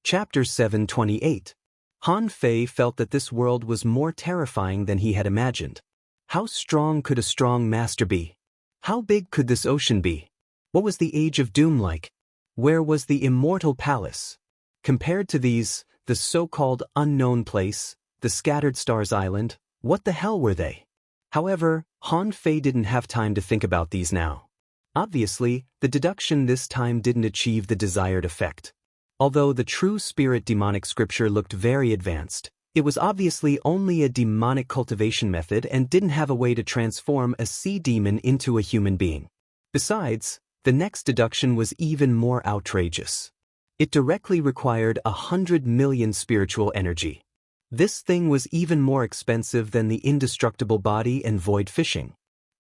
Chapter 728. Han Fei felt that this world was more terrifying than he had imagined. How strong could a strong master be? How big could this ocean be? What was the Age of Doom like? Where was the Immortal Palace? Compared to these, the so-called unknown place, the Scattered Stars Island, what the hell were they? However, Han Fei didn't have time to think about these now. Obviously, the deduction this time didn't achieve the desired effect. Although the true spirit demonic scripture looked very advanced, it was obviously only a demonic cultivation method and didn't have a way to transform a sea demon into a human being. Besides, the next deduction was even more outrageous. It directly required 100 million spiritual energy. This thing was even more expensive than the indestructible body and void fishing.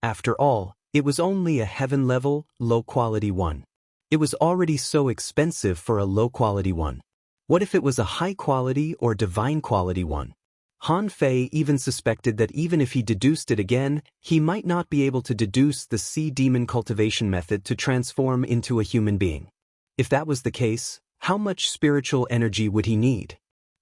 After all, it was only a heaven-level, low-quality one. It was already so expensive for a low-quality one. What if it was a high-quality or divine-quality one? Han Fei even suspected that even if he deduced it again, he might not be able to deduce the sea demon cultivation method to transform into a human being. If that was the case, how much spiritual energy would he need?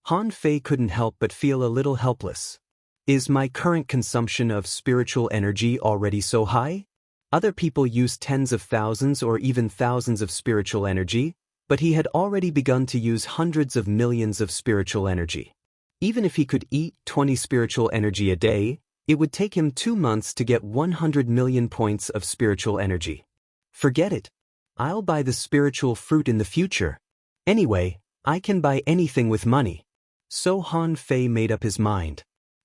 Han Fei couldn't help but feel a little helpless. Is my current consumption of spiritual energy already so high? Other people use tens of thousands or even thousands of spiritual energy, but he had already begun to use hundreds of millions of spiritual energy. Even if he could eat 20 spiritual energy a day, it would take him 2 months to get 100 million points of spiritual energy. Forget it. I'll buy the spiritual fruit in the future. Anyway, I can buy anything with money. So Han Fei made up his mind.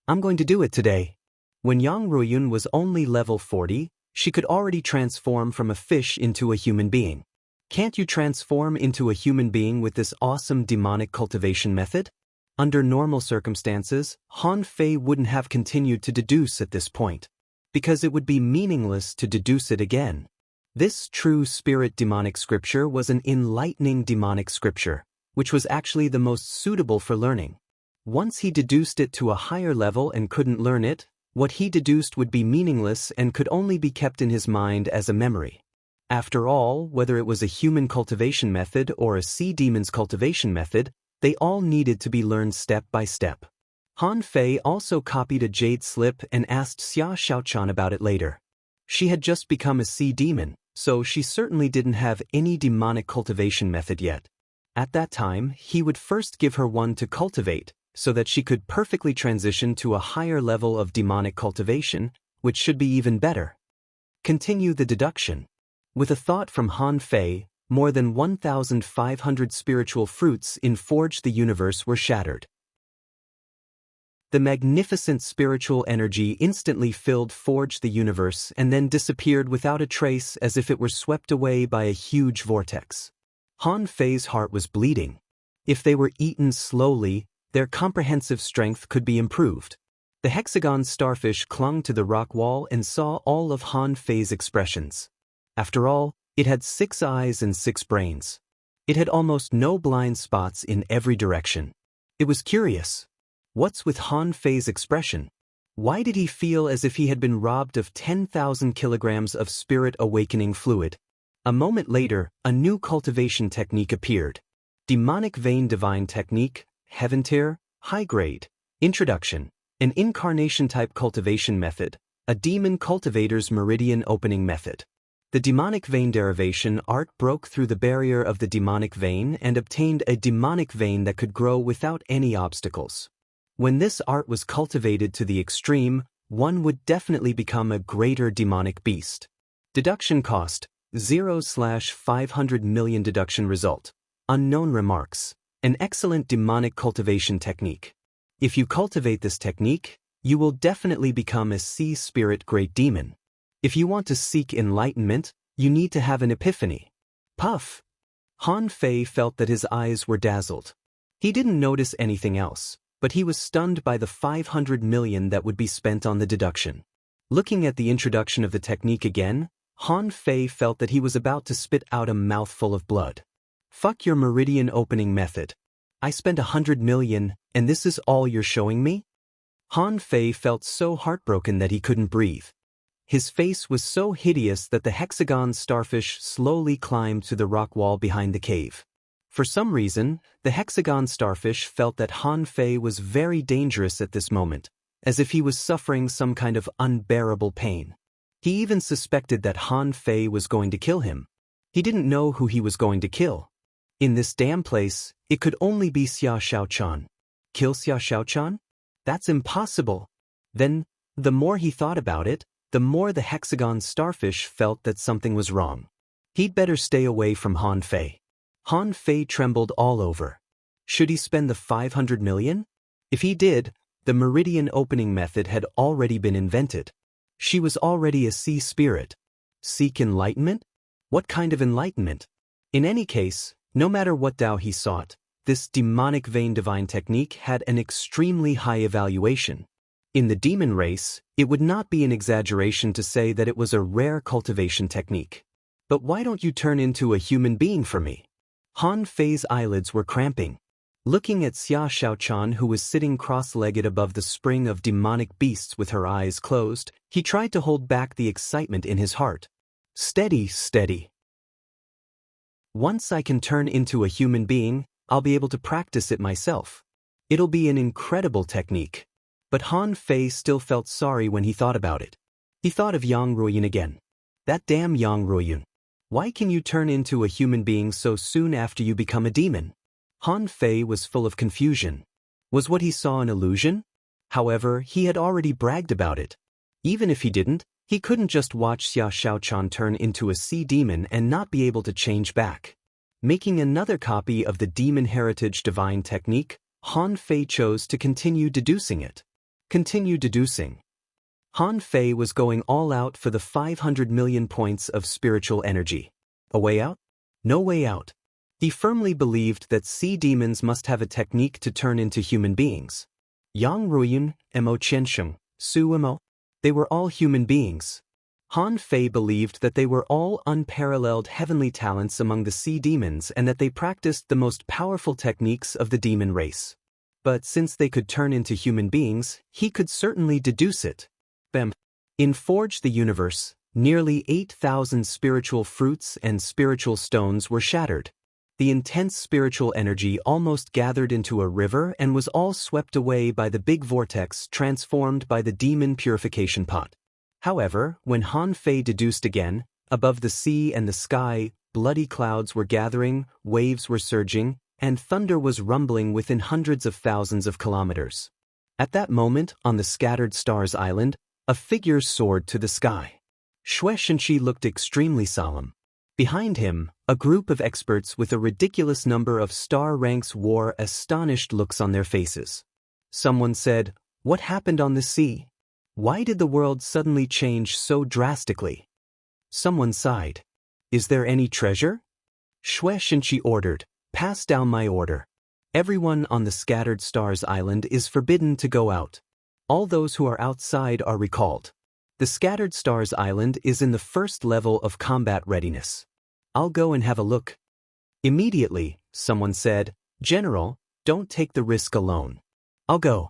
I'm going to do it today. When Yang Ruiyun was only level 40, she could already transform from a fish into a human being. Can't you transform into a human being with this awesome demonic cultivation method? Under normal circumstances, Han Fei wouldn't have continued to deduce at this point, because it would be meaningless to deduce it again. This true spirit demonic scripture was an enlightening demonic scripture, which was actually the most suitable for learning. Once he deduced it to a higher level and couldn't learn it, what he deduced would be meaningless and could only be kept in his mind as a memory. After all, whether it was a human cultivation method or a sea demon's cultivation method, they all needed to be learned step by step. Han Fei also copied a jade slip and asked Xia Xiaochan about it later. She had just become a sea demon, so she certainly didn't have any demonic cultivation method yet. At that time, he would first give her one to cultivate, so that she could perfectly transition to a higher level of demonic cultivation, which should be even better. Continue the deduction. With a thought from Han Fei, more than 1,500 spiritual fruits in Forge the Universe were shattered. The magnificent spiritual energy instantly filled Forge the Universe and then disappeared without a trace as if it were swept away by a huge vortex. Han Fei's heart was bleeding. If they were eaten slowly, their comprehensive strength could be improved. The hexagon starfish clung to the rock wall and saw all of Han Fei's expressions. After all, it had 6 eyes and 6 brains. It had almost no blind spots in every direction. It was curious. What's with Han Fei's expression? Why did he feel as if he had been robbed of 10,000 kilograms of spirit awakening fluid? A moment later, a new cultivation technique appeared. Demonic Vein Divine Technique, Heaven Tier, High Grade, Introduction, an incarnation-type cultivation method, a demon cultivator's meridian opening method. The demonic vein derivation art broke through the barrier of the demonic vein and obtained a demonic vein that could grow without any obstacles. When this art was cultivated to the extreme, one would definitely become a greater demonic beast. Deduction cost, 0/500 million. Deduction result, unknown remarks. An excellent demonic cultivation technique. If you cultivate this technique, you will definitely become a sea spirit great demon. If you want to seek enlightenment, you need to have an epiphany. Puff! Han Fei felt that his eyes were dazzled. He didn't notice anything else, but he was stunned by the 500 million that would be spent on the deduction. Looking at the introduction of the technique again, Han Fei felt that he was about to spit out a mouthful of blood. Fuck your meridian opening method. I spent 100 million, and this is all you're showing me? Han Fei felt so heartbroken that he couldn't breathe. His face was so hideous that the hexagon starfish slowly climbed to the rock wall behind the cave. For some reason, the hexagon starfish felt that Han Fei was very dangerous at this moment, as if he was suffering some kind of unbearable pain. He even suspected that Han Fei was going to kill him. He didn't know who he was going to kill. In this damn place, it could only be Xia Xiaochan. Kill Xia Xiaochan? That's impossible. Then, the more he thought about it, the more the hexagon starfish felt that something was wrong. He'd better stay away from Han Fei. Han Fei trembled all over. Should he spend the 500 million? If he did, the meridian opening method had already been invented. She was already a sea spirit. Seek enlightenment? What kind of enlightenment? In any case, no matter what Dao he sought, this demonic vein divine technique had an extremely high evaluation. In the demon race, it would not be an exaggeration to say that it was a rare cultivation technique. But why don't you turn into a human being for me? Han Fei's eyelids were cramping. Looking at Xia Xiaochan, who was sitting cross-legged above the spring of demonic beasts with her eyes closed, he tried to hold back the excitement in his heart. Steady, steady. Once I can turn into a human being, I'll be able to practice it myself. It'll be an incredible technique. But Han Fei still felt sorry when he thought about it. He thought of Yang Ruoyun again. That damn Yang Ruoyun. Why can you turn into a human being so soon after you become a demon? Han Fei was full of confusion. Was what he saw an illusion? However, he had already bragged about it. Even if he didn't, he couldn't just watch Xia Xiaochan turn into a sea demon and not be able to change back. Making another copy of the demon heritage divine technique, Han Fei chose to continue deducing it. Continue deducing. Han Fei was going all out for the 500 million points of spiritual energy. A way out? No way out. He firmly believed that sea demons must have a technique to turn into human beings. Yang Ruoyun, Mo Qiansheng, Su Mo, they were all human beings. Han Fei believed that they were all unparalleled heavenly talents among the sea demons and that they practiced the most powerful techniques of the demon race. But since they could turn into human beings, he could certainly deduce it. Bam. In Forge the Universe, nearly 8,000 spiritual fruits and spiritual stones were shattered. The intense spiritual energy almost gathered into a river and was all swept away by the big vortex transformed by the demon purification pot. However, when Han Fei deduced again, above the sea and the sky, bloody clouds were gathering, waves were surging, and thunder was rumbling within hundreds of thousands of kilometers. At that moment, on the scattered stars island, a figure soared to the sky. Xue Shenqi looked extremely solemn. Behind him, a group of experts with a ridiculous number of star ranks wore astonished looks on their faces. Someone said, "What happened on the sea? Why did the world suddenly change so drastically?" Someone sighed. "Is there any treasure?" Xue Shenqi ordered, "Pass down my order. Everyone on the scattered stars island is forbidden to go out. All those who are outside are recalled. The scattered stars island is in the first level of combat readiness. I'll go and have a look." Immediately, someone said, "General, don't take the risk alone. I'll go."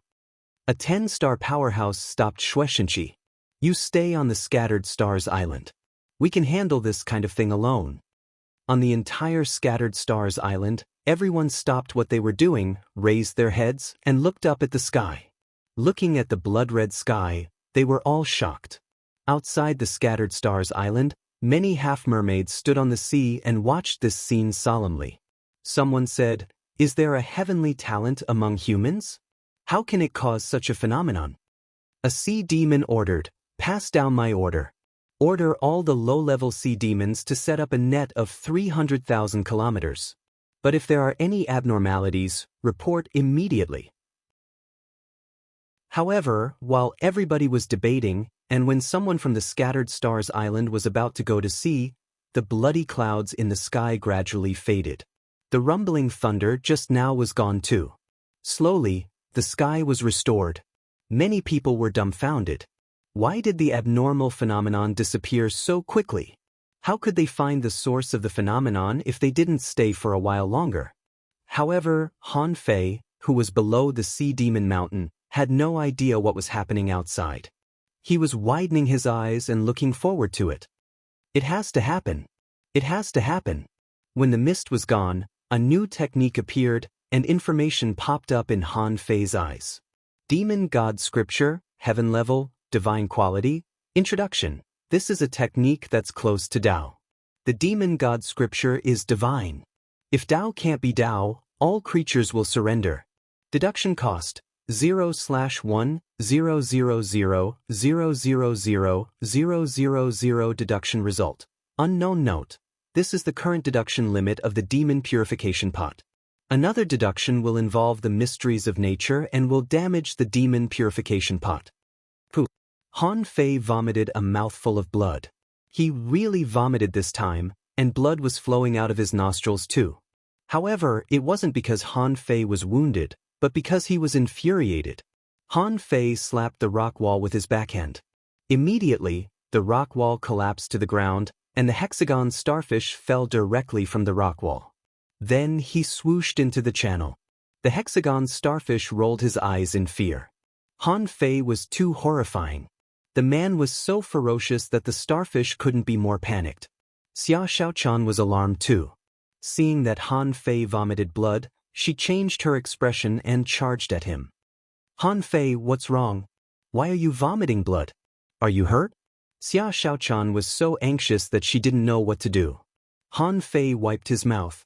A 10-star powerhouse stopped Xue Shenqi. "You stay on the scattered stars island. We can handle this kind of thing alone." On the entire scattered stars island, everyone stopped what they were doing, raised their heads, and looked up at the sky. Looking at the blood-red sky, they were all shocked. Outside the scattered stars island, many half-mermaids stood on the sea and watched this scene solemnly. Someone said, "Is there a heavenly talent among humans? How can it cause such a phenomenon?" A sea demon ordered, "Pass down my order. Order all the low-level sea demons to set up a net of 300,000 kilometers. But if there are any abnormalities, report immediately." However, while everybody was debating, and when someone from the scattered stars island was about to go to sea, the bloody clouds in the sky gradually faded. The rumbling thunder just now was gone too. Slowly, the sky was restored. Many people were dumbfounded. Why did the abnormal phenomenon disappear so quickly? How could they find the source of the phenomenon if they didn't stay for a while longer? However, Han Fei, who was below the sea demon mountain, had no idea what was happening outside. He was widening his eyes and looking forward to it. It has to happen. It has to happen. When the mist was gone, A new technique appeared, and information popped up in Han Fei's eyes. Demon God Scripture, Heaven Level, Divine Quality, Introduction. This is a technique that's close to Tao. The Demon God Scripture is divine. If Tao can't be Tao, all creatures will surrender. Deduction cost 0/1 000 000 deduction result. Unknown note. This is the current deduction limit of the demon purification pot. Another deduction will involve the mysteries of nature and will damage the demon purification pot. Pooh. Han Fei vomited a mouthful of blood. He really vomited this time, and blood was flowing out of his nostrils too. However, it wasn't because Han Fei was wounded, but because he was infuriated. Han Fei slapped the rock wall with his backhand. Immediately, the rock wall collapsed to the ground, and the hexagon starfish fell directly from the rock wall. Then he swooshed into the channel. The hexagon starfish rolled his eyes in fear. Han Fei was too horrifying. The man was so ferocious that the starfish couldn't be more panicked. Xia Xiaochan was alarmed too. Seeing that Han Fei vomited blood, she changed her expression and charged at him. Han Fei, what's wrong? Why are you vomiting blood? Are you hurt? Xia Xiaochan was so anxious that she didn't know what to do. Han Fei wiped his mouth.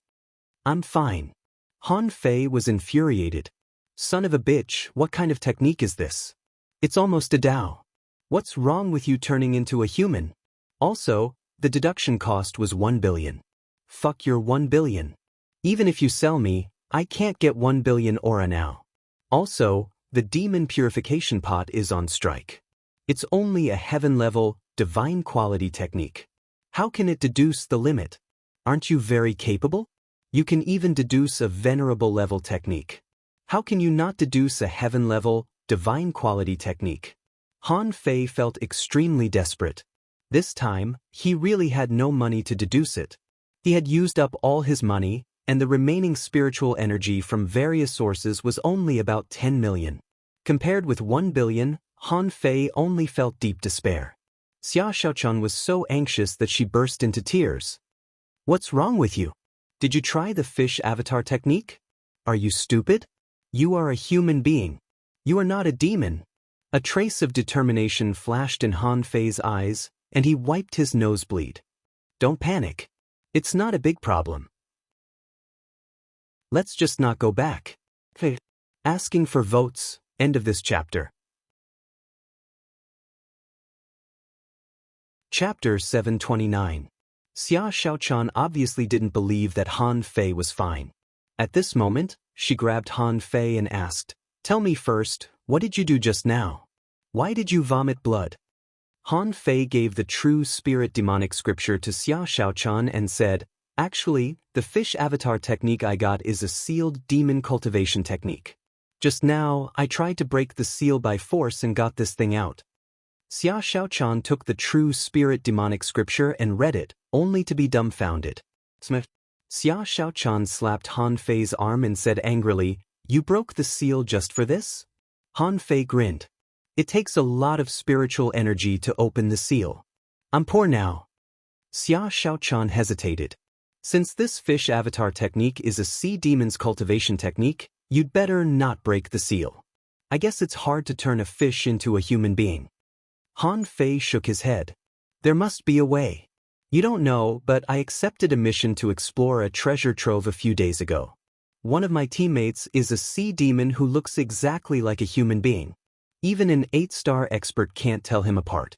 I'm fine. Han Fei was infuriated. Son of a bitch, what kind of technique is this? It's almost a Tao. What's wrong with you turning into a human? Also, the deduction cost was 1 billion. Fuck your 1 billion. Even if you sell me, I can't get 1 billion aura now. Also, the demon purification pot is on strike. It's only a heaven-level, divine quality technique. How can it deduce the limit? Aren't you very capable? You can even deduce a venerable level technique. How can you not deduce a heaven-level, divine quality technique? Han Fei felt extremely desperate. This time, he really had no money to deduce it. He had used up all his money, and the remaining spiritual energy from various sources was only about 10 million. Compared with 1 billion, Han Fei only felt deep despair. Xia Xiaochan was so anxious that she burst into tears. What's wrong with you? Did you try the fish avatar technique? Are you stupid? You are a human being. You are not a demon. A trace of determination flashed in Han Fei's eyes, and he wiped his nosebleed. Don't panic. It's not a big problem. Let's just not go back. Asking for votes. End of this chapter. Chapter 729. Xia Xiaochan obviously didn't believe that Han Fei was fine. At this moment, she grabbed Han Fei and asked, "Tell me first, what did you do just now? Why did you vomit blood?" Han Fei gave the true spirit demonic scripture to Xia Xiaochan and said, "Actually, the fish avatar technique I got is a sealed demon cultivation technique. Just now, I tried to break the seal by force and got this thing out." Xia Xiaochan took the true spirit demonic scripture and read it, only to be dumbfounded. Xia Xiaochan slapped Han Fei's arm and said angrily, "You broke the seal just for this?" Han Fei grinned. "It takes a lot of spiritual energy to open the seal. I'm poor now." Xia Xiaochan hesitated. "Since this fish avatar technique is a sea demon's cultivation technique, you'd better not break the seal. I guess it's hard to turn a fish into a human being." Han Fei shook his head. "There must be a way. You don't know, but I accepted a mission to explore a treasure trove a few days ago. One of my teammates is a sea demon who looks exactly like a human being. Even an 8-star expert can't tell him apart."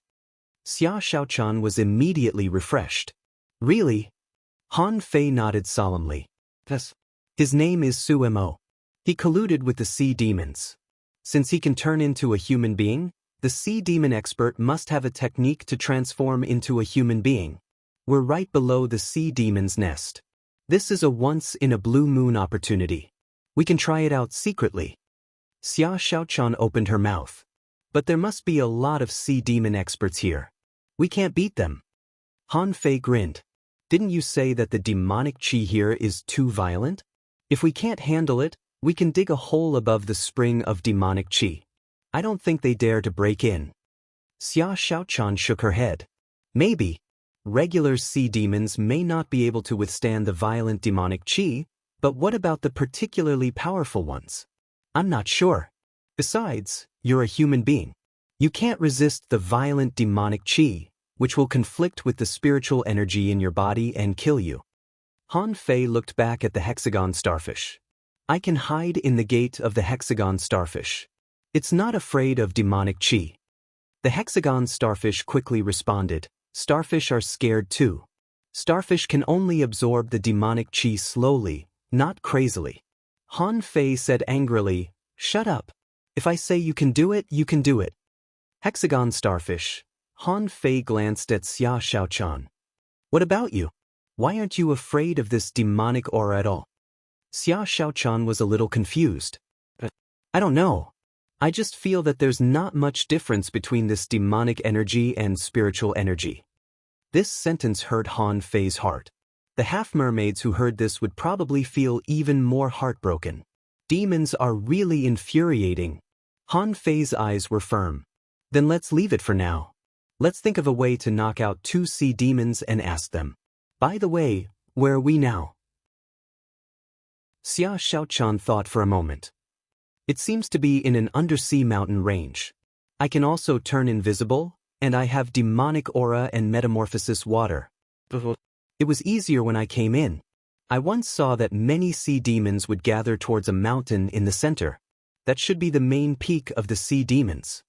Xia Xiaochan was immediately refreshed. "Really?" Han Fei nodded solemnly. "Yes. His name is Sumo. He colluded with the sea demons. Since he can turn into a human being, the sea demon expert must have a technique to transform into a human being. We're right below the sea demon's nest. This is a once-in-a-blue-moon opportunity. We can try it out secretly." Xia Xiaochan opened her mouth. "But there must be a lot of sea demon experts here. We can't beat them." Han Fei grinned. "Didn't you say that the demonic chi here is too violent? If we can't handle it, we can dig a hole above the spring of demonic chi. I don't think they dare to break in." Xia Xiaochan shook her head. "Maybe. Regular sea demons may not be able to withstand the violent demonic chi, But what about the particularly powerful ones? I'm not sure. Besides, you're a human being. You can't resist the violent demonic chi, which will conflict with the spiritual energy in your body and kill you. Han Fei looked back at the hexagon starfish. I can hide in the gate of the hexagon starfish. It's not afraid of demonic chi. The hexagon starfish quickly responded, starfish are scared too. Starfish can only absorb the demonic chi slowly, not crazily. Han Fei said angrily, shut up. If I say you can do it, you can do it. Hexagon starfish. Han Fei glanced at Xia Xiaochan. What about you? Why aren't you afraid of this demonic aura at all? Xia Xiaochan was a little confused. I don't know. I just feel that there's not much difference between this demonic energy and spiritual energy. This sentence hurt Han Fei's heart. The half-mermaids who heard this would probably feel even more heartbroken. Demons are really infuriating. Han Fei's eyes were firm. Then let's leave it for now. Let's think of a way to knock out 2 sea demons and ask them. By the way, where are we now? Xia Xiaochan thought for a moment. It seems to be in an undersea mountain range. I can also turn invisible, and I have demonic aura and metamorphosis water. It was easier when I came in. I once saw that many sea demons would gather towards a mountain in the center. That should be the main peak of the sea demons.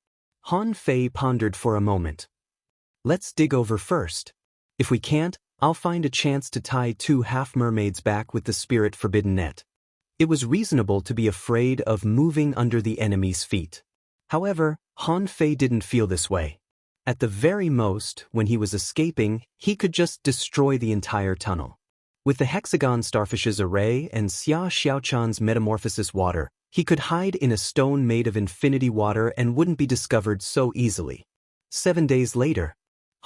Han Fei pondered for a moment. Let's dig over first. If we can't, I'll find a chance to tie 2 half-mermaids back with the spirit forbidden net. It was reasonable to be afraid of moving under the enemy's feet. However, Han Fei didn't feel this way. At the very most, when he was escaping, he could just destroy the entire tunnel. With the hexagon starfish's array and Xia Xiaochan's metamorphosis water, he could hide in a stone made of infinity water and wouldn't be discovered so easily. 7 days later,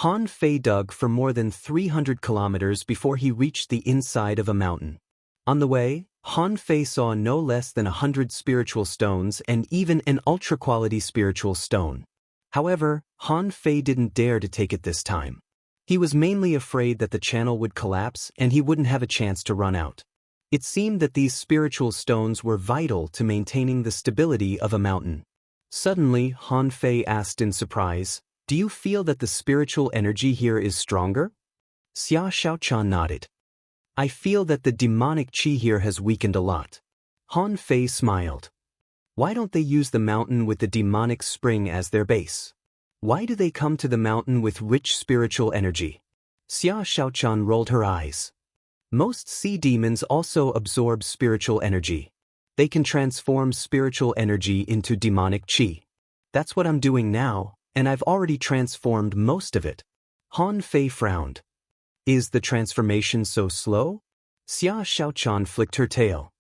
Han Fei dug for more than 300 kilometers before he reached the inside of a mountain. On the way, Han Fei saw no less than 100 spiritual stones and even an ultra-quality spiritual stone. However, Han Fei didn't dare to take it this time. He was mainly afraid that the channel would collapse and he wouldn't have a chance to run out. It seemed that these spiritual stones were vital to maintaining the stability of a mountain. Suddenly, Han Fei asked in surprise, do you feel that the spiritual energy here is stronger? Xia Xiaochan nodded. I feel that the demonic chi here has weakened a lot. Han Fei smiled. Why don't they use the mountain with the demonic spring as their base? Why do they come to the mountain with rich spiritual energy? Xia Xiaochan rolled her eyes. Most sea demons also absorb spiritual energy. They can transform spiritual energy into demonic chi. That's what I'm doing now, and I've already transformed most of it. Han Fei frowned. Is the transformation so slow? Xia Xiaochan flicked her tail.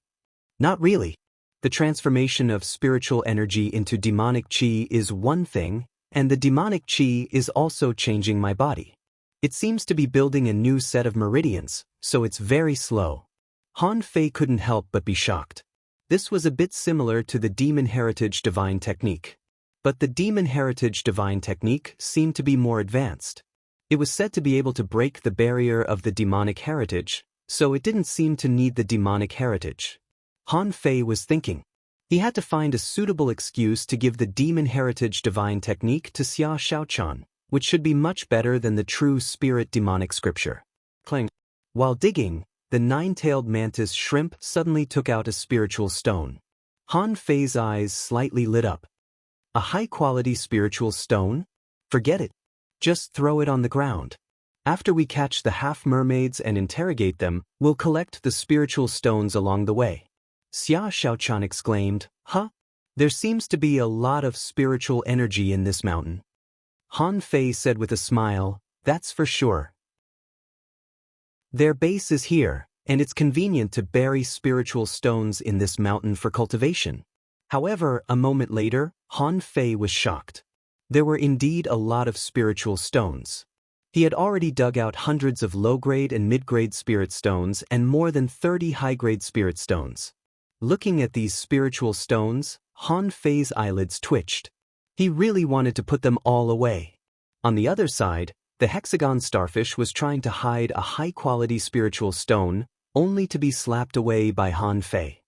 Not really. The transformation of spiritual energy into demonic chi is one thing, and the demonic chi is also changing my body. It seems to be building a new set of meridians, so it's very slow. Han Fei couldn't help but be shocked. This was a bit similar to the Demon Heritage Divine Technique. But the Demon Heritage Divine Technique seemed to be more advanced. It was said to be able to break the barrier of the demonic heritage, so it didn't seem to need the demonic heritage. Han Fei was thinking. He had to find a suitable excuse to give the Demon Heritage Divine Technique to Xia Xiaochan, which should be much better than the true spirit demonic scripture. Clang. While digging, the 9-tailed mantis shrimp suddenly took out a spiritual stone. Han Fei's eyes slightly lit up. A high-quality spiritual stone? Forget it. Just throw it on the ground. After we catch the half-mermaids and interrogate them, we'll collect the spiritual stones along the way. Xia Xiaochan exclaimed, Huh? There seems to be a lot of spiritual energy in this mountain. Han Fei said with a smile, that's for sure. Their base is here, and it's convenient to bury spiritual stones in this mountain for cultivation. However, a moment later, Han Fei was shocked. There were indeed a lot of spiritual stones. He had already dug out hundreds of low-grade and mid-grade spirit stones and more than 30 high-grade spirit stones. Looking at these spiritual stones, Han Fei's eyelids twitched. He really wanted to put them all away. On the other side, the hexagon starfish was trying to hide a high-quality spiritual stone, only to be slapped away by Han Fei.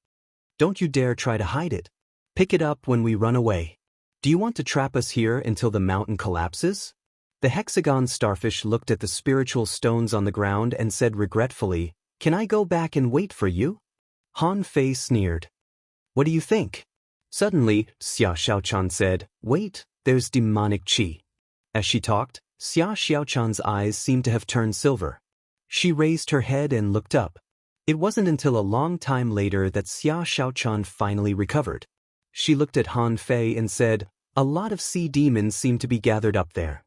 Don't you dare try to hide it. Pick it up when we run away. Do you want to trap us here until the mountain collapses? The hexagon starfish looked at the spiritual stones on the ground and said regretfully, "Can I go back and wait for you?" Han Fei sneered. "What do you think?" Suddenly, Xia Xiaochan said, "Wait, there's demonic qi." As she talked, Xia Xiaochan's eyes seemed to have turned silver. She raised her head and looked up. It wasn't until a long time later that Xia Xiaochan finally recovered. She looked at Han Fei and said, "A lot of sea demons seem to be gathered up there."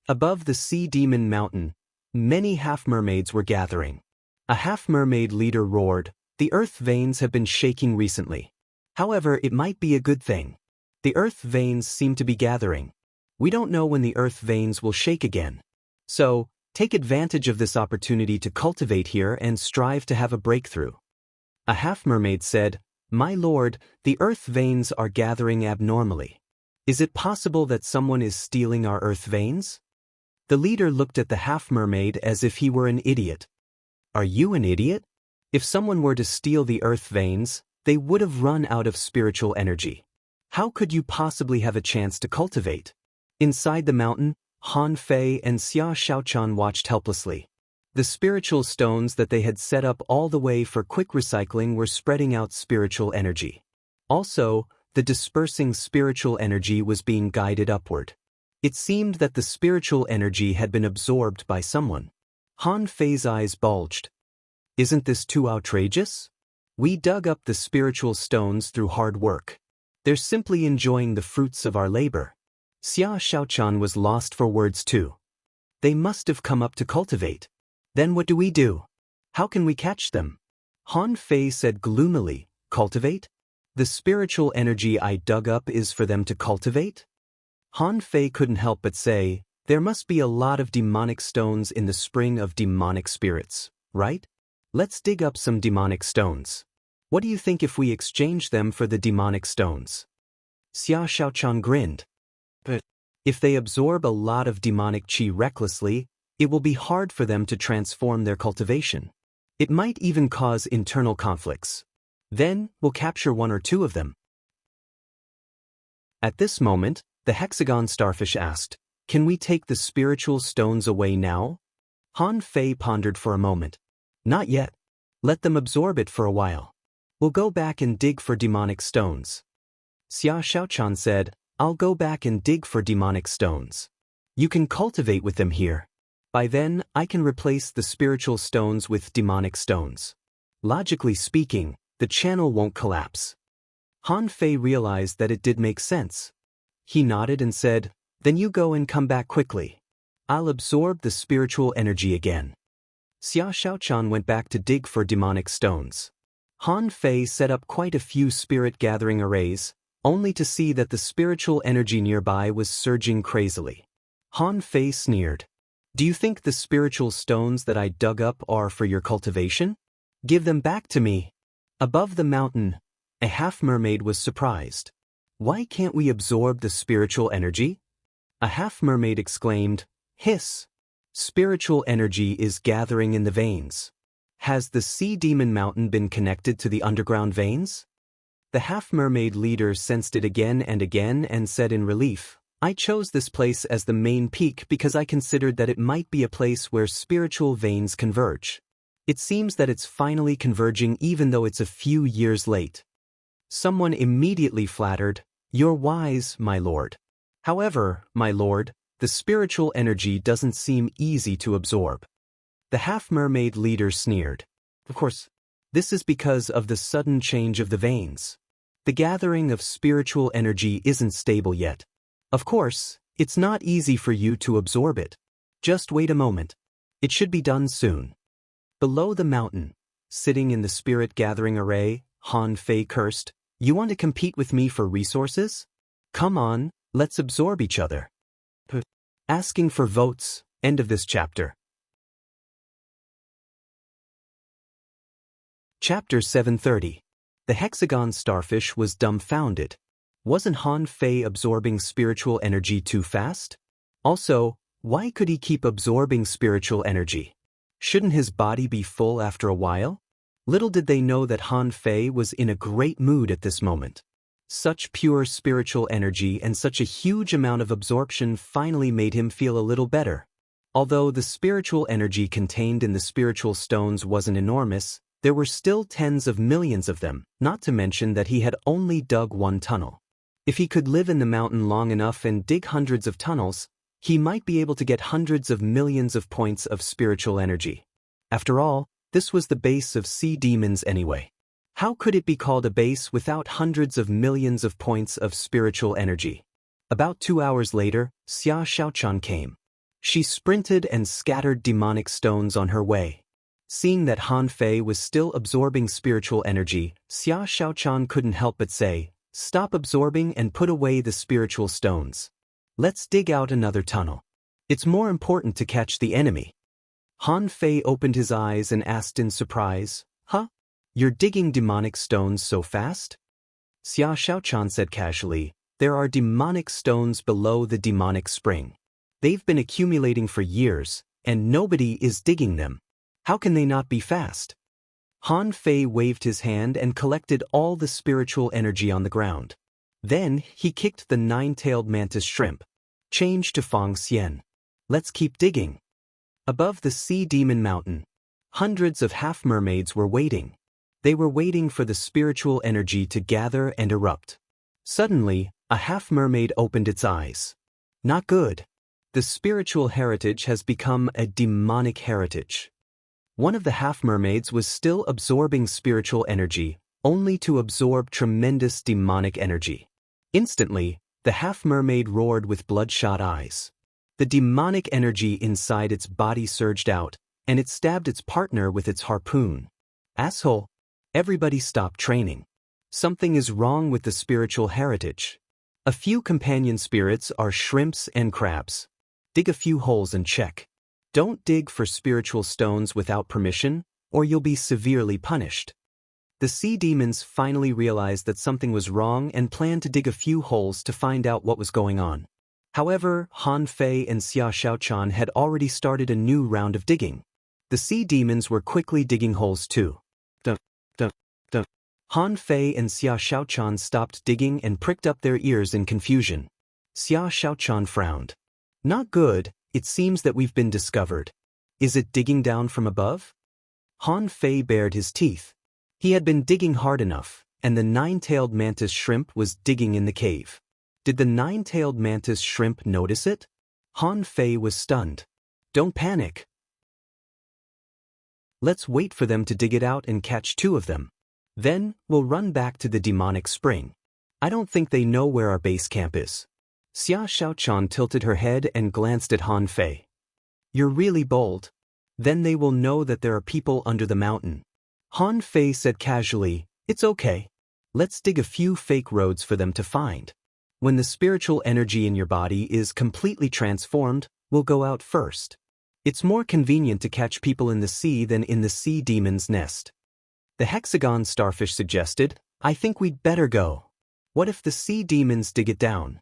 Above the sea demon mountain, many half-mermaids were gathering. A half-mermaid leader roared, "The earth veins have been shaking recently. However, it might be a good thing. The earth veins seem to be gathering. We don't know when the earth veins will shake again. So, take advantage of this opportunity to cultivate here and strive to have a breakthrough." A half-mermaid said, "My lord, the earth veins are gathering abnormally. Is it possible that someone is stealing our earth veins?" The leader looked at the half-mermaid as if he were an idiot. "Are you an idiot? If someone were to steal the earth veins, they would have run out of spiritual energy. How could you possibly have a chance to cultivate?" Inside the mountain, Han Fei and Xia Xiaochan watched helplessly. The spiritual stones that they had set up all the way for quick recycling were spreading out spiritual energy. Also, the dispersing spiritual energy was being guided upward. It seemed that the spiritual energy had been absorbed by someone. Han Fei's eyes bulged. "Isn't this too outrageous? We dug up the spiritual stones through hard work. They're simply enjoying the fruits of our labor." Xia Xiaochan was lost for words too. They must have come up to cultivate. Then what do we do? How can we catch them? Han Fei said gloomily, "Cultivate? The spiritual energy I dug up is for them to cultivate?" Han Fei couldn't help but say, "There must be a lot of demonic stones in the spring of demonic spirits, right? Let's dig up some demonic stones. What do you think if we exchange them for the demonic stones?" Xia Xiaochan grinned. "But if they absorb a lot of demonic qi recklessly, it will be hard for them to transform their cultivation. It might even cause internal conflicts. Then, we'll capture one or two of them." At this moment, the hexagon starfish asked, "Can we take the spiritual stones away now?" Han Fei pondered for a moment. "Not yet. Let them absorb it for a while. We'll go back and dig for demonic stones." Xia Xiaochan said, "I'll go back and dig for demonic stones. You can cultivate with them here. By then, I can replace the spiritual stones with demonic stones. Logically speaking, the channel won't collapse." Han Fei realized that it did make sense. He nodded and said, "Then you go and come back quickly. I'll absorb the spiritual energy again." Xia Xiaochan went back to dig for demonic stones. Han Fei set up quite a few spirit gathering arrays, only to see that the spiritual energy nearby was surging crazily. Han Fei sneered. "Do you think the spiritual stones that I dug up are for your cultivation? Give them back to me." Above the mountain, a half-mermaid was surprised. "Why can't we absorb the spiritual energy?" A half-mermaid exclaimed, "Hiss! Spiritual energy is gathering in the veins. Has the sea demon mountain been connected to the underground veins?" The half-mermaid leader sensed it again and said in relief, "I chose this place as the main peak because I considered that it might be a place where spiritual veins converge. It seems that it's finally converging even though it's a few years late." Someone immediately flattered, "You're wise, my lord. However, my lord, the spiritual energy doesn't seem easy to absorb." The half-mermaid leader sneered. "Of course, this is because of the sudden change of the veins. The gathering of spiritual energy isn't stable yet. Of course, it's not easy for you to absorb it. Just wait a moment. It should be done soon." Below the mountain, sitting in the spirit gathering array, Han Fei cursed, "You want to compete with me for resources? Come on, let's absorb each other." Asking for votes, end of this chapter. Chapter 730. The hexagon starfish was dumbfounded. Wasn't Han Fei absorbing spiritual energy too fast? Also, why could he keep absorbing spiritual energy? Shouldn't his body be full after a while? Little did they know that Han Fei was in a great mood at this moment. Such pure spiritual energy and such a huge amount of absorption finally made him feel a little better. Although the spiritual energy contained in the spiritual stones wasn't enormous, there were still tens of millions of them, not to mention that he had only dug one tunnel. If he could live in the mountain long enough and dig hundreds of tunnels, he might be able to get hundreds of millions of points of spiritual energy. After all, this was the base of sea demons anyway. How could it be called a base without hundreds of millions of points of spiritual energy? About 2 hours later, Xia Xiaochan came. She sprinted and scattered demonic stones on her way. Seeing that Han Fei was still absorbing spiritual energy, Xia Xiaochan couldn't help but say, "Stop absorbing and put away the spiritual stones. Let's dig out another tunnel. It's more important to catch the enemy." Han Fei opened his eyes and asked in surprise, "Huh? You're digging demonic stones so fast?" Xia Xiaochan said casually, "There are demonic stones below the demonic spring. They've been accumulating for years, and nobody is digging them. How can they not be fast?" Han Fei waved his hand and collected all the spiritual energy on the ground. Then he kicked the 9-tailed mantis shrimp. Changed to Fang Xian. "Let's keep digging." Above the sea demon mountain, hundreds of half-mermaids were waiting. They were waiting for the spiritual energy to gather and erupt. Suddenly, a half-mermaid opened its eyes. Not good. The spiritual heritage has become a demonic heritage. One of the half-mermaids was still absorbing spiritual energy, only to absorb tremendous demonic energy. Instantly, the half-mermaid roared with bloodshot eyes. The demonic energy inside its body surged out, and it stabbed its partner with its harpoon. "Asshole! Everybody stop training. Something is wrong with the spiritual heritage. A few companion spirits are shrimps and crabs. Dig a few holes and check. Don't dig for spiritual stones without permission, or you'll be severely punished." The sea demons finally realized that something was wrong and planned to dig a few holes to find out what was going on. However, Han Fei and Xia Xiaochan had already started a new round of digging. The sea demons were quickly digging holes too. Duh, duh, duh. Han Fei and Xia Xiaochan stopped digging and pricked up their ears in confusion. Xia Xiaochan frowned. "Not good, it seems that we've been discovered. Is it digging down from above?" Han Fei bared his teeth. He had been digging hard enough, and the 9-tailed mantis shrimp was digging in the cave. Did the 9-tailed mantis shrimp notice it? Han Fei was stunned. "Don't panic. Let's wait for them to dig it out and catch 2 of them. Then, we'll run back to the demonic spring. I don't think they know where our base camp is." Xia Xiaochan tilted her head and glanced at Han Fei. "You're really bold. Then they will know that there are people under the mountain." Han Fei said casually, "It's okay. Let's dig a few fake roads for them to find. When the spiritual energy in your body is completely transformed, we'll go out first. It's more convenient to catch people in the sea than in the sea demon's nest." The hexagon starfish suggested, "I think we'd better go. What if the sea demons dig it down?"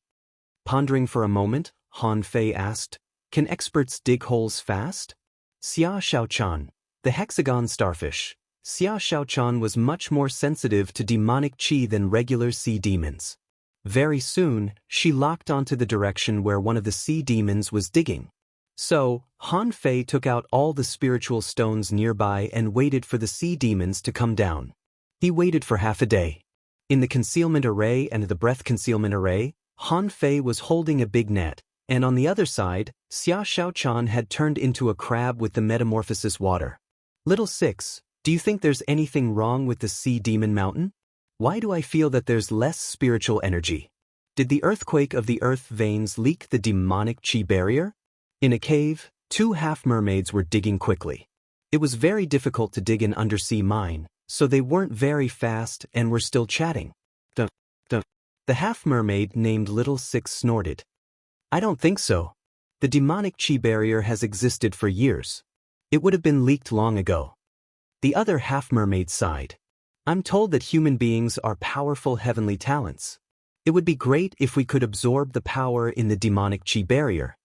Pondering for a moment, Han Fei asked, "Can experts dig holes fast?" Xia Xiaochan, the hexagon starfish. Xia Xiaochan was much more sensitive to demonic qi than regular sea demons. Very soon, she locked onto the direction where one of the sea demons was digging. So, Han Fei took out all the spiritual stones nearby and waited for the sea demons to come down. He waited for half a day. In the concealment array and the breath concealment array, Han Fei was holding a big net, and on the other side, Xia Xiaochan had turned into a crab with the metamorphosis water. "Little Six, do you think there's anything wrong with the sea demon mountain? Why do I feel that there's less spiritual energy? Did the earthquake of the earth veins leak the demonic qi barrier?" In a cave, 2 half-mermaids were digging quickly. It was very difficult to dig an undersea mine, so they weren't very fast and were still chatting. Duh, duh. The half-mermaid named Little Six snorted. "I don't think so. The demonic qi barrier has existed for years. It would have been leaked long ago." The other half-mermaid sighed. "I'm told that human beings are powerful heavenly talents. It would be great if we could absorb the power in the demonic qi barrier."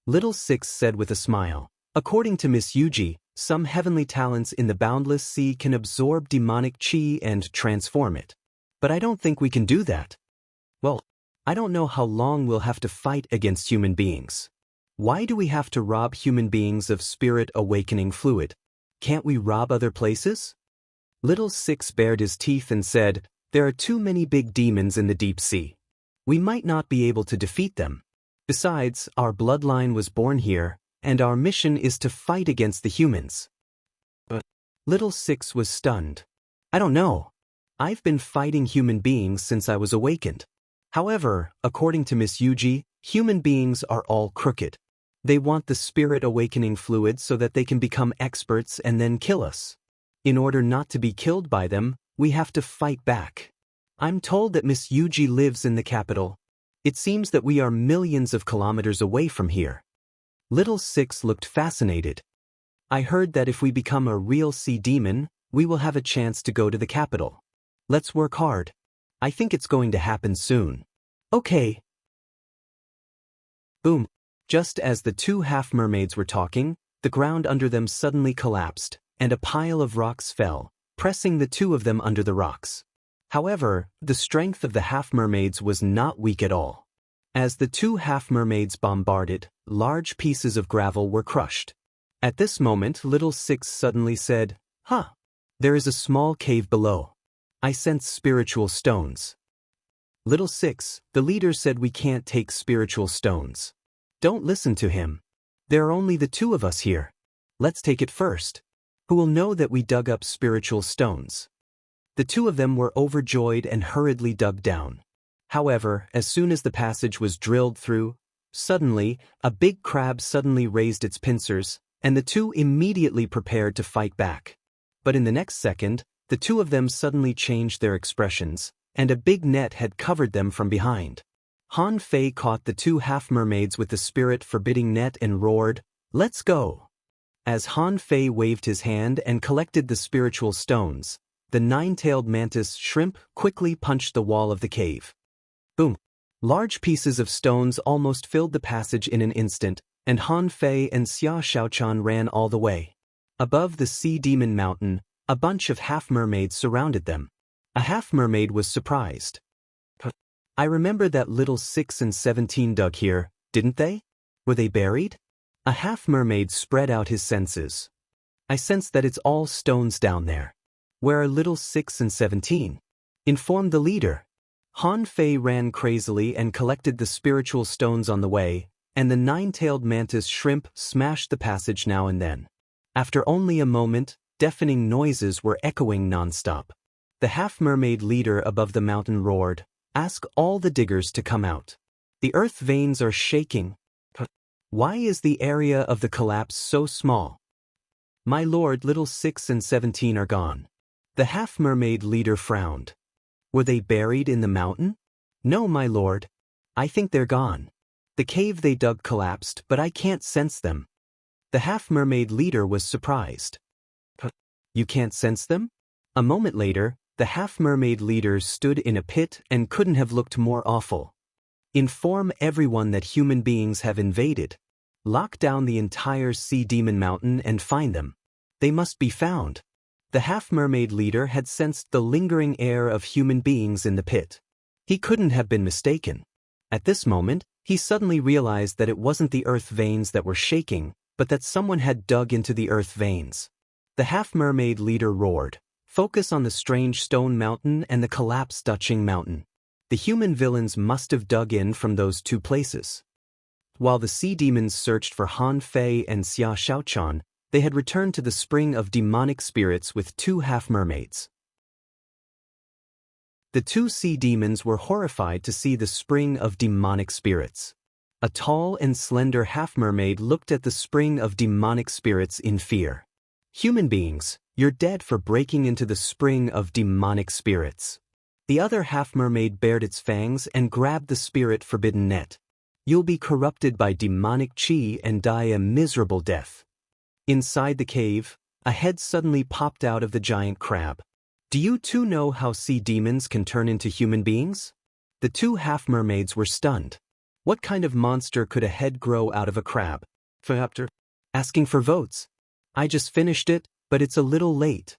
Little Six said with a smile, "According to Miss Yuji, Some heavenly talents in the boundless sea can absorb demonic chi and transform it. But I don't think we can do that. Well, I don't know how long we'll have to fight against human beings. Why do we have to rob human beings of spirit awakening fluid? Can't we rob other places? Little Six bared his teeth and said, "There are too many big demons in the deep sea. We might not be able to defeat them. Besides, our bloodline was born here, and our mission is to fight against the humans." But Little Six was stunned. "I don't know. I've been fighting human beings since I was awakened. However, according to Miss Yuji, human beings are all crooked. They want the spirit awakening fluid so that they can become experts and then kill us. In order not to be killed by them, we have to fight back. I'm told that Miss Yuji lives in the capital. It seems that we are millions of kilometers away from here." Little Six looked fascinated. "I heard that if we become a real sea demon, we will have a chance to go to the capital. Let's work hard. I think it's going to happen soon." "Okay." Boom. Just as the two half-mermaids were talking, the ground under them suddenly collapsed, and a pile of rocks fell, pressing the two of them under the rocks. However, the strength of the half-mermaids was not weak at all. As the two half-mermaids bombarded, large pieces of gravel were crushed. At this moment, Little Six suddenly said, "Huh, there is a small cave below. I sense spiritual stones." "Little Six, the leader said we can't take spiritual stones. Don't listen to him. There are only the two of us here. Let's take it first. Who will know that we dug up spiritual stones?" The two of them were overjoyed and hurriedly dug down. However, as soon as the passage was drilled through, suddenly, a big crab suddenly raised its pincers, and the two immediately prepared to fight back. But in the next second, the two of them suddenly changed their expressions, and a big net had covered them from behind. Han Fei caught the two half-mermaids with the spirit-forbidding net and roared, "Let's go!" As Han Fei waved his hand and collected the spiritual stones, the nine-tailed mantis shrimp quickly punched the wall of the cave. Boom! Large pieces of stones almost filled the passage in an instant, and Han Fei and Xia Shaochan ran all the way. Above the sea demon mountain, a bunch of half-mermaids surrounded them. A half-mermaid was surprised. "I remember that Little 6 and 17 dug here, didn't they? Were they buried?" A half-mermaid spread out his senses. "I sense that it's all stones down there. Where are Little 6 and 17? Inform the leader." Han Fei ran crazily and collected the spiritual stones on the way, and the nine-tailed mantis shrimp smashed the passage now and then. After only a moment, deafening noises were echoing non-stop. The half-mermaid leader above the mountain roared, "Ask all the diggers to come out. The earth veins are shaking. Why is the area of the collapse so small? My lord, Little 6 and 17 are gone." The half-mermaid leader frowned. "Were they buried in the mountain?" "No, my lord. I think they're gone. The cave they dug collapsed, but I can't sense them." The half-mermaid leader was surprised. "You can't sense them?" A moment later, the half-mermaid leader stood in a pit and couldn't have looked more awful. "Inform everyone that human beings have invaded. Lock down the entire sea demon mountain and find them. They must be found." The half-mermaid leader had sensed the lingering air of human beings in the pit. He couldn't have been mistaken. At this moment, he suddenly realized that it wasn't the earth veins that were shaking, but that someone had dug into the earth veins. The half-mermaid leader roared, "Focus on the strange stone mountain and the collapsed Dutching mountain. The human villains must have dug in from those two places." While the sea demons searched for Han Fei and Xia Shaochan, they had returned to the spring of demonic spirits with two half-mermaids. The two sea demons were horrified to see the spring of demonic spirits. A tall and slender half-mermaid looked at the spring of demonic spirits in fear. "Human beings, you're dead for breaking into the spring of demonic spirits." The other half-mermaid bared its fangs and grabbed the spirit-forbidden net. "You'll be corrupted by demonic chi and die a miserable death." Inside the cave, a head suddenly popped out of the giant crab. "Do you two know how sea demons can turn into human beings?" The two half-mermaids were stunned. What kind of monster could a head grow out of a crab? After asking for votes, I just finished it, but it's a little late.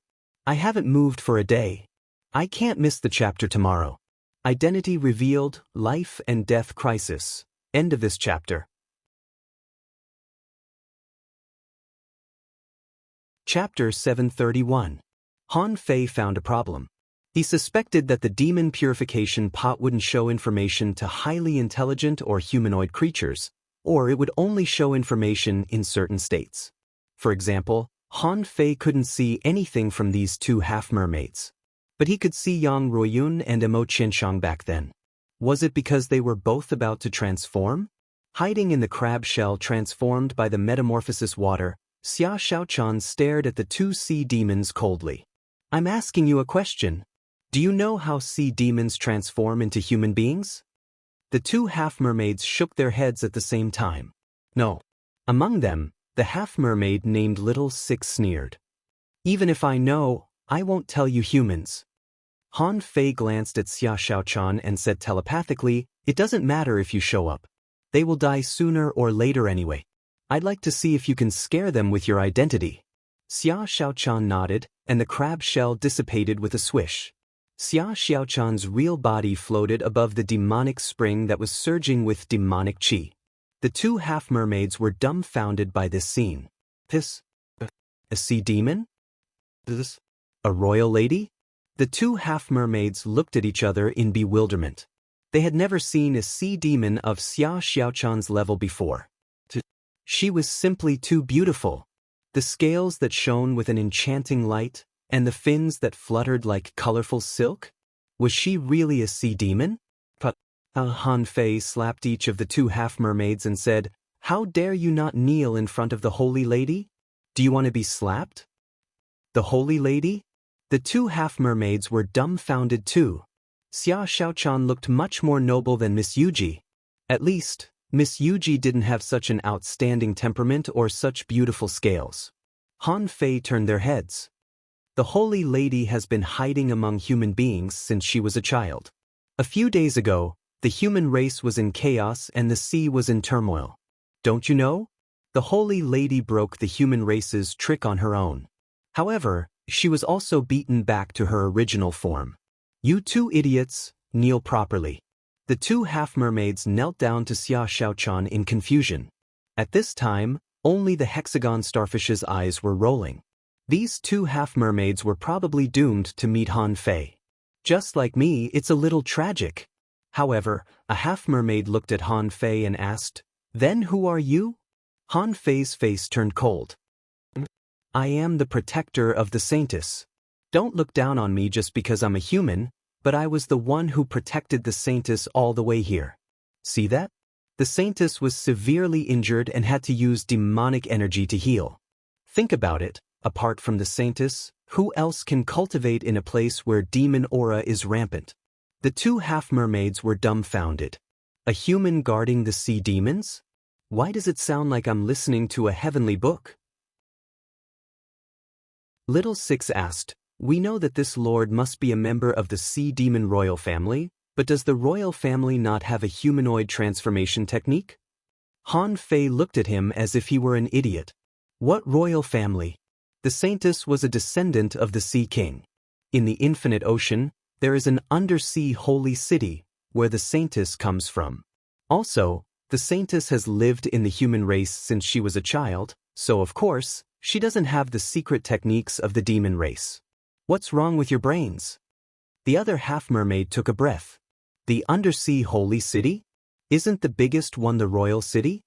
I haven't moved for a day. I can't miss the chapter tomorrow. Identity revealed, life and death crisis. End of this chapter. Chapter 731. Han Fei found a problem. He suspected that the demon purification pot wouldn't show information to highly intelligent or humanoid creatures, or it would only show information in certain states. For example, Han Fei couldn't see anything from these two half-mermaids. But he could see Yang Ruoyun and Emo Qianshang back then. Was it because they were both about to transform? Hiding in the crab shell transformed by the metamorphosis water, Xia Xiaochan stared at the two sea demons coldly. I'm asking you a question. Do you know how sea demons transform into human beings? The two half-mermaids shook their heads at the same time. No. Among them, the half-mermaid named Little Six sneered. Even if I know, I won't tell you humans. Han Fei glanced at Xia Xiaochan and said telepathically, it doesn't matter if you show up. They will die sooner or later anyway. I'd like to see if you can scare them with your identity. Xia Xiaochan nodded, and the crab shell dissipated with a swish. Xia Xiaochan's real body floated above the demonic spring that was surging with demonic qi. The two half-mermaids were dumbfounded by this scene. This? A sea demon? This? A royal lady? The two half-mermaids looked at each other in bewilderment. They had never seen a sea demon of Xia Xiaochan's level before. She was simply too beautiful. The scales that shone with an enchanting light, and the fins that fluttered like colorful silk? Was she really a sea demon? Han Fei slapped each of the two half-mermaids and said, How dare you not kneel in front of the holy lady? Do you want to be slapped? The holy lady? The two half-mermaids were dumbfounded too. Xia Xiaochan looked much more noble than Miss Yuji. At least, Miss Yuji didn't have such an outstanding temperament or such beautiful scales. Han Fei turned their heads. The holy lady has been hiding among human beings since she was a child. A few days ago, the human race was in chaos and the sea was in turmoil. Don't you know? The holy lady broke the human race's trick on her own. However, she was also beaten back to her original form. You two idiots, kneel properly. The two half-mermaids knelt down to Xia Xiaochan in confusion. At this time, only the hexagon starfish's eyes were rolling. These two half-mermaids were probably doomed to meet Han Fei. Just like me, it's a little tragic. However, a half-mermaid looked at Han Fei and asked, Then who are you? Han Fei's face turned cold. I am the protector of the Saintess. Don't look down on me just because I'm a human, but I was the one who protected the Saintess all the way here. See that? The Saintess was severely injured and had to use demonic energy to heal. Think about it, apart from the Saintess, who else can cultivate in a place where demon aura is rampant? The two half-mermaids were dumbfounded. A human guarding the sea demons? Why does it sound like I'm listening to a heavenly book? Little Six asked, We know that this lord must be a member of the sea demon royal family, but does the royal family not have a humanoid transformation technique? Han Fei looked at him as if he were an idiot. What royal family? The Saintess was a descendant of the Sea King. In the infinite ocean, there is an undersea holy city where the Saintess comes from. Also, the Saintess has lived in the human race since she was a child, so of course, she doesn't have the secret techniques of the demon race. What's wrong with your brains? The other half-mermaid took a breath. The undersea holy city? Isn't the biggest one the royal city?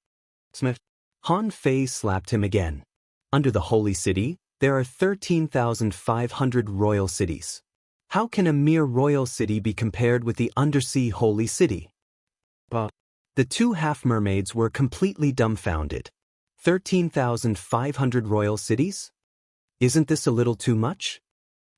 Smith. Han Fei slapped him again. Under the holy city, there are 13,500 royal cities. How can a mere royal city be compared with the undersea holy city? The two half-mermaids were completely dumbfounded. 13,500 royal cities? Isn't this a little too much?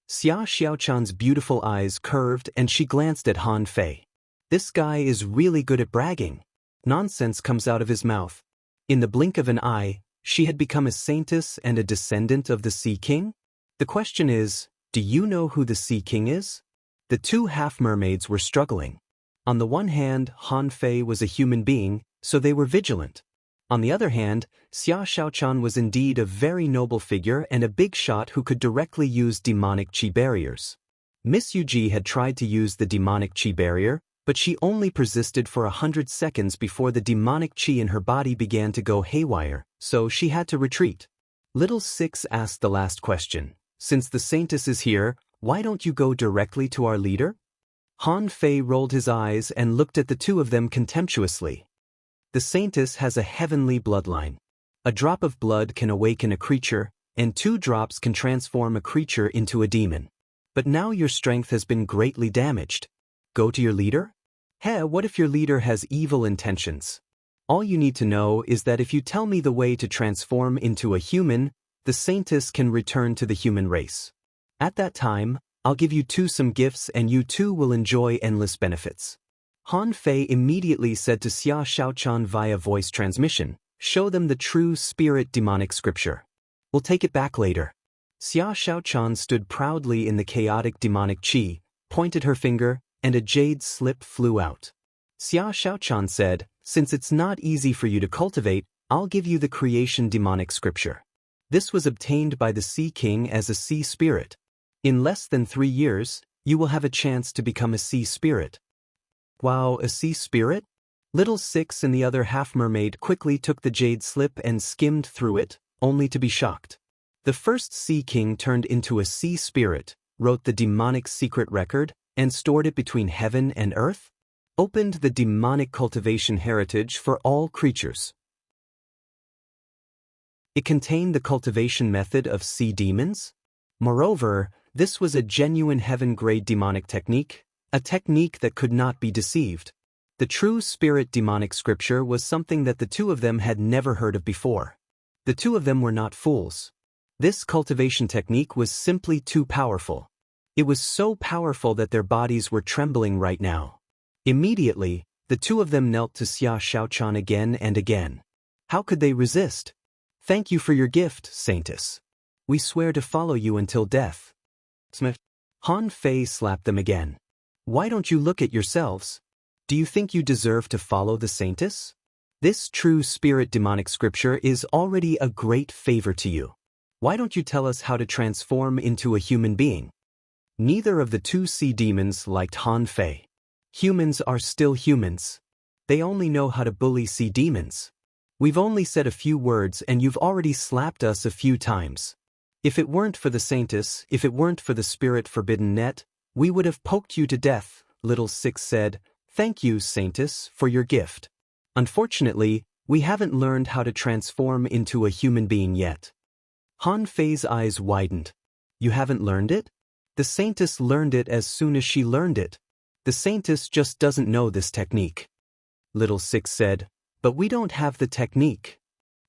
Xia Xiaochan's beautiful eyes curved and she glanced at Han Fei. This guy is really good at bragging. Nonsense comes out of his mouth. In the blink of an eye, she had become a saintess and a descendant of the Sea King? The question is, do you know who the Sea King is? The two half-mermaids were struggling. On the one hand, Han Fei was a human being, so they were vigilant. On the other hand, Xia Xiaochan was indeed a very noble figure and a big shot who could directly use demonic qi barriers. Miss Yuji had tried to use the demonic qi barrier, but she only persisted for 100 seconds before the demonic qi in her body began to go haywire, so she had to retreat. Little Six asked the last question. Since the Saintess is here, why don't you go directly to our leader? Han Fei rolled his eyes and looked at the two of them contemptuously. The Saintess has a heavenly bloodline. A drop of blood can awaken a creature, and 2 drops can transform a creature into a demon. But now your strength has been greatly damaged. Go to your leader? What if your leader has evil intentions? All you need to know is that if you tell me the way to transform into a human, the Saintess can return to the human race. At that time, I'll give you some gifts and you too will enjoy endless benefits. Han Fei immediately said to Xia Xiaochan via voice transmission, show them the true spirit demonic scripture. We'll take it back later. Xia Xiaochan stood proudly in the chaotic demonic qi, pointed her finger, and a jade slip flew out. Xia Xiaochan said, since it's not easy for you to cultivate, I'll give you the creation demonic scripture. This was obtained by the Sea King as a sea spirit. In less than 3 years, you will have a chance to become a sea spirit. Wow, a sea spirit? Little Six and the other half-mermaid quickly took the jade slip and skimmed through it, only to be shocked. The first Sea King turned into a sea spirit, wrote the demonic secret record, and stored it between heaven and earth? Opened the demonic cultivation heritage for all creatures. It contained the cultivation method of sea demons. Moreover, this was a genuine heaven-grade demonic technique, a technique that could not be deceived. The true spirit demonic scripture was something that the two of them had never heard of before. The two of them were not fools. This cultivation technique was simply too powerful. It was so powerful that their bodies were trembling right now. Immediately, the two of them knelt to Xia Xiaochan again and again. How could they resist? Thank you for your gift, Saintess. We swear to follow you until death. Han Fei slapped them again. Why don't you look at yourselves? Do you think you deserve to follow the Saintess? This true spirit demonic scripture is already a great favor to you. Why don't you tell us how to transform into a human being? Neither of the 2 sea demons liked Han Fei. Humans are still humans. They only know how to bully sea demons. We've only said a few words and you've already slapped us a few times. If it weren't for the Saintess, if it weren't for the spirit forbidden net, we would have poked you to death, Little Six said. Thank you, Saintess, for your gift. Unfortunately, we haven't learned how to transform into a human being yet. Han Fei's eyes widened. You haven't learned it? The Saintess learned it as soon as she learned it. The Saintess just doesn't know this technique. Little Six said, but we don't have the technique.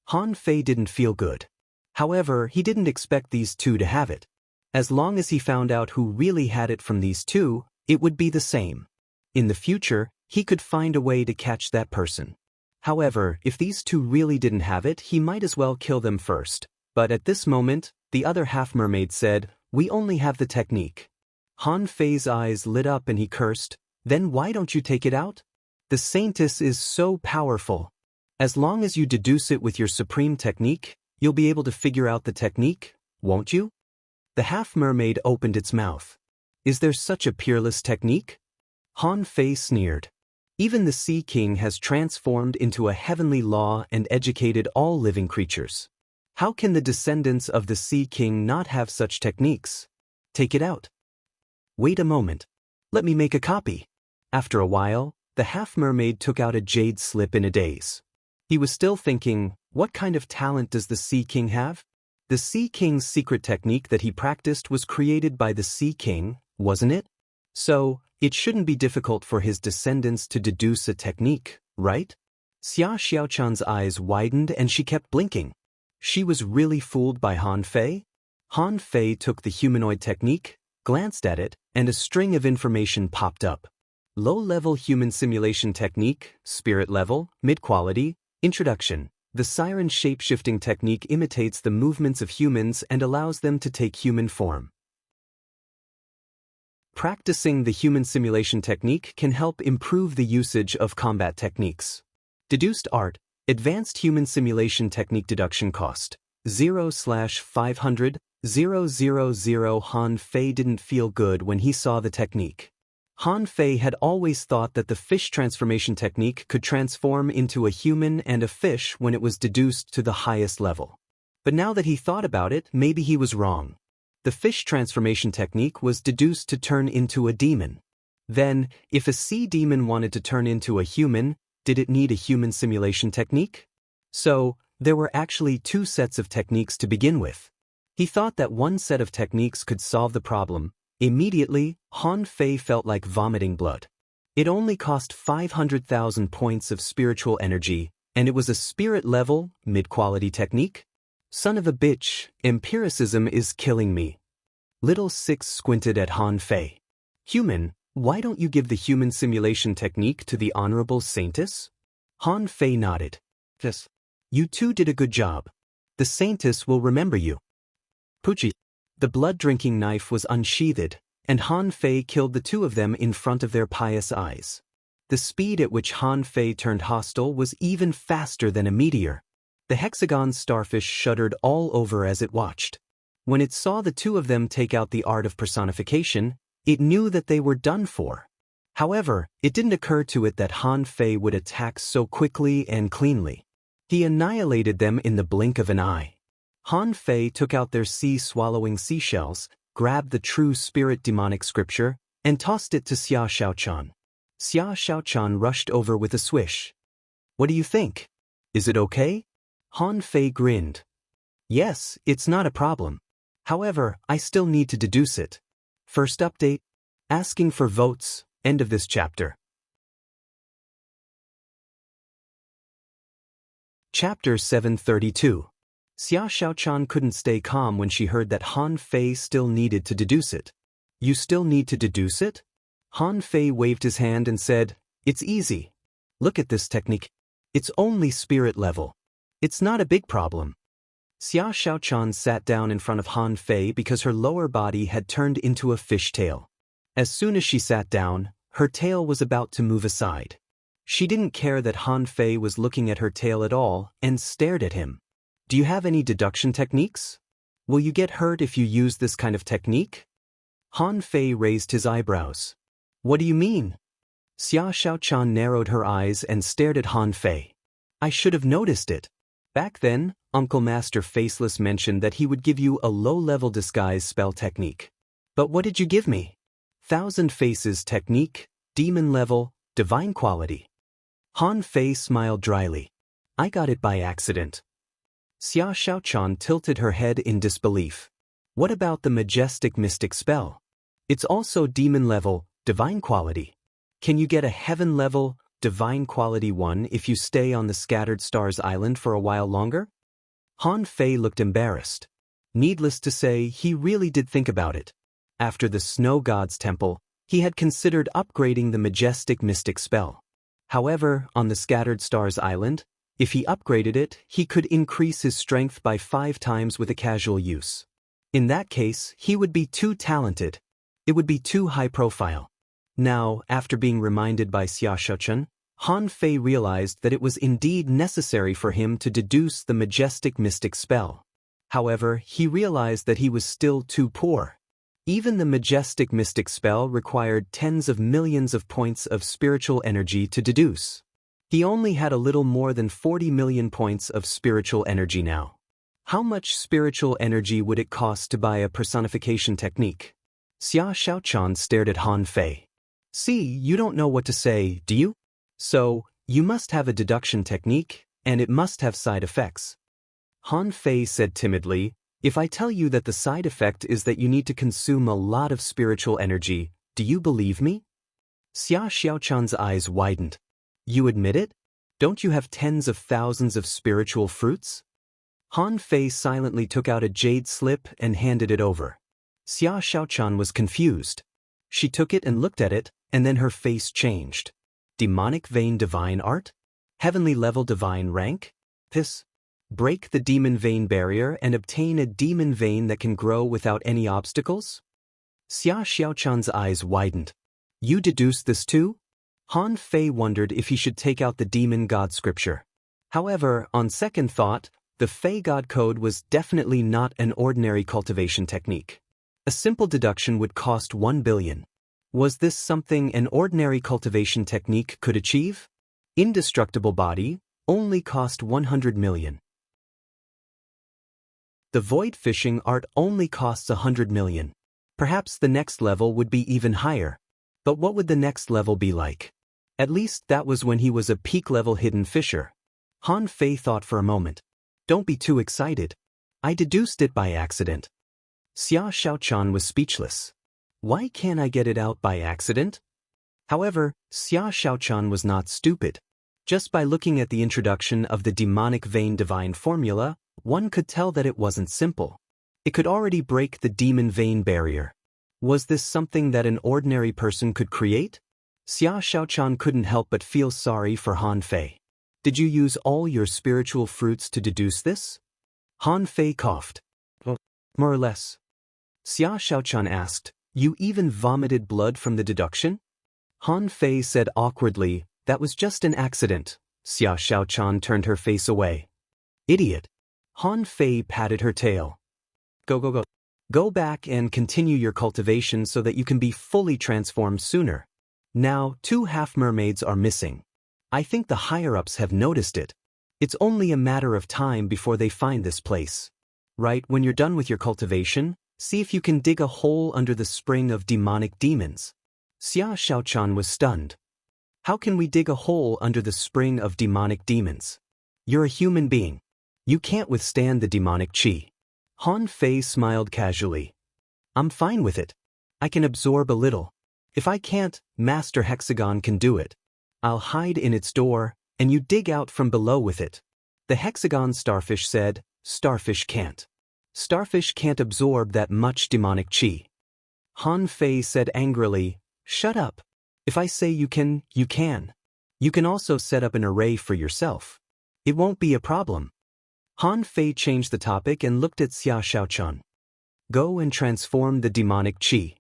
Han Fei didn't feel good. However, he didn't expect these two to have it. As long as he found out who really had it from these two, it would be the same. In the future, he could find a way to catch that person. However, if these two really didn't have it, he might as well kill them first. But at this moment, the other half-mermaid said, we only have the technique. Han Fei's eyes lit up and he cursed, then why don't you take it out? The Saintess is so powerful. As long as you deduce it with your supreme technique, you'll be able to figure out the technique, won't you? The half-mermaid opened its mouth. Is there such a peerless technique? Han Fei sneered. Even the Sea King has transformed into a heavenly law and educated all living creatures. How can the descendants of the Sea King not have such techniques? Take it out. Wait a moment. Let me make a copy. After a while, the half-mermaid took out a jade slip in a daze. He was still thinking, what kind of talent does the Sea King have? The Sea King's secret technique that he practiced was created by the Sea King, wasn't it? So, it shouldn't be difficult for his descendants to deduce a technique, right? Xia Xiaochan's eyes widened and she kept blinking. She was really fooled by Han Fei? Han Fei took the humanoid technique, glanced at it, and a string of information popped up. Low-level human simulation technique, spirit level, mid-quality, introduction. The siren shape-shifting technique imitates the movements of humans and allows them to take human form. Practicing the human simulation technique can help improve the usage of combat techniques. Deduced art. Advanced Human Simulation Technique Deduction Cost 0/500 000. Han Fei didn't feel good when he saw the technique. Han Fei had always thought that the fish transformation technique could transform into a human and a fish when it was deduced to the highest level. But now that he thought about it, maybe he was wrong. The fish transformation technique was deduced to turn into a demon. Then, if a sea demon wanted to turn into a human, did it need a human simulation technique? So, there were actually two sets of techniques to begin with. He thought that one set of techniques could solve the problem. Immediately, Han Fei felt like vomiting blood. It only cost 500,000 points of spiritual energy, and it was a spirit-level, mid-quality technique? Son of a bitch, empiricism is killing me. Little Six squinted at Han Fei. Human, why don't you give the human simulation technique to the Honorable Saintess? Han Fei nodded. Yes. You two did a good job. The Saintess will remember you. Poochie. The blood-drinking knife was unsheathed, and Han Fei killed the two of them in front of their pious eyes. The speed at which Han Fei turned hostile was even faster than a meteor. The hexagon starfish shuddered all over as it watched. When it saw the two of them take out the art of personification, it knew that they were done for. However, it didn't occur to it that Han Fei would attack so quickly and cleanly. He annihilated them in the blink of an eye. Han Fei took out their sea-swallowing seashells, grabbed the true spirit demonic scripture, and tossed it to Xia Xiaochan. Xia Xiaochan rushed over with a swish. What do you think? Is it okay? Han Fei grinned. Yes, it's not a problem. However, I still need to deduce it. First update. Asking for votes. End of this chapter. Chapter 732. Xia Xiaochan couldn't stay calm when she heard that Han Fei still needed to deduce it. You still need to deduce it? Han Fei waved his hand and said, It's easy. Look at this technique. It's only spirit level. It's not a big problem. Xia Xiaochan sat down in front of Han Fei because her lower body had turned into a fish tail. As soon as she sat down, her tail was about to move aside. She didn't care that Han Fei was looking at her tail at all and stared at him. Do you have any deduction techniques? Will you get hurt if you use this kind of technique? Han Fei raised his eyebrows. What do you mean? Xia Xiaochan narrowed her eyes and stared at Han Fei. I should have noticed it. Back then, Uncle Master Faceless mentioned that he would give you a low-level disguise spell technique. But what did you give me? Thousand Faces technique, demon level, divine quality. Han Fei smiled dryly. I got it by accident. Xia Xiaochan tilted her head in disbelief. What about the majestic mystic spell? It's also demon level, divine quality. Can you get a heaven level, divine quality one if you stay on the Scattered Stars Island for a while longer? Han Fei looked embarrassed. Needless to say, he really did think about it. After the Snow God's Temple, he had considered upgrading the majestic mystic spell. However, on the Scattered Stars Island, if he upgraded it, he could increase his strength by 5 times with a casual use. In that case, he would be too talented. It would be too high profile. Now, after being reminded by Xia Xiaochan, Han Fei realized that it was indeed necessary for him to deduce the majestic mystic spell. However, he realized that he was still too poor. Even the majestic mystic spell required tens of millions of points of spiritual energy to deduce. He only had a little more than 40 million points of spiritual energy now. How much spiritual energy would it cost to buy a personification technique? Xia Xiaochan stared at Han Fei. See, you don't know what to say, do you? So, you must have a deduction technique, and it must have side effects. Han Fei said timidly, If I tell you that the side effect is that you need to consume a lot of spiritual energy, do you believe me? Xia Xiaochan's eyes widened. You admit it? Don't you have tens of thousands of spiritual fruits? Han Fei silently took out a jade slip and handed it over. Xia Xiaochan was confused. She took it and looked at it, and then her face changed. Demonic vein divine art? Heavenly level divine rank? This? Break the demon vein barrier and obtain a demon vein that can grow without any obstacles? Xia Xiaochan's eyes widened. You deduced this too? Han Fei wondered if he should take out the demon god scripture. However, on second thought, the Fey God Code was definitely not an ordinary cultivation technique. A simple deduction would cost 1 billion. Was this something an ordinary cultivation technique could achieve? Indestructible body only cost 100 million. The void fishing art only costs 100 million. Perhaps the next level would be even higher. But what would the next level be like? At least that was when he was a peak-level hidden fisher. Han Fei thought for a moment. Don't be too excited. I deduced it by accident. Xia Xiaochan was speechless. Why can't I get it out by accident? However, Xia Xiaochan was not stupid. Just by looking at the introduction of the demonic vein divine formula, one could tell that it wasn't simple. It could already break the demon vein barrier. Was this something that an ordinary person could create? Xia Xiaochan couldn't help but feel sorry for Han Fei. Did you use all your spiritual fruits to deduce this? Han Fei coughed. More or less. Xia Xiaochan asked, you even vomited blood from the deduction? Han Fei said awkwardly, that was just an accident. Xia Xiaochan turned her face away. Idiot. Han Fei patted her tail. Go. Go back and continue your cultivation so that you can be fully transformed sooner. Now, 2 half-mermaids are missing. I think the higher-ups have noticed it. It's only a matter of time before they find this place. Right, when you're done with your cultivation, see if you can dig a hole under the spring of demonic demons. Xia Xiaochan was stunned. How can we dig a hole under the spring of demonic demons? You're a human being. You can't withstand the demonic qi. Han Fei smiled casually. I'm fine with it. I can absorb a little. If I can't, Master Hexagon can do it. I'll hide in its door, and you dig out from below with it. The Hexagon starfish said, Starfish can't. Starfish can't absorb that much demonic qi. Han Fei said angrily, shut up. If I say you can, you can. You can also set up an array for yourself. It won't be a problem. Han Fei changed the topic and looked at Xia Xiaochan. Go and transform the demonic qi.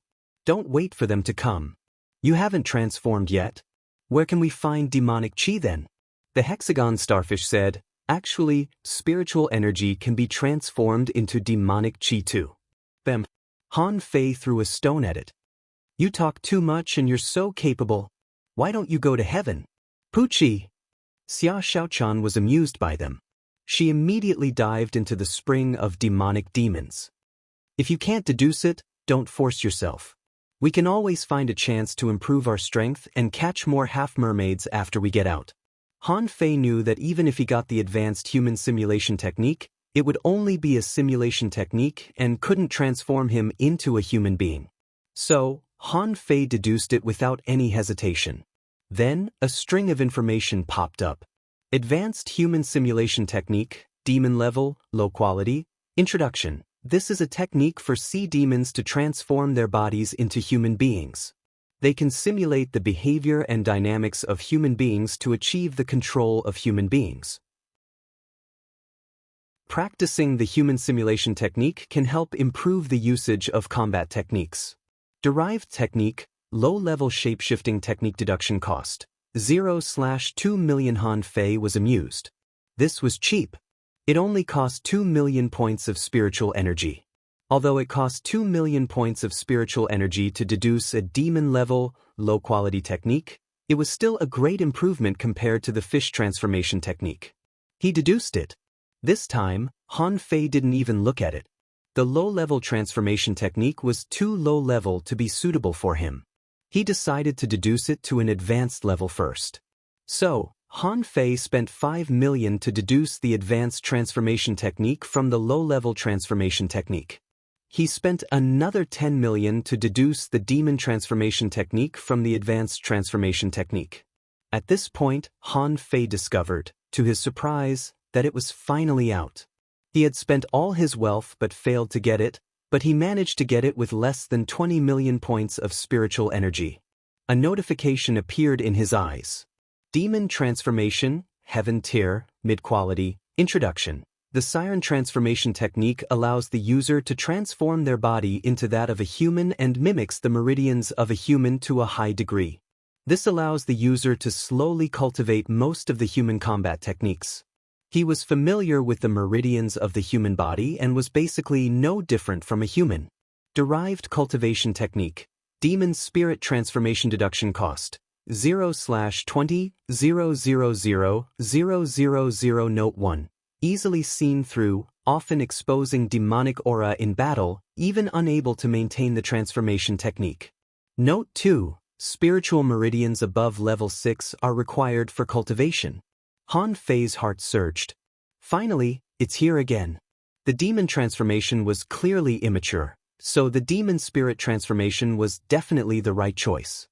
Don't wait for them to come. You haven't transformed yet. Where can we find demonic qi then? The hexagon starfish said, actually, spiritual energy can be transformed into demonic qi too. Bam. Han Fei threw a stone at it. You talk too much and you're so capable. Why don't you go to heaven? Puchi. Xia Xiaochan was amused by them. She immediately dived into the spring of demonic demons. If you can't deduce it, don't force yourself. We can always find a chance to improve our strength and catch more half-mermaids after we get out. Han Fei knew that even if he got the advanced human simulation technique, it would only be a simulation technique and couldn't transform him into a human being. So, Han Fei deduced it without any hesitation. Then, a string of information popped up. Advanced Human Simulation Technique, Demon Level, Low Quality, Introduction. This is a technique for sea demons to transform their bodies into human beings. They can simulate the behavior and dynamics of human beings to achieve the control of human beings. Practicing the human simulation technique can help improve the usage of combat techniques. Derived technique, low-level shape-shifting technique deduction cost. 0/2 million. Han Fei was amused. This was cheap. It only cost 2 million points of spiritual energy. Although it cost 2 million points of spiritual energy to deduce a demon-level, low-quality technique, it was still a great improvement compared to the fish transformation technique. He deduced it. This time, Han Fei didn't even look at it. The low-level transformation technique was too low-level to be suitable for him. He decided to deduce it to an advanced level first. So, Han Fei spent 5 million to deduce the advanced transformation technique from the low-level transformation technique. He spent another 10 million to deduce the demon transformation technique from the advanced transformation technique. At this point, Han Fei discovered, to his surprise, that it was finally out. He had spent all his wealth but failed to get it, but he managed to get it with less than 20 million points of spiritual energy. A notification appeared in his eyes. Demon Transformation, Heaven Tier, Mid-Quality, Introduction. The Siren Transformation Technique allows the user to transform their body into that of a human and mimics the meridians of a human to a high degree. This allows the user to slowly cultivate most of the human combat techniques. He was familiar with the meridians of the human body and was basically no different from a human. Derived cultivation technique. Demon spirit transformation deduction cost. 0/20 Note 1. Easily seen through, often exposing demonic aura in battle, even unable to maintain the transformation technique. Note 2. Spiritual meridians above level 6 are required for cultivation. Han Fei's heart surged. Finally, it's here again. The demon transformation was clearly immature, so the demon spirit transformation was definitely the right choice.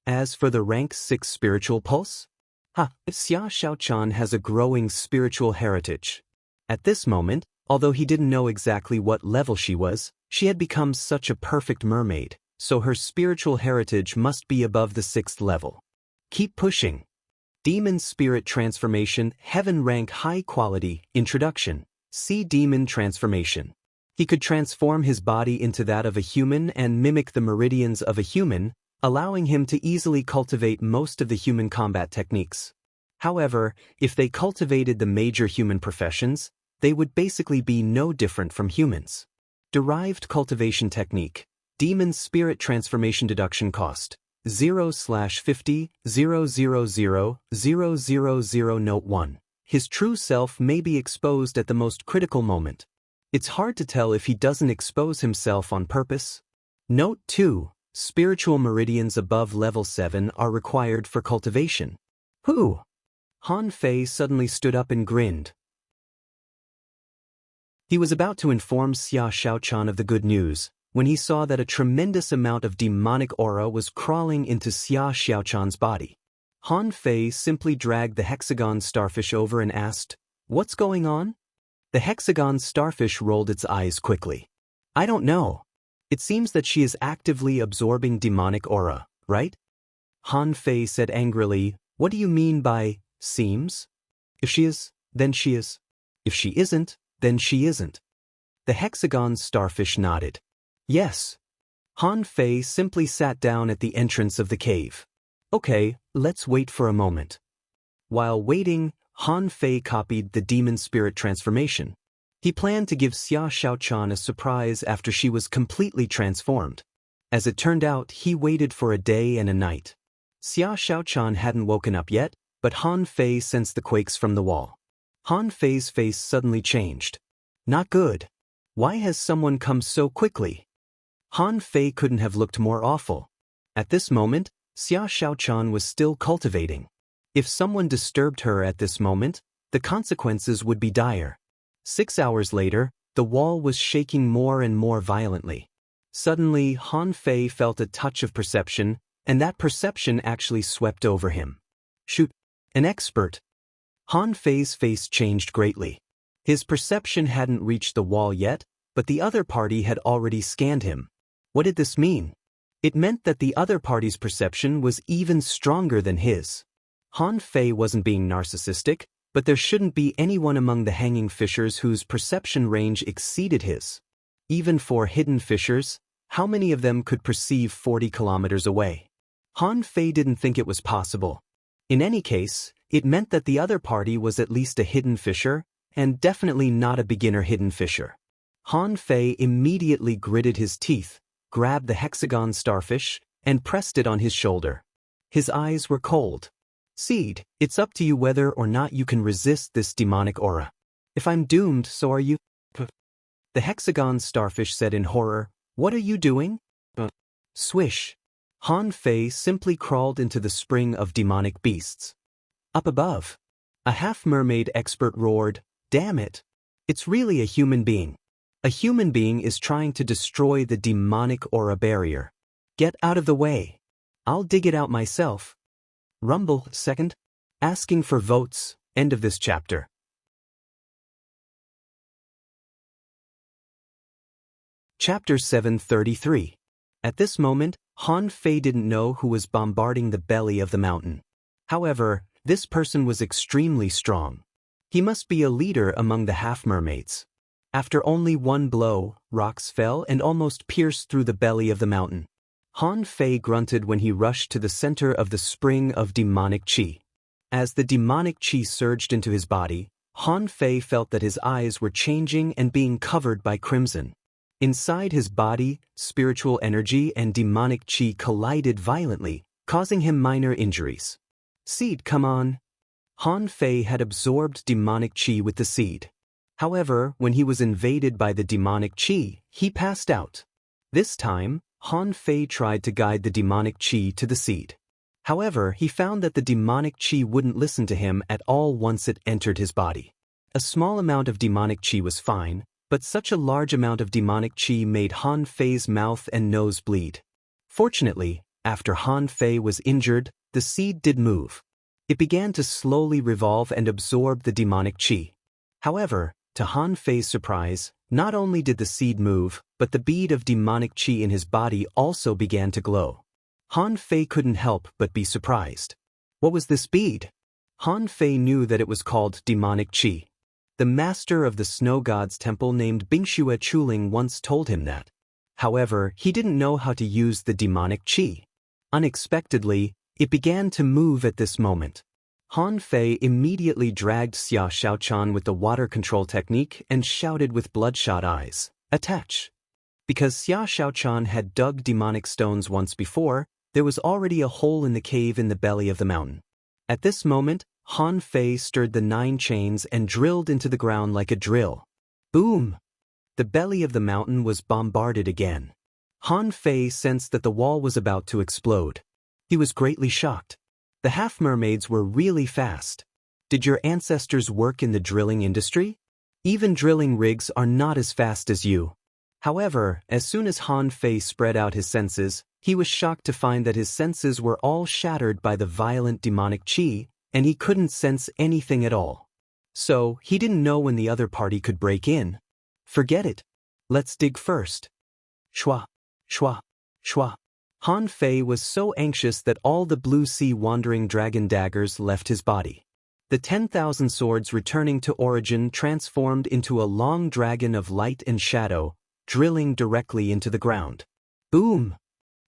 As for the rank 6 spiritual pulse? Xia Xiaochan has a growing spiritual heritage. At this moment, although he didn't know exactly what level she was, she had become such a perfect mermaid, so her spiritual heritage must be above the 6th level. Keep pushing. Demon Spirit Transformation Heaven Rank High Quality Introduction. See Demon Transformation. He could transform his body into that of a human and mimic the meridians of a human, allowing him to easily cultivate most of the human combat techniques. However, if they cultivated the major human professions, they would basically be no different from humans. Derived cultivation technique. Demon Spirit Transformation deduction cost. 0/50 Note 1. His true self may be exposed at the most critical moment. It's hard to tell if he doesn't expose himself on purpose. Note 2. Spiritual meridians above level 7 are required for cultivation. Who? Han Fei suddenly stood up and grinned. He was about to inform Xia Xiaochan of the good news, when he saw that a tremendous amount of demonic aura was crawling into Xia Xiaochan's body. Han Fei simply dragged the hexagon starfish over and asked, "What's going on?" The hexagon starfish rolled its eyes quickly. "I don't know. It seems that she is actively absorbing demonic aura, right?" Han Fei said angrily, "What do you mean by, seems? If she is, then she is. If she isn't, then she isn't." The hexagon starfish nodded. "Yes." Han Fei simply sat down at the entrance of the cave. "Okay, let's wait for a moment." While waiting, Han Fei copied the demon spirit transformation. He planned to give Xia Xiaochan a surprise after she was completely transformed. As it turned out, he waited for a day and a night. Xia Xiaochan hadn't woken up yet, but Han Fei sensed the quakes from the wall. Han Fei's face suddenly changed. "Not good. Why has someone come so quickly?" Han Fei couldn't have looked more awful. At this moment, Xia Xiaochan was still cultivating. If someone disturbed her at this moment, the consequences would be dire. 6 hours later, the wall was shaking more and more violently. Suddenly, Han Fei felt a touch of perception, and that perception actually swept over him. "Shoot, an expert." Han Fei's face changed greatly. His perception hadn't reached the wall yet, but the other party had already scanned him. What did this mean? It meant that the other party's perception was even stronger than his. Han Fei wasn't being narcissistic, but there shouldn't be anyone among the hanging fishers whose perception range exceeded his. Even for hidden fishers, how many of them could perceive 40 kilometers away? Han Fei didn't think it was possible. In any case, it meant that the other party was at least a hidden fisher, and definitely not a beginner hidden fisher. Han Fei immediately gritted his teeth, grabbed the hexagon starfish, and pressed it on his shoulder. His eyes were cold. "Seed, it's up to you whether or not you can resist this demonic aura. If I'm doomed, so are you." The hexagon starfish said in horror, "What are you doing?" Swish. Han Fei simply crawled into the spring of demonic beasts. Up above, a half-mermaid expert roared, "Damn it! It's really a human being. A human being is trying to destroy the demonic aura barrier. Get out of the way. I'll dig it out myself." Rumble, second. Asking for votes. End of this chapter. Chapter 733. At this moment, Han Fei didn't know who was bombarding the belly of the mountain. However, this person was extremely strong. He must be a leader among the half-mermaids. After only one blow, rocks fell and almost pierced through the belly of the mountain. Han Fei grunted when he rushed to the center of the spring of demonic qi. As the demonic qi surged into his body, Han Fei felt that his eyes were changing and being covered by crimson. Inside his body, spiritual energy and demonic qi collided violently, causing him minor injuries. Seed, come on. Han Fei had absorbed demonic qi with the seed. However, when he was invaded by the demonic qi, he passed out. This time, Han Fei tried to guide the demonic qi to the seed. However, he found that the demonic qi wouldn't listen to him at all once it entered his body. A small amount of demonic qi was fine, but such a large amount of demonic qi made Han Fei's mouth and nose bleed. Fortunately, after Han Fei was injured, the seed did move. It began to slowly revolve and absorb the demonic qi. However, to Han Fei's surprise, not only did the seed move, but the bead of demonic qi in his body also began to glow. Han Fei couldn't help but be surprised. What was this bead? Han Fei knew that it was called demonic qi. The master of the snow god's temple named Bingxue Chuling once told him that. However, he didn't know how to use the demonic qi. Unexpectedly, it began to move at this moment. Han Fei immediately dragged Xia Xiaochan with the water control technique and shouted with bloodshot eyes, "Attach!" Because Xia Xiaochan had dug demonic stones once before, there was already a hole in the cave in the belly of the mountain. At this moment, Han Fei stirred the 9 chains and drilled into the ground like a drill. Boom! The belly of the mountain was bombarded again. Han Fei sensed that the wall was about to explode. He was greatly shocked. The half-mermaids were really fast. Did your ancestors work in the drilling industry? Even drilling rigs are not as fast as you. However, as soon as Han Fei spread out his senses, he was shocked to find that his senses were all shattered by the violent demonic qi, and he couldn't sense anything at all. So, he didn't know when the other party could break in. Forget it. Let's dig first. Shwa, shwa, shwa. Han Fei was so anxious that all the blue sea wandering dragon daggers left his body. The 10,000 swords returning to origin transformed into a long dragon of light and shadow, drilling directly into the ground. Boom!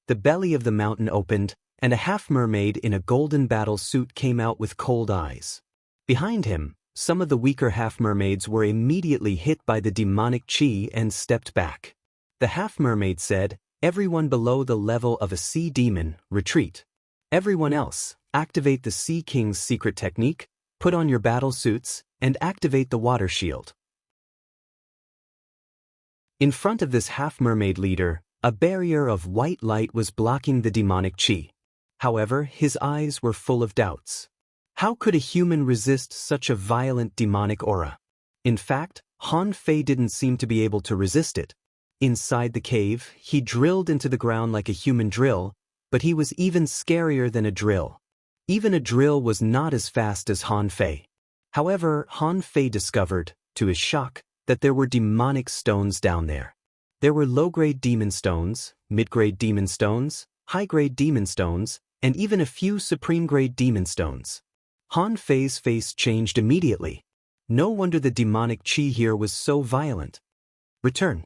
The belly of the mountain opened, and a half-mermaid in a golden battle suit came out with cold eyes. Behind him, some of the weaker half-mermaids were immediately hit by the demonic qi and stepped back. The half-mermaid said, "Everyone below the level of a sea demon, retreat. Everyone else, activate the Sea King's secret technique, put on your battle suits, and activate the water shield." In front of this half-mermaid leader, a barrier of white light was blocking the demonic qi. However, his eyes were full of doubts. How could a human resist such a violent demonic aura? In fact, Han Fei didn't seem to be able to resist it. Inside the cave, he drilled into the ground like a human drill, but he was even scarier than a drill. Even a drill was not as fast as Han Fei. However, Han Fei discovered, to his shock, that there were demonic stones down there. There were low-grade demon stones, mid-grade demon stones, high-grade demon stones, and even a few supreme-grade demon stones. Han Fei's face changed immediately. No wonder the demonic qi here was so violent. Return.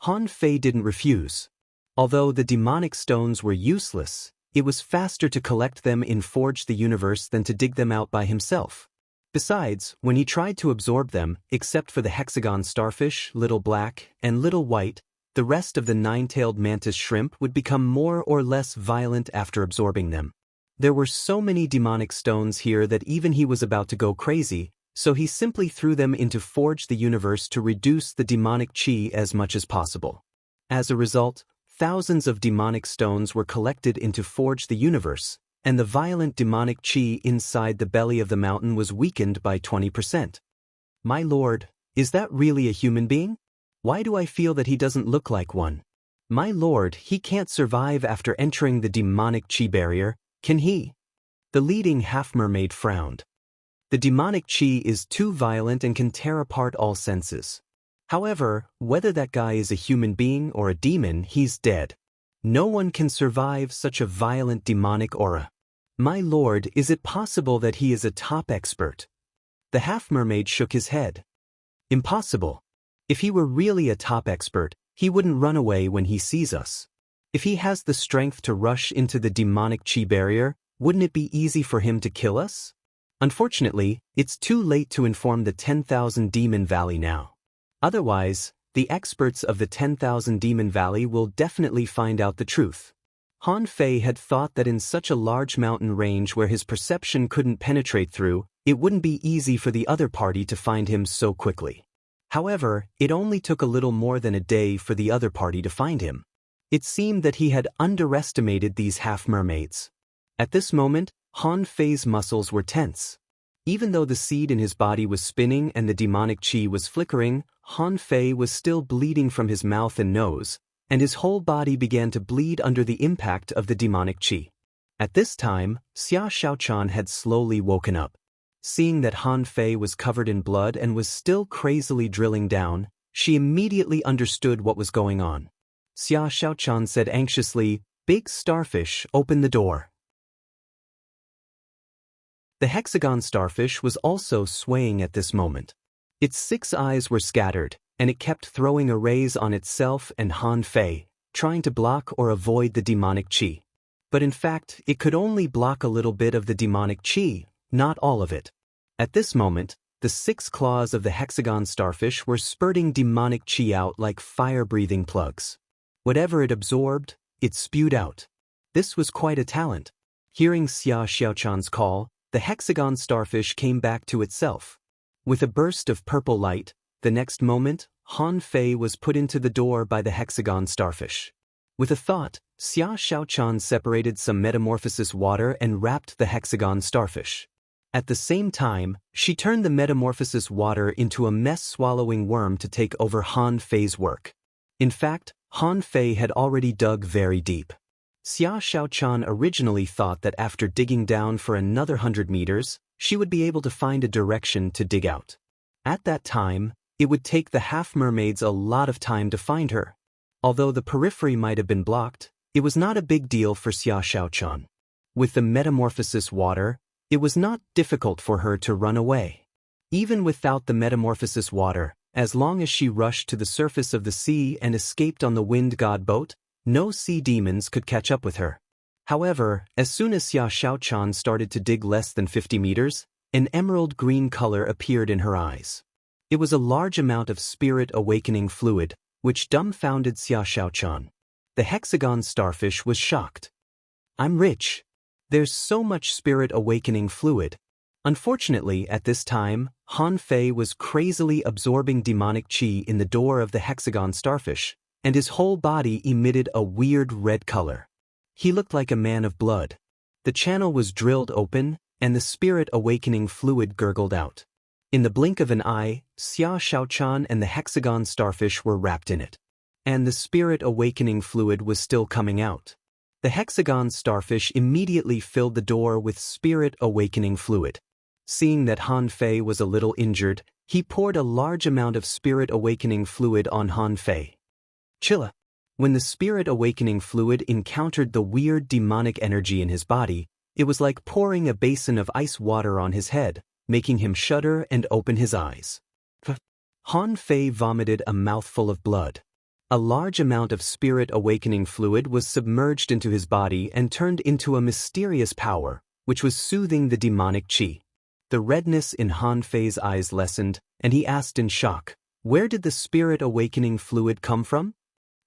Han Fei didn't refuse. Although the demonic stones were useless, it was faster to collect them in Forge the Universe than to dig them out by himself. Besides, when he tried to absorb them, except for the hexagon starfish, little black, and little white, the rest of the 9-tailed mantis shrimp would become more or less violent after absorbing them. There were so many demonic stones here that even he was about to go crazy, so he simply threw them into Forge the Universe to reduce the demonic qi as much as possible. As a result, thousands of demonic stones were collected into Forge the Universe, and the violent demonic qi inside the belly of the mountain was weakened by 20%. My lord, is that really a human being? Why do I feel that he doesn't look like one? My lord, he can't survive after entering the demonic qi barrier, can he? The leading half-mermaid frowned. The demonic qi is too violent and can tear apart all senses. However, whether that guy is a human being or a demon, he's dead. No one can survive such a violent demonic aura. My lord, is it possible that he is a top expert? The half-mermaid shook his head. Impossible. If he were really a top expert, he wouldn't run away when he sees us. If he has the strength to rush into the demonic qi barrier, wouldn't it be easy for him to kill us? Unfortunately, it's too late to inform the 10,000 Demon Valley now. Otherwise, the experts of the 10,000 Demon Valley will definitely find out the truth. Han Fei had thought that in such a large mountain range where his perception couldn't penetrate through, it wouldn't be easy for the other party to find him so quickly. However, it only took a little more than a day for the other party to find him. It seemed that he had underestimated these half-mermaids. At this moment, Han Fei's muscles were tense. Even though the seed in his body was spinning and the demonic qi was flickering, Han Fei was still bleeding from his mouth and nose, and his whole body began to bleed under the impact of the demonic qi. At this time, Xia Xiaochan had slowly woken up. Seeing that Han Fei was covered in blood and was still crazily drilling down, she immediately understood what was going on. Xia Xiaochan said anxiously, "Big starfish, open the door." The hexagon starfish was also swaying at this moment. Its 6 eyes were scattered, and it kept throwing arrays on itself and Han Fei, trying to block or avoid the demonic qi. But in fact, it could only block a little bit of the demonic qi, not all of it. At this moment, the 6 claws of the hexagon starfish were spurting demonic qi out like fire-breathing plugs. Whatever it absorbed, it spewed out. This was quite a talent. Hearing Xia Xiaochan's call, the hexagon starfish came back to itself. With a burst of purple light, the next moment, Han Fei was put into the door by the hexagon starfish. With a thought, Xia Xiaochan separated some metamorphosis water and wrapped the hexagon starfish. At the same time, she turned the metamorphosis water into a mess-swallowing worm to take over Han Fei's work. In fact, Han Fei had already dug very deep. Xia Xiaochan originally thought that after digging down for another 100 meters, she would be able to find a direction to dig out. At that time, it would take the half-mermaids a lot of time to find her. Although the periphery might have been blocked, it was not a big deal for Xia Xiaochan. With the metamorphosis water, it was not difficult for her to run away. Even without the metamorphosis water, as long as she rushed to the surface of the sea and escaped on the wind god boat, no sea demons could catch up with her. However, as soon as Xia Xiaochan started to dig less than 50 meters, an emerald green color appeared in her eyes. It was a large amount of spirit awakening fluid, which dumbfounded Xia Xiaochan. The hexagon starfish was shocked. "I'm rich. There's so much spirit awakening fluid." Unfortunately, at this time, Han Fei was crazily absorbing demonic qi in the door of the hexagon starfish, and his whole body emitted a weird red color. He looked like a man of blood. The channel was drilled open, and the spirit awakening fluid gurgled out. In the blink of an eye, Xia Xiaochan and the hexagon starfish were wrapped in it. And the spirit awakening fluid was still coming out. The hexagon starfish immediately filled the door with spirit awakening fluid. Seeing that Han Fei was a little injured, he poured a large amount of spirit awakening fluid on Han Fei. Chilla. When the spirit awakening fluid encountered the weird demonic energy in his body, it was like pouring a basin of ice water on his head, making him shudder and open his eyes. Han Fei vomited a mouthful of blood. A large amount of spirit awakening fluid was submerged into his body and turned into a mysterious power, which was soothing the demonic qi. The redness in Han Fei's eyes lessened, and he asked in shock, "Where did the spirit awakening fluid come from?"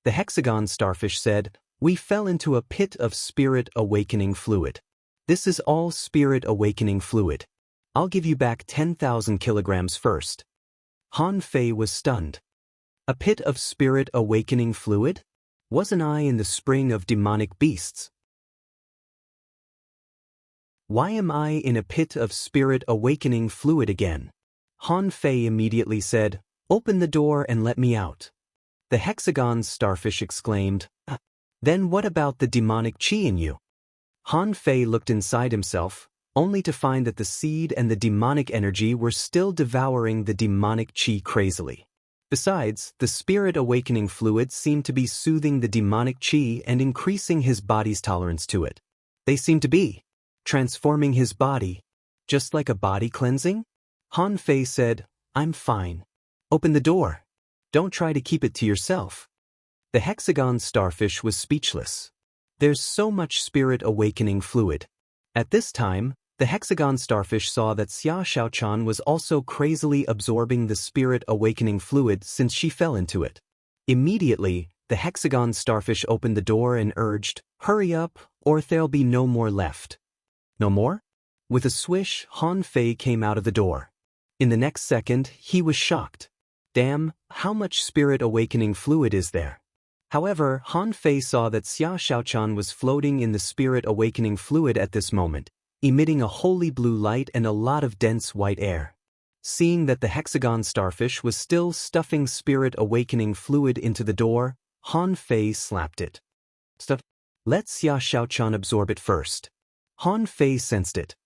The hexagon starfish said, "We fell into a pit of spirit awakening fluid. This is all spirit awakening fluid. I'll give you back 10,000 kilograms first." Han Fei was stunned. A pit of spirit awakening fluid? Wasn't I in the spring of demonic beasts? Why am I in a pit of spirit awakening fluid again? Han Fei immediately said, "Open the door and let me out." The hexagon starfish exclaimed, "Then what about the demonic qi in you?" Han Fei looked inside himself, only to find that the seed and the demonic energy were still devouring the demonic qi crazily. Besides, the spirit awakening fluid seemed to be soothing the demonic qi and increasing his body's tolerance to it. They seemed to be transforming his body, just like a body cleansing. Han Fei said, "I'm fine. Open the door. Don't try to keep it to yourself." The hexagon starfish was speechless. There's so much spirit awakening fluid. At this time, The hexagon starfish saw that Xia Xiaochan was also crazily absorbing the spirit awakening fluid since she fell into it. Immediately, the hexagon starfish opened the door and urged, "Hurry up, or there'll be no more left." No more? With a swish, Han Fei came out of the door. In the next second, he was shocked. Damn, how much spirit awakening fluid is there? However, Han Fei saw that Xia Xiaochan was floating in the spirit awakening fluid at this moment, emitting a holy blue light and a lot of dense white air. Seeing that the hexagon starfish was still stuffing spirit awakening fluid into the door, Han Fei slapped it. "Stuff. Let Xia Xiaochan absorb it first." Han Fei sensed it.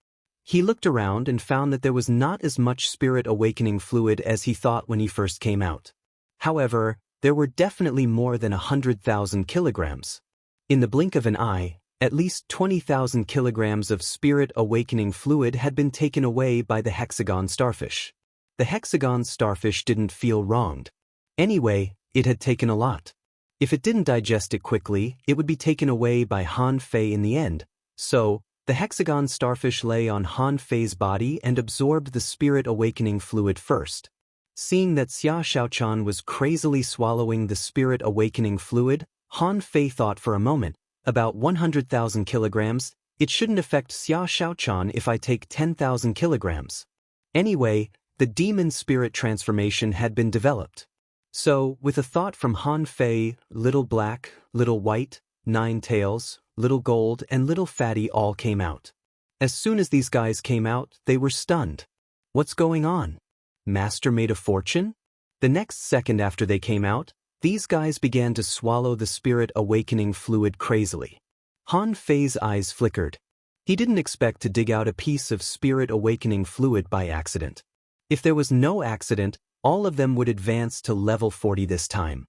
He looked around and found that there was not as much spirit awakening fluid as he thought when he first came out. However, there were definitely more than 100,000 kilograms. In the blink of an eye, at least 20,000 kilograms of spirit awakening fluid had been taken away by the hexagon starfish. The hexagon starfish didn't feel wronged. Anyway, it had taken a lot. If it didn't digest it quickly, it would be taken away by Han Fei in the end. So, the hexagon starfish lay on Han Fei's body and absorbed the spirit awakening fluid first. Seeing that Xia Xiaochan was crazily swallowing the spirit awakening fluid, Han Fei thought for a moment, about 100,000 kilograms, it shouldn't affect Xia Xiaochan if I take 10,000 kilograms. Anyway, the demon spirit transformation had been developed. So, with a thought from Han Fei, Little Black, Little White, Nine Tails, Little Gold and Little Fatty all came out. As soon as these guys came out, they were stunned. What's going on? Master made a fortune? The next second after they came out, these guys began to swallow the spirit awakening fluid crazily. Han Fei's eyes flickered. He didn't expect to dig out a piece of spirit awakening fluid by accident. If there was no accident, all of them would advance to level 40 this time.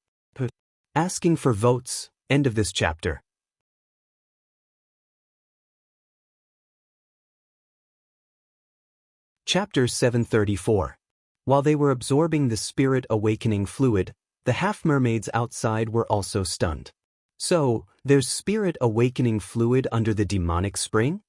Asking for votes, end of this chapter. Chapter 734. While they were absorbing the spirit awakening fluid, the half-mermaids outside were also stunned. So, there's spirit awakening fluid under the demonic spring?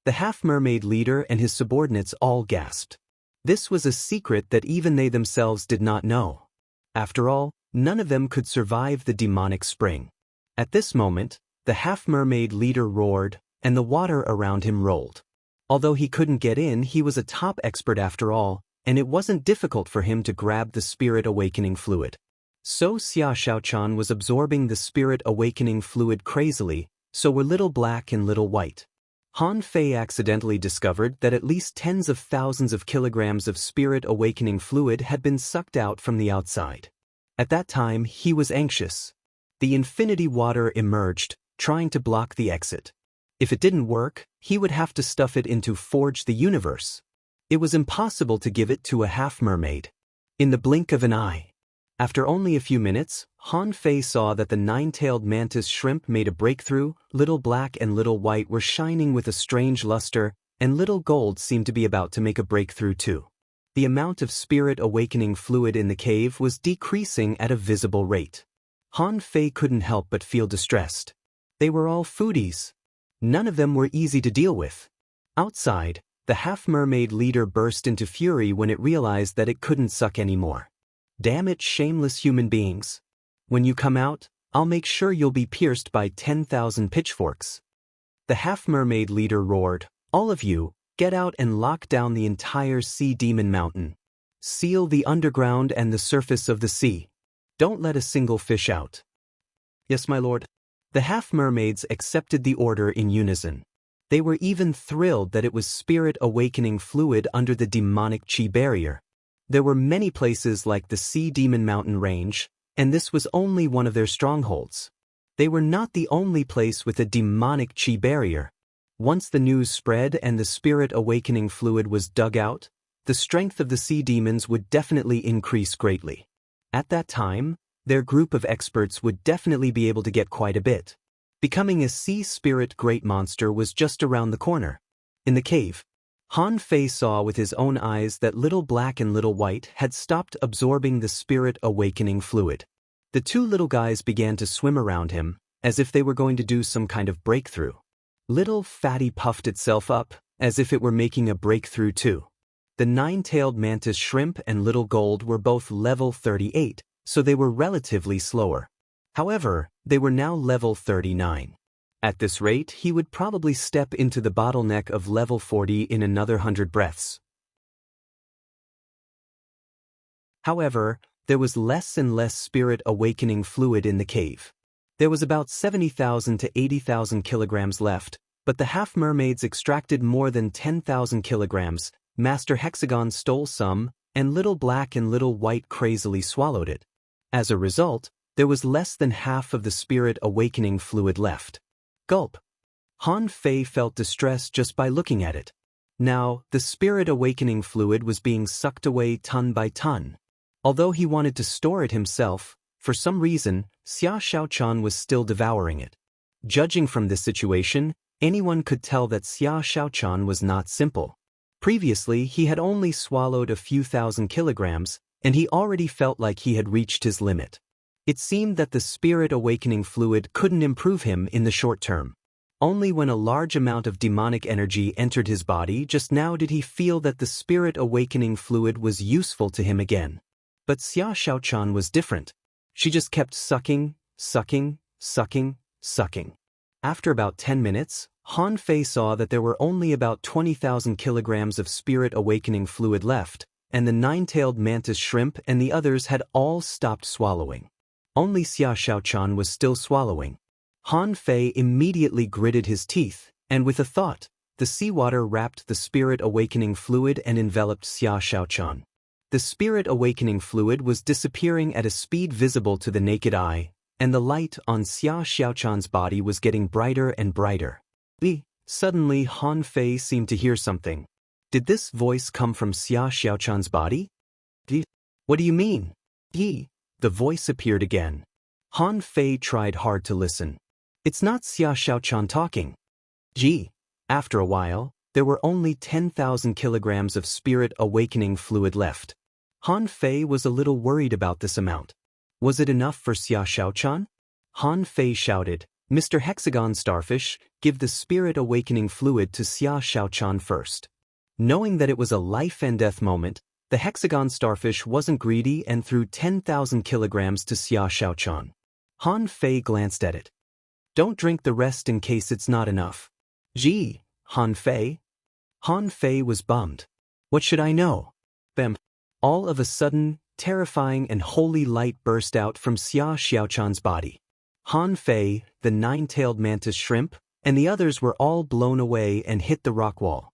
The half-mermaid leader and his subordinates all gasped. This was a secret that even they themselves did not know. After all, none of them could survive the demonic spring. At this moment, the half-mermaid leader roared, and the water around him rolled. Although he couldn't get in, he was a top expert after all, and it wasn't difficult for him to grab the spirit awakening fluid. So Xia Xiaochan was absorbing the spirit awakening fluid crazily, so were Little Black and Little White. Han Fei accidentally discovered that at least tens of thousands of kilograms of spirit awakening fluid had been sucked out from the outside. At that time, he was anxious. The infinity water emerged, trying to block the exit. If it didn't work, he would have to stuff it into Forge the Universe. It was impossible to give it to a half-mermaid. In the blink of an eye. After only a few minutes, Han Fei saw that the nine-tailed mantis shrimp made a breakthrough, Little Black and Little White were shining with a strange luster, and Little Gold seemed to be about to make a breakthrough too. The amount of spirit awakening fluid in the cave was decreasing at a visible rate. Han Fei couldn't help but feel distressed. They were all foodies. None of them were easy to deal with. Outside, the half-mermaid leader burst into fury when it realized that it couldn't suck anymore. Damn it, shameless human beings. When you come out, I'll make sure you'll be pierced by 10,000 pitchforks. The half-mermaid leader roared, all of you, get out and lock down the entire sea demon mountain. Seal the underground and the surface of the sea. Don't let a single fish out. Yes, my lord. The half-mermaids accepted the order in unison. They were even thrilled that it was spirit awakening fluid under the demonic chi barrier. There were many places like the Sea Demon Mountain Range, and this was only one of their strongholds. They were not the only place with a demonic chi barrier. Once the news spread and the spirit awakening fluid was dug out, the strength of the sea demons would definitely increase greatly. At that time, their group of experts would definitely be able to get quite a bit. Becoming a sea spirit great monster was just around the corner. In the cave, Han Fei saw with his own eyes that Little Black and Little White had stopped absorbing the spirit awakening fluid. The two little guys began to swim around him, as if they were going to do some kind of breakthrough. Little Fatty puffed itself up, as if it were making a breakthrough too. The nine-tailed mantis shrimp and little gold were both level 38, so they were relatively slower. However, they were now level 39. At this rate, he would probably step into the bottleneck of level 40 in another 100 breaths. However, there was less and less spirit awakening fluid in the cave. There was about 70,000 to 80,000 kilograms left, but the half-mermaids extracted more than 10,000 kilograms. Master Hexagon stole some, and Little Black and Little White crazily swallowed it. As a result, there was less than half of the spirit awakening fluid left. Gulp. Han Fei felt distress just by looking at it. Now, the spirit awakening fluid was being sucked away ton by ton. Although he wanted to store it himself, for some reason, Xia Xiaochan was still devouring it. Judging from this situation, anyone could tell that Xia Xiaochan was not simple. Previously, he had only swallowed a few thousand kilograms, and he already felt like he had reached his limit. It seemed that the spirit awakening fluid couldn't improve him in the short term. Only when a large amount of demonic energy entered his body just now did he feel that the spirit awakening fluid was useful to him again. But Xia Xiaochan was different. She just kept sucking, sucking, sucking, sucking. After about 10 minutes, Han Fei saw that there were only about 20,000 kilograms of spirit awakening fluid left, and the nine-tailed mantis shrimp and the others had all stopped swallowing. Only Xia Xiaochan was still swallowing. Han Fei immediately gritted his teeth, and with a thought, the seawater wrapped the spirit awakening fluid and enveloped Xia Xiaochan. The spirit awakening fluid was disappearing at a speed visible to the naked eye, and the light on Xia Xiaochan's body was getting brighter and brighter. Suddenly Han Fei seemed to hear something. Did this voice come from Xia Xiaochan's body? What do you mean? The voice appeared again. Han Fei tried hard to listen. It's not Xia Xiaochan talking. After a while, there were only 10,000 kilograms of spirit awakening fluid left. Han Fei was a little worried about this amount. Was it enough for Xia Xiaochan? Han Fei shouted, "Mr. Hexagon Starfish, give the spirit awakening fluid to Xia Xiaochan first." Knowing that it was a life and death moment, the Hexagon Starfish wasn't greedy and threw 10,000 kilograms to Xia Xiaochan. Han Fei glanced at it. Don't drink the rest in case it's not enough. Han Fei? Han Fei was bummed. What should I know? Bam. All of a sudden, terrifying and holy light burst out from Xia Xiaochan's body. Han Fei, the nine-tailed mantis shrimp, and the others were all blown away and hit the rock wall.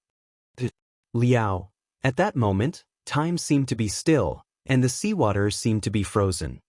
Liao. At that moment, time seemed to be still, and the seawater seemed to be frozen.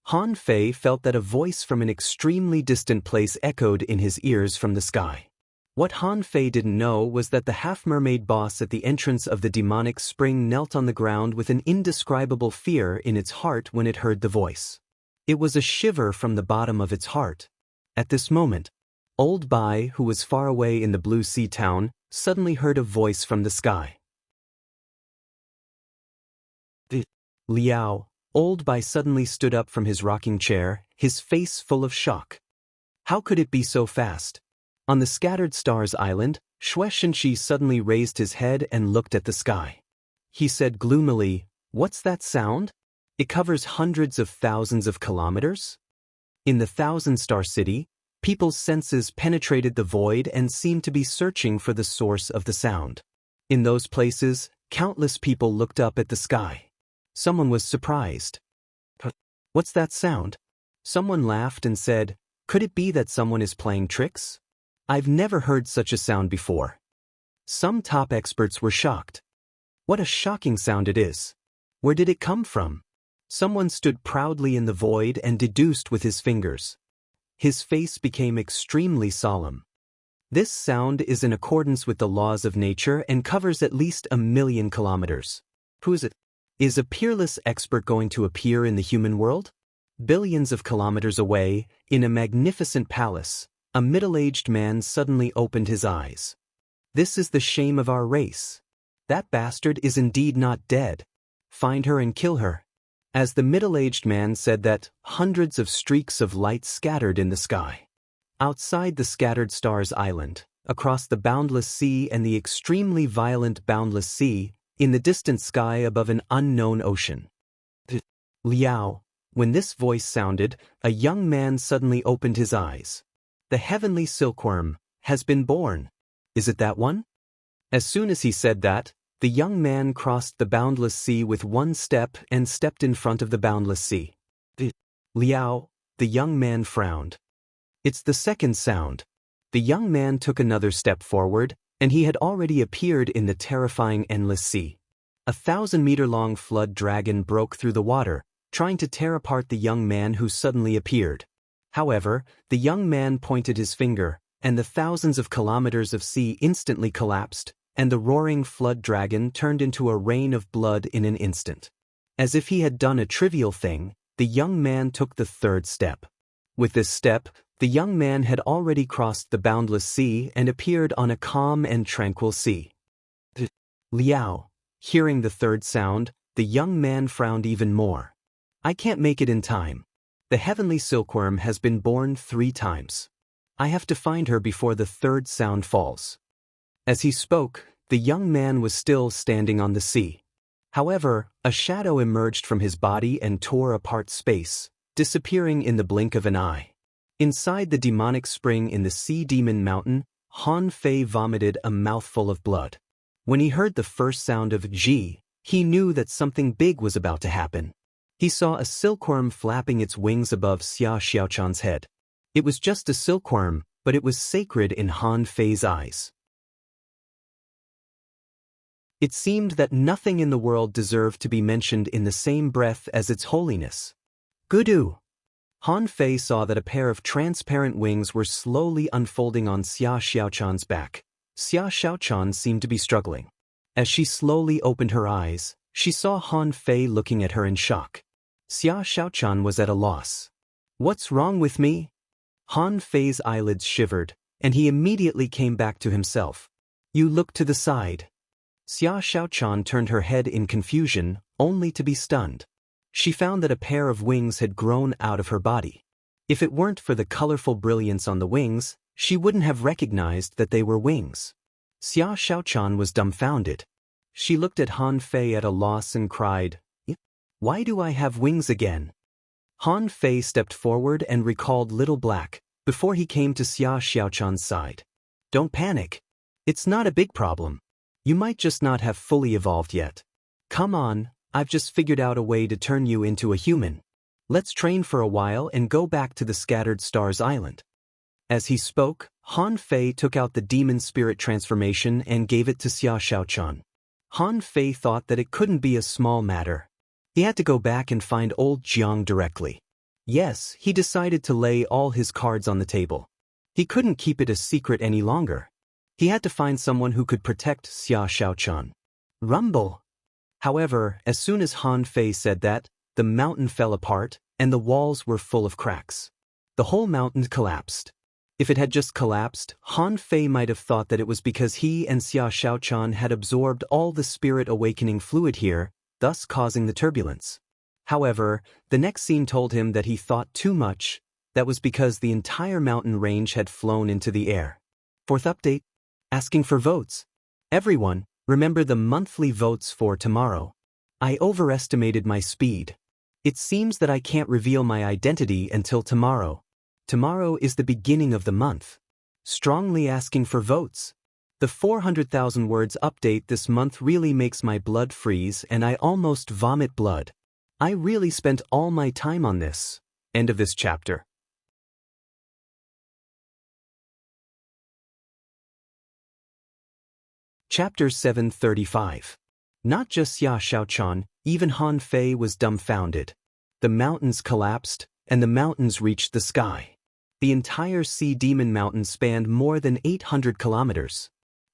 Han Fei felt that a voice from an extremely distant place echoed in his ears from the sky. What Han Fei didn't know was that the half-mermaid boss at the entrance of the demonic spring knelt on the ground with an indescribable fear in its heart when it heard the voice. It was a shiver from the bottom of its heart. At this moment, Old Bai, who was far away in the Blue Sea town, suddenly heard a voice from the sky. Liao. Old Bai suddenly stood up from his rocking chair, his face full of shock. How could it be so fast? On the Scattered Stars Island, Xue Shenqi suddenly raised his head and looked at the sky. He said gloomily, "What's that sound? It covers hundreds of thousands of kilometers?" In the Thousand-Star City, people's senses penetrated the void and seemed to be searching for the source of the sound. In those places, countless people looked up at the sky. Someone was surprised. "What's that sound?" Someone laughed and said, "Could it be that someone is playing tricks? I've never heard such a sound before." Some top experts were shocked. What a shocking sound it is. Where did it come from? Someone stood proudly in the void and deduced with his fingers. His face became extremely solemn. This sound is in accordance with the laws of nature and covers at least 1,000,000 kilometers. Who is it? Is a peerless expert going to appear in the human world? Billions of kilometers away, in a magnificent palace, a middle-aged man suddenly opened his eyes. "This is the shame of our race. That bastard is indeed not dead. Find her and kill her." As the middle-aged man said that, hundreds of streaks of light scattered in the sky. Outside the Scattered Stars Island, across the boundless sea and the extremely violent boundless sea, in the distant sky above an unknown ocean. Liao. When this voice sounded, a young man suddenly opened his eyes. The heavenly silkworm has been born. Is it that one? As soon as he said that, the young man crossed the boundless sea with one step and stepped in front of the boundless sea. Liao, the young man frowned. It's the second sound. The young man took another step forward, and he had already appeared in the terrifying endless sea. A 1,000-meter-long flood dragon broke through the water, trying to tear apart the young man who suddenly appeared. However, the young man pointed his finger, and the thousands of kilometers of sea instantly collapsed, and the roaring flood dragon turned into a rain of blood in an instant. As if he had done a trivial thing, the young man took the third step. With this step, the young man had already crossed the boundless sea and appeared on a calm and tranquil sea. Liao. Hearing the third sound, the young man frowned even more. I can't make it in time. The heavenly silkworm has been born 3 times. I have to find her before the third sound falls. As he spoke, the young man was still standing on the sea. However, a shadow emerged from his body and tore apart space, disappearing in the blink of an eye. Inside the demonic spring in the Sea Demon Mountain, Han Fei vomited a mouthful of blood. When he heard the first sound of Ji, he knew that something big was about to happen. He saw a silkworm flapping its wings above Xia Xiaochan's head. It was just a silkworm, but it was sacred in Han Fei's eyes. It seemed that nothing in the world deserved to be mentioned in the same breath as its holiness. Gudu! Han Fei saw that a pair of transparent wings were slowly unfolding on Xia Xiaochan's back. Xia Xiaochan seemed to be struggling. As she slowly opened her eyes, she saw Han Fei looking at her in shock. Xia Xiaochan was at a loss. What's wrong with me? Han Fei's eyelids shivered, and he immediately came back to himself. You look to the side. Xia Xiaochan turned her head in confusion, only to be stunned. She found that a pair of wings had grown out of her body. If it weren't for the colorful brilliance on the wings, she wouldn't have recognized that they were wings. Xia Xiaochan was dumbfounded. She looked at Han Fei at a loss and cried, Why do I have wings again? Han Fei stepped forward and recalled Little Black, before he came to Xia Xiaochan's side. Don't panic. It's not a big problem. You might just not have fully evolved yet. Come on, I've just figured out a way to turn you into a human. Let's train for a while and go back to the Scattered Stars Island. As he spoke, Han Fei took out the demon spirit transformation and gave it to Xia Xiaochan. Han Fei thought that it couldn't be a small matter. He had to go back and find old Jiang directly. Yes, he decided to lay all his cards on the table. He couldn't keep it a secret any longer. He had to find someone who could protect Xia Xiaochan. Rumble! However, as soon as Han Fei said that, the mountain fell apart, and the walls were full of cracks. The whole mountain collapsed. If it had just collapsed, Han Fei might have thought that it was because he and Xia Xiaochan had absorbed all the spirit awakening fluid here, thus causing the turbulence. However, the next scene told him that he thought too much. That was because the entire mountain range had flown into the air. Fourth update. Asking for votes. Everyone, remember the monthly votes for tomorrow. I overestimated my speed. It seems that I can't reveal my identity until tomorrow. Tomorrow is the beginning of the month. Strongly asking for votes. The 400,000 words update this month really makes my blood freeze and I almost vomit blood. I really spent all my time on this. End of this chapter. Chapter 735. Not just Xia Xiaochan, even Han Fei was dumbfounded. The mountains collapsed, and the mountains reached the sky. The entire Sea Demon Mountain spanned more than 800 kilometers.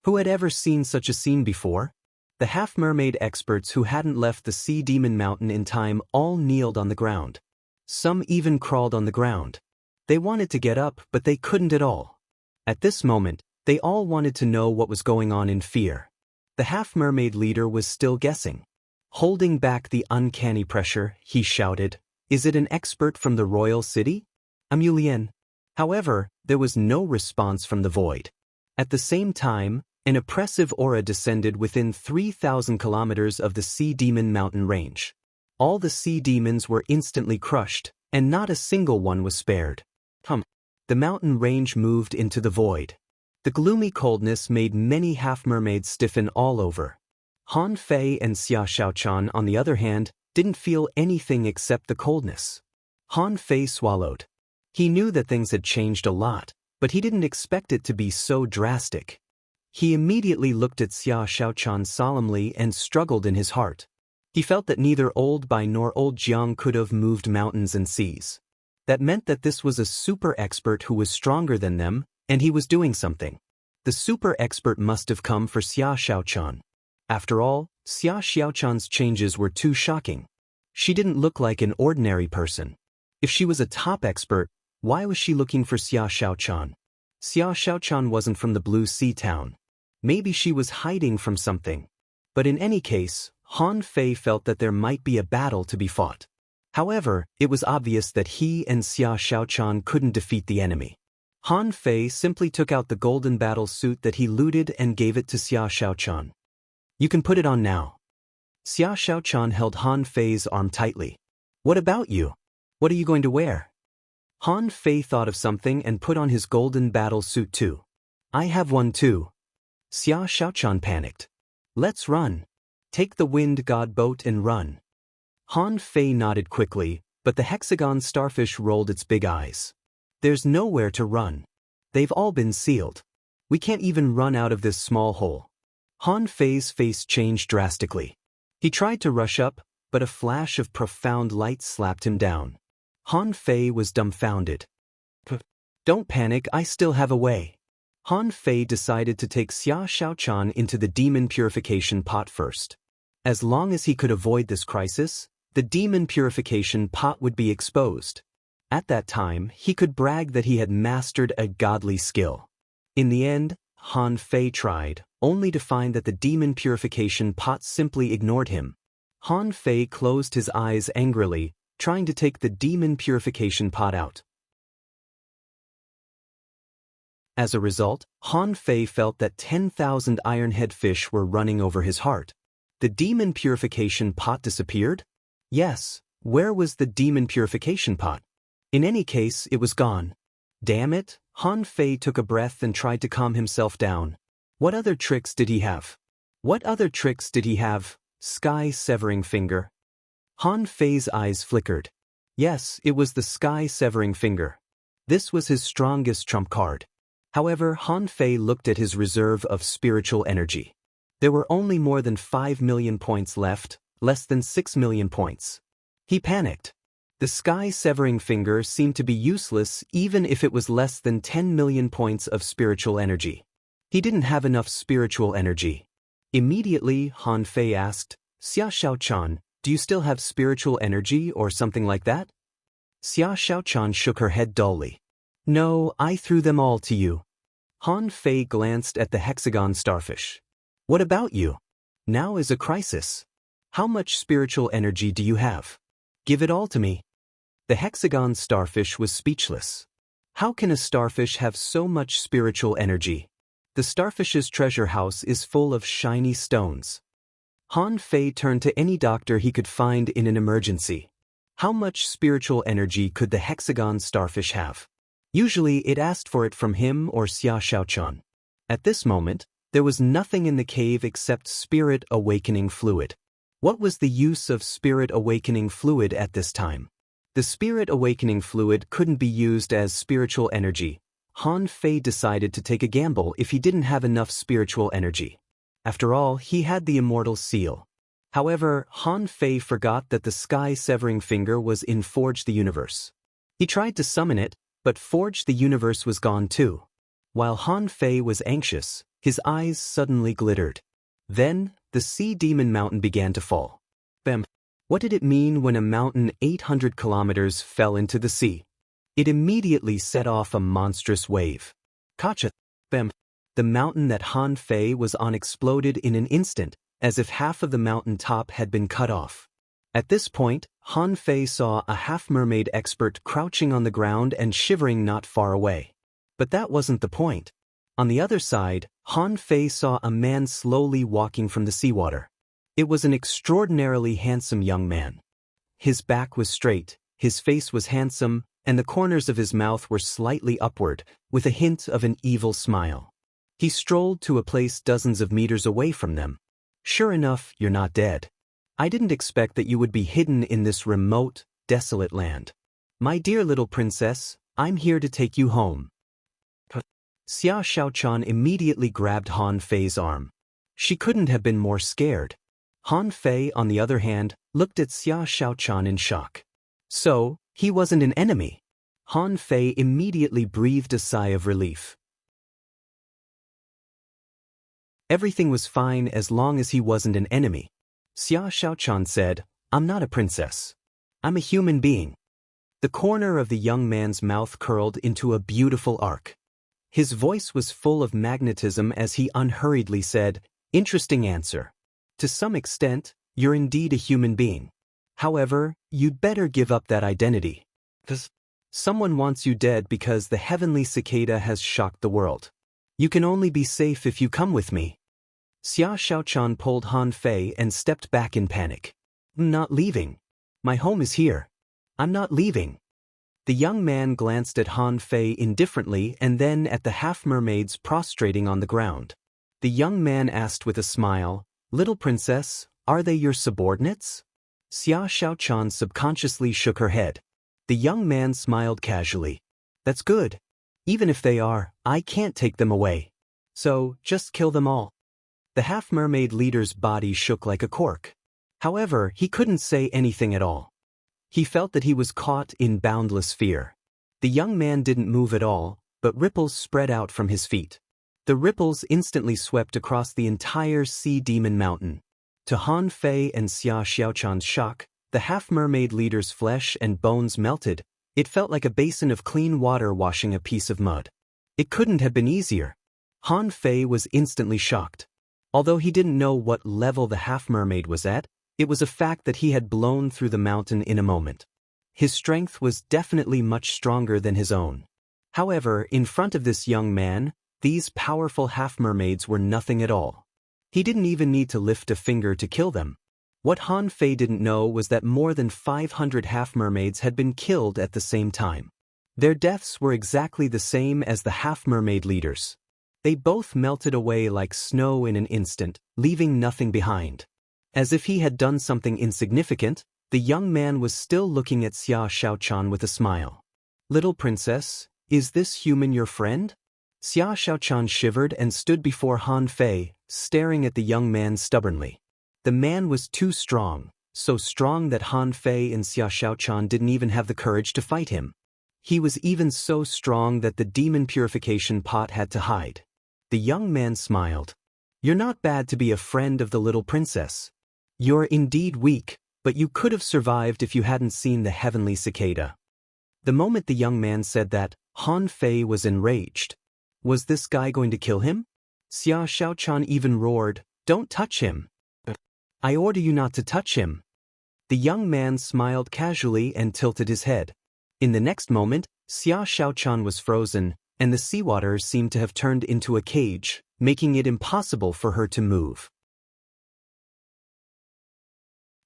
Who had ever seen such a scene before? The half-mermaid experts who hadn't left the Sea Demon Mountain in time all kneeled on the ground. Some even crawled on the ground. They wanted to get up, but they couldn't at all. At this moment, they all wanted to know what was going on in fear. The half-mermaid leader was still guessing. Holding back the uncanny pressure, he shouted, "Is it an expert from the royal city? Amulien." However, there was no response from the void. At the same time, an oppressive aura descended within 3,000 kilometers of the Sea Demon mountain range. All the sea demons were instantly crushed, and not a single one was spared. The mountain range moved into the void. The gloomy coldness made many half-mermaids stiffen all over. Han Fei and Xia Xiaochan, on the other hand, didn't feel anything except the coldness. Han Fei swallowed. He knew that things had changed a lot, but he didn't expect it to be so drastic. He immediately looked at Xia Xiaochan solemnly and struggled in his heart. He felt that neither Old Bai nor Old Jiang could have moved mountains and seas. That meant that this was a super expert who was stronger than them, and he was doing something. The super expert must have come for Xia Xiaochan. After all, Xia Xiaochan's changes were too shocking. She didn't look like an ordinary person. If she was a top expert, why was she looking for Xia Xiaochan? Xia Xiaochan wasn't from the Blue Sea town. Maybe she was hiding from something. But in any case, Han Fei felt that there might be a battle to be fought. However, it was obvious that he and Xia Xiaochan couldn't defeat the enemy. Han Fei simply took out the golden battle suit that he looted and gave it to Xia Xiaochan. You can put it on now. Xia Xiaochan held Han Fei's arm tightly. What about you? What are you going to wear? Han Fei thought of something and put on his golden battle suit too. I have one too. Xia Xiaochan panicked. Let's run. Take the wind god boat and run. Han Fei nodded quickly, but the hexagon starfish rolled its big eyes. There's nowhere to run. They've all been sealed. We can't even run out of this small hole. Han Fei's face changed drastically. He tried to rush up, but a flash of profound light slapped him down. Han Fei was dumbfounded. Don't panic, I still have a way. Han Fei decided to take Xia Xiaochan into the demon purification pot first. As long as he could avoid this crisis, the demon purification pot would be exposed. At that time, he could brag that he had mastered a godly skill. In the end, Han Fei tried, only to find that the demon purification pot simply ignored him. Han Fei closed his eyes angrily, trying to take the demon purification pot out. As a result, Han Fei felt that 10,000 ironhead fish were running over his heart. The demon purification pot disappeared? Yes, where was the demon purification pot? In any case, it was gone. Damn it, Han Fei took a breath and tried to calm himself down. What other tricks did he have? What other tricks did he have? Sky-severing finger. Han Fei's eyes flickered. Yes, it was the sky-severing finger. This was his strongest trump card. However, Han Fei looked at his reserve of spiritual energy. There were only more than 5 million points left, less than 6 million points. He panicked. The sky-severing finger seemed to be useless even if it was less than 10 million points of spiritual energy. He didn't have enough spiritual energy. Immediately, Han Fei asked, Xia Xiaochan, do you still have spiritual energy or something like that? Xia Xiaochan shook her head dully. No, I threw them all to you. Han Fei glanced at the hexagon starfish. What about you? Now is a crisis. How much spiritual energy do you have? Give it all to me. The hexagon starfish was speechless. How can a starfish have so much spiritual energy? The starfish's treasure house is full of shiny stones. Han Fei turned to any doctor he could find in an emergency. How much spiritual energy could the hexagon starfish have? Usually it asked for it from him or Xia Xiaochan. At this moment, there was nothing in the cave except spirit awakening fluid. What was the use of spirit awakening fluid at this time? The spirit awakening fluid couldn't be used as spiritual energy. Han Fei decided to take a gamble if he didn't have enough spiritual energy. After all, he had the immortal seal. However, Han Fei forgot that the sky-severing finger was in Forge the Universe. He tried to summon it, but Forge the Universe was gone too. While Han Fei was anxious, his eyes suddenly glittered. Then, the sea demon mountain began to fall. Bam! What did it mean when a mountain 800 kilometers fell into the sea? It immediately set off a monstrous wave. Kacha! Bam! The mountain that Han Fei was on exploded in an instant, as if half of the mountain top had been cut off. At this point, Han Fei saw a half-mermaid expert crouching on the ground and shivering not far away. But that wasn't the point. On the other side, Han Fei saw a man slowly walking from the seawater. It was an extraordinarily handsome young man. His back was straight, his face was handsome, and the corners of his mouth were slightly upward, with a hint of an evil smile. He strolled to a place dozens of meters away from them. Sure enough, you're not dead. I didn't expect that you would be hidden in this remote, desolate land. My dear little princess, I'm here to take you home. Xia Xiaochan immediately grabbed Han Fei's arm. She couldn't have been more scared. Han Fei, on the other hand, looked at Xia Xiaochan in shock. So, he wasn't an enemy. Han Fei immediately breathed a sigh of relief. Everything was fine as long as he wasn't an enemy. Xia Xiaochan said, I'm not a princess. I'm a human being. The corner of the young man's mouth curled into a beautiful arc. His voice was full of magnetism as he unhurriedly said, Interesting answer. To some extent, you're indeed a human being. However, you'd better give up that identity. Someone wants you dead because the heavenly cicada has shocked the world. You can only be safe if you come with me. Xia Xiaochan pulled Han Fei and stepped back in panic. I'm not leaving. My home is here. I'm not leaving. The young man glanced at Han Fei indifferently and then at the half-mermaids prostrating on the ground. The young man asked with a smile, Little princess, are they your subordinates? Xia Xiaochan subconsciously shook her head. The young man smiled casually. That's good. Even if they are, I can't take them away. So, just kill them all. The half-mermaid leader's body shook like a cork. However, he couldn't say anything at all. He felt that he was caught in boundless fear. The young man didn't move at all, but ripples spread out from his feet. The ripples instantly swept across the entire sea demon mountain. To Han Fei and Xia Xiaochan's shock, the half-mermaid leader's flesh and bones melted. It felt like a basin of clean water washing a piece of mud. It couldn't have been easier. Han Fei was instantly shocked. Although he didn't know what level the half-mermaid was at, it was a fact that he had blown through the mountain in a moment. His strength was definitely much stronger than his own. However, in front of this young man, these powerful half-mermaids were nothing at all. He didn't even need to lift a finger to kill them. What Han Fei didn't know was that more than 500 half-mermaids had been killed at the same time. Their deaths were exactly the same as the half-mermaid leaders. They both melted away like snow in an instant, leaving nothing behind. As if he had done something insignificant, the young man was still looking at Xia Xiaochan with a smile. Little princess, is this human your friend? Xia Xiaochan shivered and stood before Han Fei, staring at the young man stubbornly. The man was too strong, so strong that Han Fei and Xia Xiaochan didn't even have the courage to fight him. He was even so strong that the demon purification pot had to hide. The young man smiled. You're not bad to be a friend of the little princess. You're indeed weak, but you could have survived if you hadn't seen the heavenly cicada. The moment the young man said that, Han Fei was enraged. Was this guy going to kill him? Xia Xiaochan even roared, Don't touch him. I order you not to touch him. The young man smiled casually and tilted his head. In the next moment, Xia Xiaochan was frozen, and the seawater seemed to have turned into a cage, making it impossible for her to move.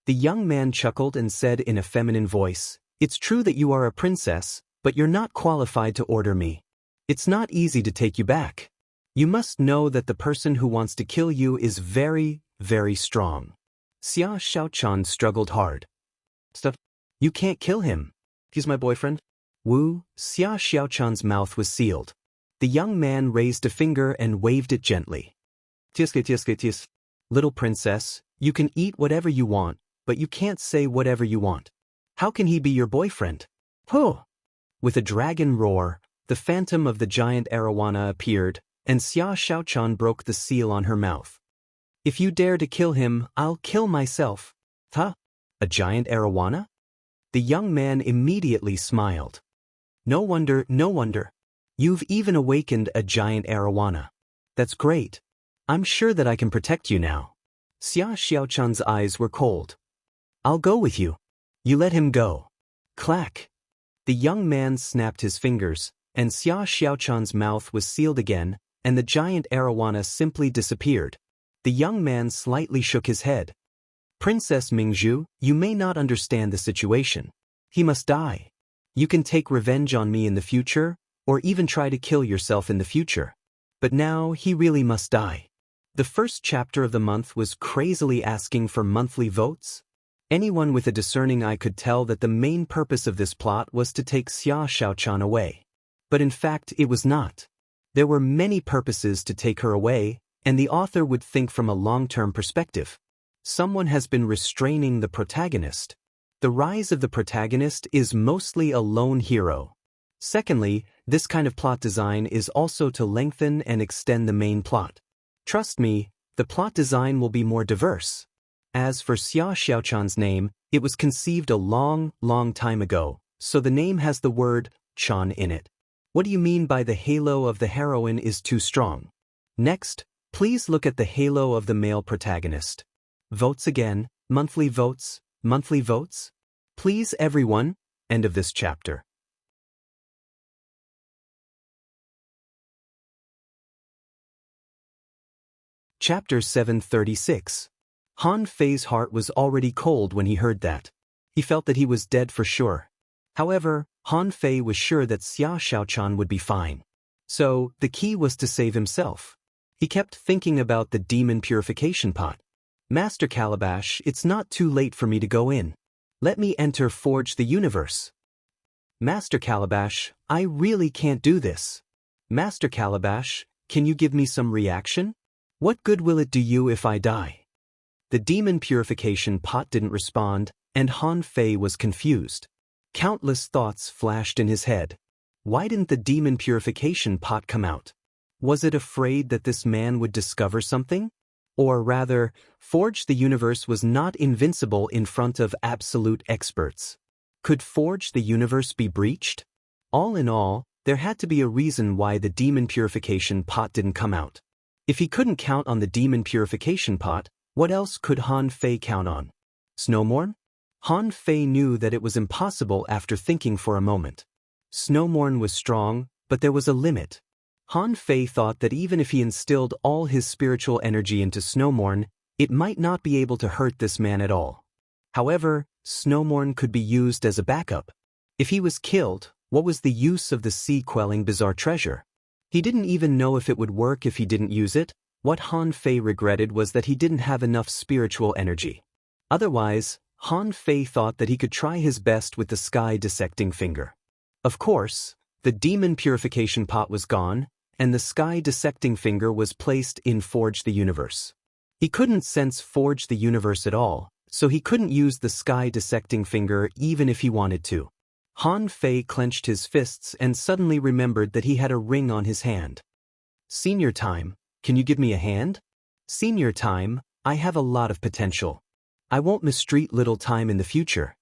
The young man chuckled and said in a feminine voice, It's true that you are a princess, but you're not qualified to order me. It's not easy to take you back. You must know that the person who wants to kill you is very, very strong. Xia Xiaochan struggled hard. Stuff. You can't kill him. He's my boyfriend. Wu, Xia Xiaochan's mouth was sealed. The young man raised a finger and waved it gently. Tis. Little princess, you can eat whatever you want, but you can't say whatever you want. How can he be your boyfriend? Huh! With a dragon roar, the phantom of the giant arowana appeared, and Xia Xiaochan broke the seal on her mouth. If you dare to kill him, I'll kill myself. Huh? A giant arowana? The young man immediately smiled. No wonder. You've even awakened a giant arowana. That's great. I'm sure that I can protect you now. Xia Xiaochan's eyes were cold. I'll go with you. You let him go. Clack. The young man snapped his fingers, and Xia Xiaochan's mouth was sealed again, and the giant arowana simply disappeared. The young man slightly shook his head. Princess Mingzhu, you may not understand the situation. He must die. You can take revenge on me in the future, or even try to kill yourself in the future. But now he really must die. The first chapter of the month was crazily asking for monthly votes. Anyone with a discerning eye could tell that the main purpose of this plot was to take Xia Xiaochan away. But in fact it was not. There were many purposes to take her away, and the author would think from a long-term perspective. Someone has been restraining the protagonist. The rise of the protagonist is mostly a lone hero. Secondly, this kind of plot design is also to lengthen and extend the main plot. Trust me, the plot design will be more diverse. As for Xia Xiaochan's name, it was conceived a long, long time ago, so the name has the word Chan in it. What do you mean by the halo of the heroine is too strong? Next, please look at the halo of the male protagonist. Votes again, monthly votes, monthly votes. Please everyone, end of this chapter. Chapter 736. Han Fei's heart was already cold when he heard that. He felt that he was dead for sure. However, Han Fei was sure that Xia Xiaochan would be fine. So, the key was to save himself. He kept thinking about the demon purification pot. Master Calabash, it's not too late for me to go in. Let me enter Forge the Universe. Master Calabash, I really can't do this. Master Calabash, can you give me some reaction? What good will it do you if I die? The demon purification pot didn't respond, and Han Fei was confused. Countless thoughts flashed in his head. Why didn't the demon purification pot come out? Was it afraid that this man would discover something? Or rather, Forge the Universe was not invincible in front of absolute experts. Could Forge the Universe be breached? All in all, there had to be a reason why the demon purification pot didn't come out. If he couldn't count on the demon purification pot, what else could Han Fei count on? Snowmorn? Han Fei knew that it was impossible after thinking for a moment. Snowmorn was strong, but there was a limit. Han Fei thought that even if he instilled all his spiritual energy into Snowmorn, it might not be able to hurt this man at all. However, Snowmorn could be used as a backup. If he was killed, what was the use of the sea-quelling bizarre treasure? He didn't even know if it would work if he didn't use it. What Han Fei regretted was that he didn't have enough spiritual energy. Otherwise, Han Fei thought that he could try his best with the sky dissecting finger. Of course, the demon purification pot was gone, and the sky dissecting finger was placed in Forge the Universe. He couldn't sense Forge the Universe at all, so he couldn't use the sky dissecting finger even if he wanted to. Han Fei clenched his fists and suddenly remembered that he had a ring on his hand. Senior time, can you give me a hand? Senior time, I have a lot of potential. I won't mistreat little time in the future.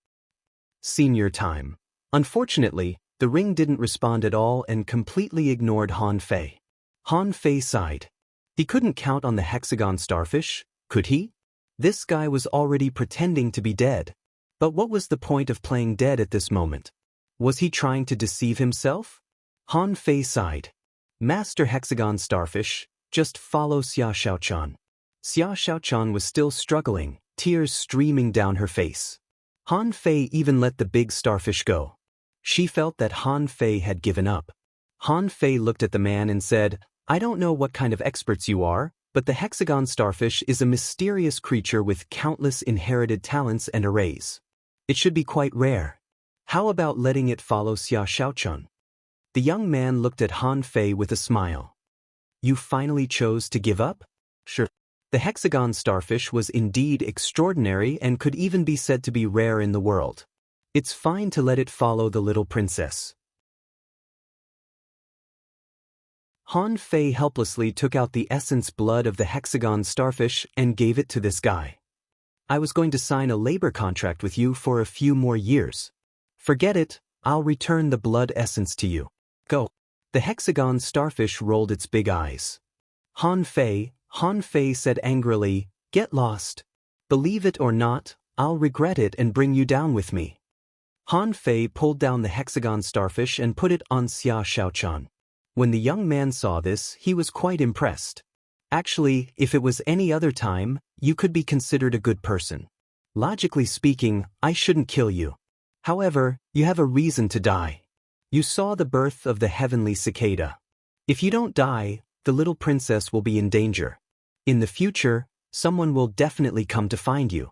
Senior time. Unfortunately, the ring didn't respond at all and completely ignored Han Fei. Han Fei sighed. He couldn't count on the hexagon starfish, could he? This guy was already pretending to be dead. But what was the point of playing dead at this moment? Was he trying to deceive himself? Han Fei sighed. Master Hexagon Starfish, just follow Xia Xiaochan. Xia Xiaochan was still struggling, tears streaming down her face. Han Fei even let the big starfish go. She felt that Han Fei had given up. Han Fei looked at the man and said, I don't know what kind of experts you are, but the hexagon starfish is a mysterious creature with countless inherited talents and arrays. It should be quite rare. How about letting it follow Xia Xiaochan? The young man looked at Han Fei with a smile. You finally chose to give up? Sure. The hexagon starfish was indeed extraordinary and could even be said to be rare in the world. It's fine to let it follow the little princess. Han Fei helplessly took out the essence blood of the hexagon starfish and gave it to this guy. I was going to sign a labor contract with you for a few more years. Forget it, I'll return the blood essence to you. Go. The hexagon starfish rolled its big eyes. Han Fei said angrily, get lost. Believe it or not, I'll regret it and bring you down with me. Han Fei pulled down the hexagon starfish and put it on Xia Xiaochan. When the young man saw this, he was quite impressed. Actually, if it was any other time, you could be considered a good person. Logically speaking, I shouldn't kill you. However, you have a reason to die. You saw the birth of the heavenly cicada. If you don't die, the little princess will be in danger. In the future, someone will definitely come to find you.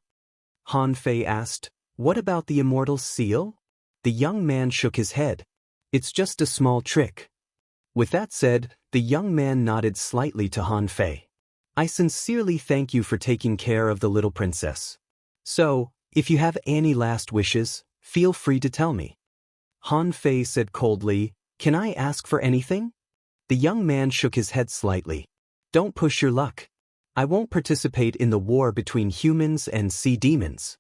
Han Fei asked, "What about the immortal seal?" The young man shook his head. "It's just a small trick." With that said, the young man nodded slightly to Han Fei. "I sincerely thank you for taking care of the little princess. So, if you have any last wishes, feel free to tell me." Han Fei said coldly, "Can I ask for anything?" The young man shook his head slightly. "Don't push your luck. I won't participate in the war between humans and sea demons."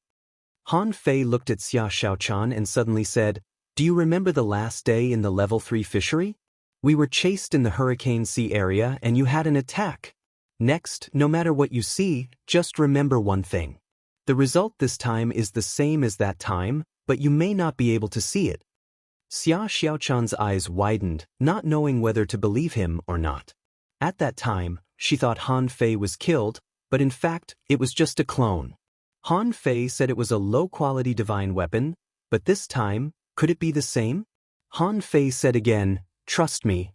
Han Fei looked at Xia Xiaochan and suddenly said, "Do you remember the last day in the level 3 fishery? We were chased in the Hurricane Sea area and you had an attack. Next, no matter what you see, just remember one thing. The result this time is the same as that time, but you may not be able to see it." Xia Xiaochan's eyes widened, not knowing whether to believe him or not. At that time, she thought Han Fei was killed, but in fact, it was just a clone. Han Fei said it was a low-quality divine weapon, but this time, could it be the same? Han Fei said again, "Trust me."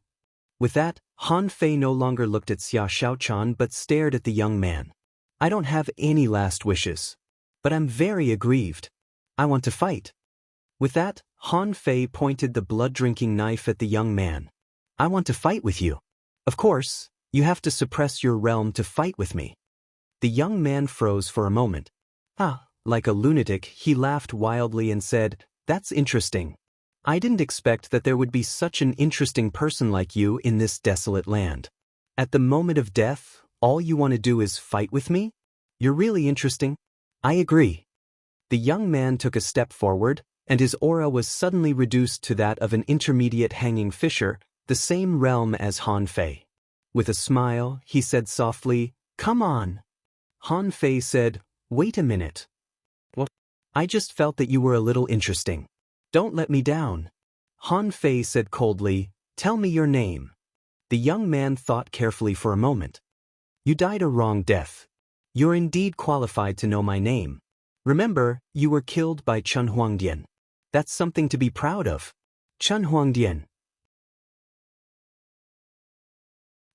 With that, Han Fei no longer looked at Xia Xiaochan but stared at the young man. "I don't have any last wishes. But I'm very aggrieved. I want to fight." With that, Han Fei pointed the blood-drinking knife at the young man. "I want to fight with you. Of course, you have to suppress your realm to fight with me." The young man froze for a moment. Like a lunatic, he laughed wildly and said, "That's interesting. I didn't expect that there would be such an interesting person like you in this desolate land. At the moment of death, all you want to do is fight with me? You're really interesting." "I agree." The young man took a step forward, and his aura was suddenly reduced to that of an intermediate hanging fisher, the same realm as Han Fei. With a smile, he said softly, "Come on." Han Fei said, "Wait a minute. What? I just felt that you were a little interesting. Don't let me down." Han Fei said coldly, "Tell me your name." The young man thought carefully for a moment. "You died a wrong death. You're indeed qualified to know my name. Remember, you were killed by Chen Huangdian. That's something to be proud of. Chen Huangdian."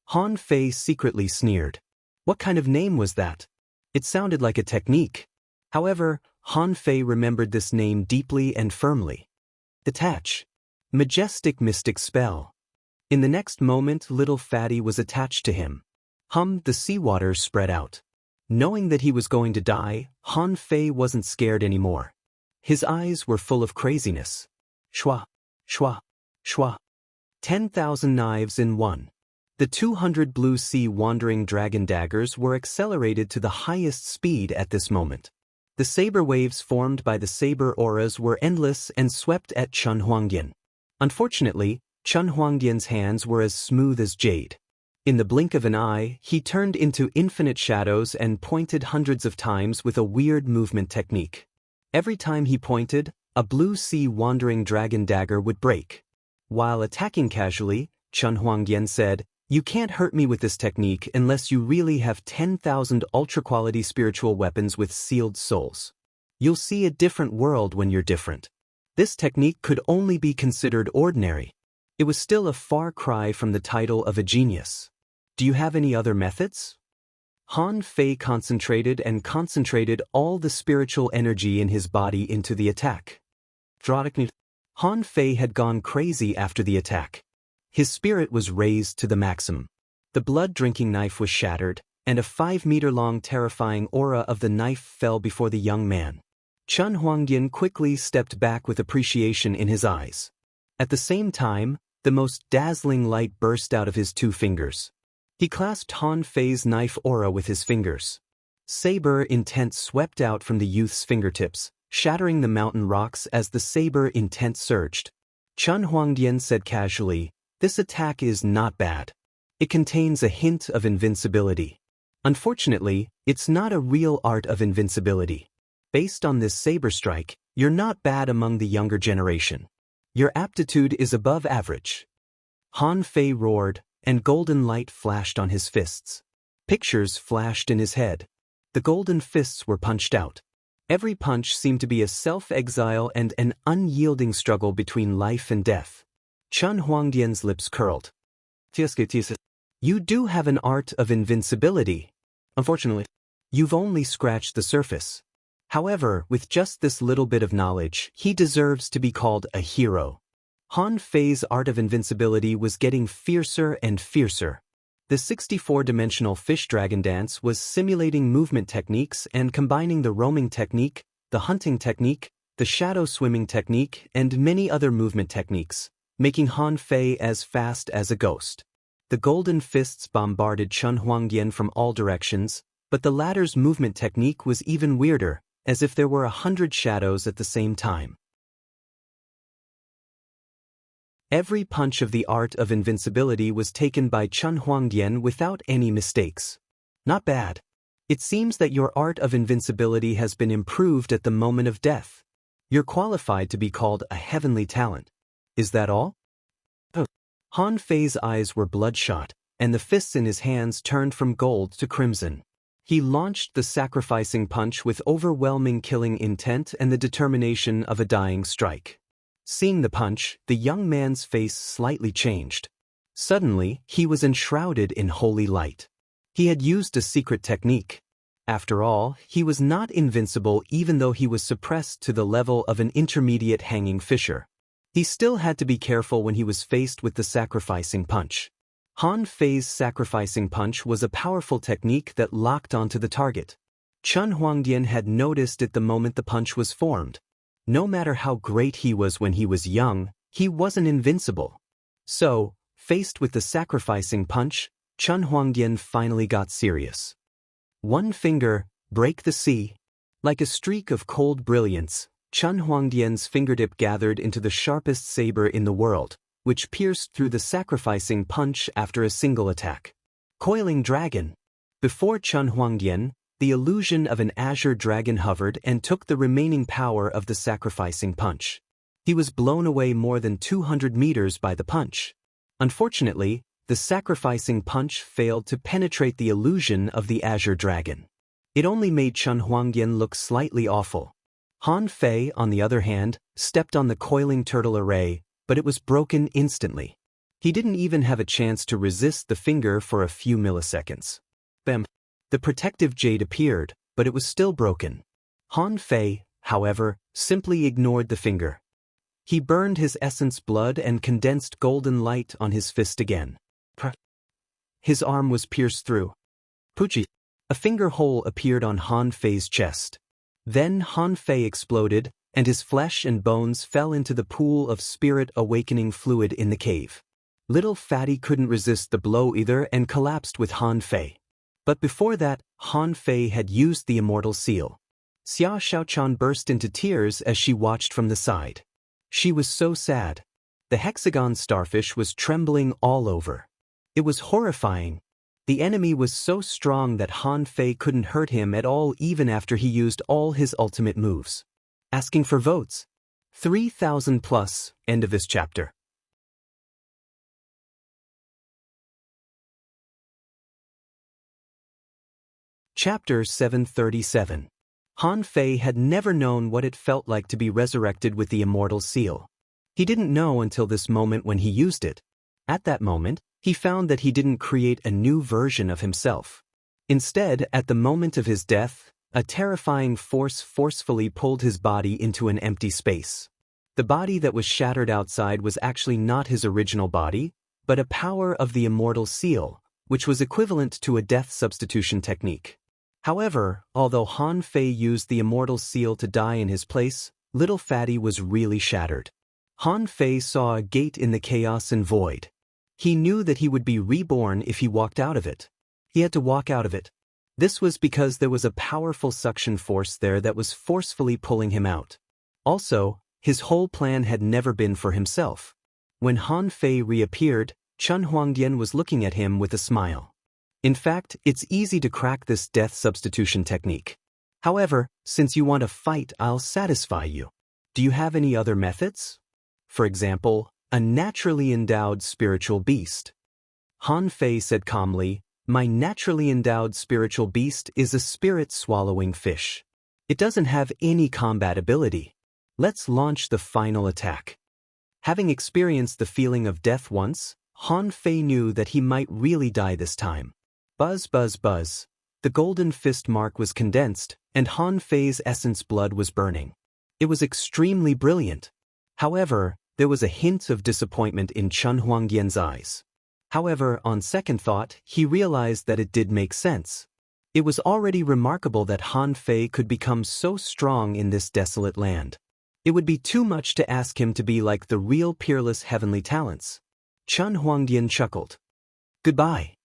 Han Fei secretly sneered. What kind of name was that? It sounded like a technique. However, Han Fei remembered this name deeply and firmly. Detach. Majestic mystic spell. In the next moment, little Fatty was attached to him. The seawater spread out. Knowing that he was going to die, Han Fei wasn't scared anymore. His eyes were full of craziness. Shwa, shwa, shwa. 10,000 knives in one. The 200 blue sea wandering dragon daggers were accelerated to the highest speed at this moment. The saber waves formed by the saber auras were endless and swept at Chen Huangdian. Unfortunately, Chen Huangdian's hands were as smooth as jade. In the blink of an eye, he turned into infinite shadows and pointed hundreds of times with a weird movement technique. Every time he pointed, a blue sea wandering dragon dagger would break. While attacking casually, Chen Huangdian said, "You can't hurt me with this technique unless you really have 10,000 ultra-quality spiritual weapons with sealed souls. You'll see a different world when you're different. This technique could only be considered ordinary." It was still a far cry from the title of a genius. "Do you have any other methods?" Han Fei concentrated all the spiritual energy in his body into the attack. Han Fei had gone crazy after the attack. His spirit was raised to the maximum. The blood-drinking knife was shattered, and a 5-meter-long terrifying aura of the knife fell before the young man. Chen Huangdian quickly stepped back with appreciation in his eyes. At the same time, the most dazzling light burst out of his 2 fingers. He clasped Han Fei's knife aura with his fingers. Saber intent swept out from the youth's fingertips, shattering the mountain rocks as the saber intent surged. Chen Huangdian said casually, "This attack is not bad. It contains a hint of invincibility. Unfortunately, it's not a real art of invincibility. Based on this saber strike, you're not bad among the younger generation. Your aptitude is above average." Han Fei roared, and golden light flashed on his fists. Pictures flashed in his head. The golden fists were punched out. Every punch seemed to be a self-exile and an unyielding struggle between life and death. Chen Huangdian's lips curled. You do have an art of invincibility. Unfortunately, you've only scratched the surface. However, with just this little bit of knowledge, he deserves to be called a hero. Han Fei's art of invincibility was getting fiercer and fiercer. The 64-dimensional fish dragon dance was simulating movement techniques and combining the roaming technique, the hunting technique, the shadow swimming technique, and many other movement techniques, making Han Fei as fast as a ghost. The golden fists bombarded Chen Huangdian from all directions, but the latter's movement technique was even weirder, as if there were 100 shadows at the same time. Every punch of the art of invincibility was taken by Chen Huangdian without any mistakes. Not bad. It seems that your art of invincibility has been improved at the moment of death. You're qualified to be called a heavenly talent. Is that all? Oh. Han Fei's eyes were bloodshot, and the fists in his hands turned from gold to crimson. He launched the sacrificing punch with overwhelming killing intent and the determination of a dying strike. Seeing the punch, the young man's face slightly changed. Suddenly, he was enshrouded in holy light. He had used a secret technique. After all, he was not invincible even though he was suppressed to the level of an intermediate hanging fisher. He still had to be careful when he was faced with the sacrificing punch. Han Fei's sacrificing punch was a powerful technique that locked onto the target. Chen Huangdian had noticed it the moment the punch was formed. No matter how great he was when he was young, he wasn't invincible. So, faced with the sacrificing punch, Chen Huangdian finally got serious. One finger, break the sea. Like a streak of cold brilliance, Chen Huangdian's fingertip gathered into the sharpest saber in the world, which pierced through the sacrificing punch after a single attack. Coiling dragon. Before Chen Huangdian, the illusion of an azure dragon hovered and took the remaining power of the sacrificing punch. He was blown away more than 200 meters by the punch. Unfortunately, the sacrificing punch failed to penetrate the illusion of the azure dragon. It only made Chen Huangdian look slightly awful. Han Fei, on the other hand, stepped on the coiling turtle array, but it was broken instantly. He didn't even have a chance to resist the finger for a few milliseconds. Bam! The protective jade appeared, but it was still broken. Han Fei, however, simply ignored the finger. He burned his essence blood and condensed golden light on his fist again. His arm was pierced through. Puchi! A finger hole appeared on Han Fei's chest. Then Han Fei exploded, and his flesh and bones fell into the pool of spirit awakening fluid in the cave. Little Fatty couldn't resist the blow either and collapsed with Han Fei. But before that, Han Fei had used the immortal seal. Xia Xiaochan burst into tears as she watched from the side. She was so sad. The hexagon starfish was trembling all over. It was horrifying. The enemy was so strong that Han Fei couldn't hurt him at all even after he used all his ultimate moves. Asking for votes. 3,000 plus, end of this chapter. Chapter 737. Han Fei had never known what it felt like to be resurrected with the immortal seal. He didn't know until this moment when he used it. At that moment, he found that he didn't create a new version of himself. Instead, at the moment of his death, a terrifying force forcefully pulled his body into an empty space. The body that was shattered outside was actually not his original body, but a power of the immortal seal, which was equivalent to a death substitution technique. However, although Han Fei used the immortal seal to die in his place, Little Fatty was really shattered. Han Fei saw a gate in the chaos and void. He knew that he would be reborn if he walked out of it. He had to walk out of it. This was because there was a powerful suction force there that was forcefully pulling him out. Also, his whole plan had never been for himself. When Han Fei reappeared, Chen Huangdian was looking at him with a smile. In fact, it's easy to crack this death substitution technique. However, since you want to fight, I'll satisfy you. Do you have any other methods? For example, A naturally endowed spiritual beast. Han Fei said calmly, "My naturally endowed spiritual beast is a spirit-swallowing fish. It doesn't have any combat ability. Let's launch the final attack." Having experienced the feeling of death once, Han Fei knew that he might really die this time. Buzz, buzz, buzz. The golden fist mark was condensed, and Han Fei's essence blood was burning. It was extremely brilliant. However, there was a hint of disappointment in Chen Huangdian's eyes. However, on second thought, he realized that it did make sense. It was already remarkable that Han Fei could become so strong in this desolate land. It would be too much to ask him to be like the real peerless heavenly talents. Chen Huangdian chuckled. "Goodbye."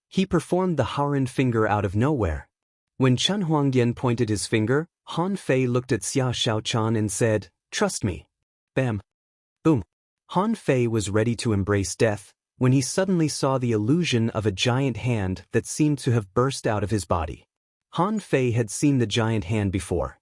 He performed the Haoren finger out of nowhere. When Chen Huangdian pointed his finger, Han Fei looked at Xia Xiaochan and said, "Trust me." Bam. Boom. Han Fei was ready to embrace death when he suddenly saw the illusion of a giant hand that seemed to have burst out of his body. Han Fei had seen the giant hand before.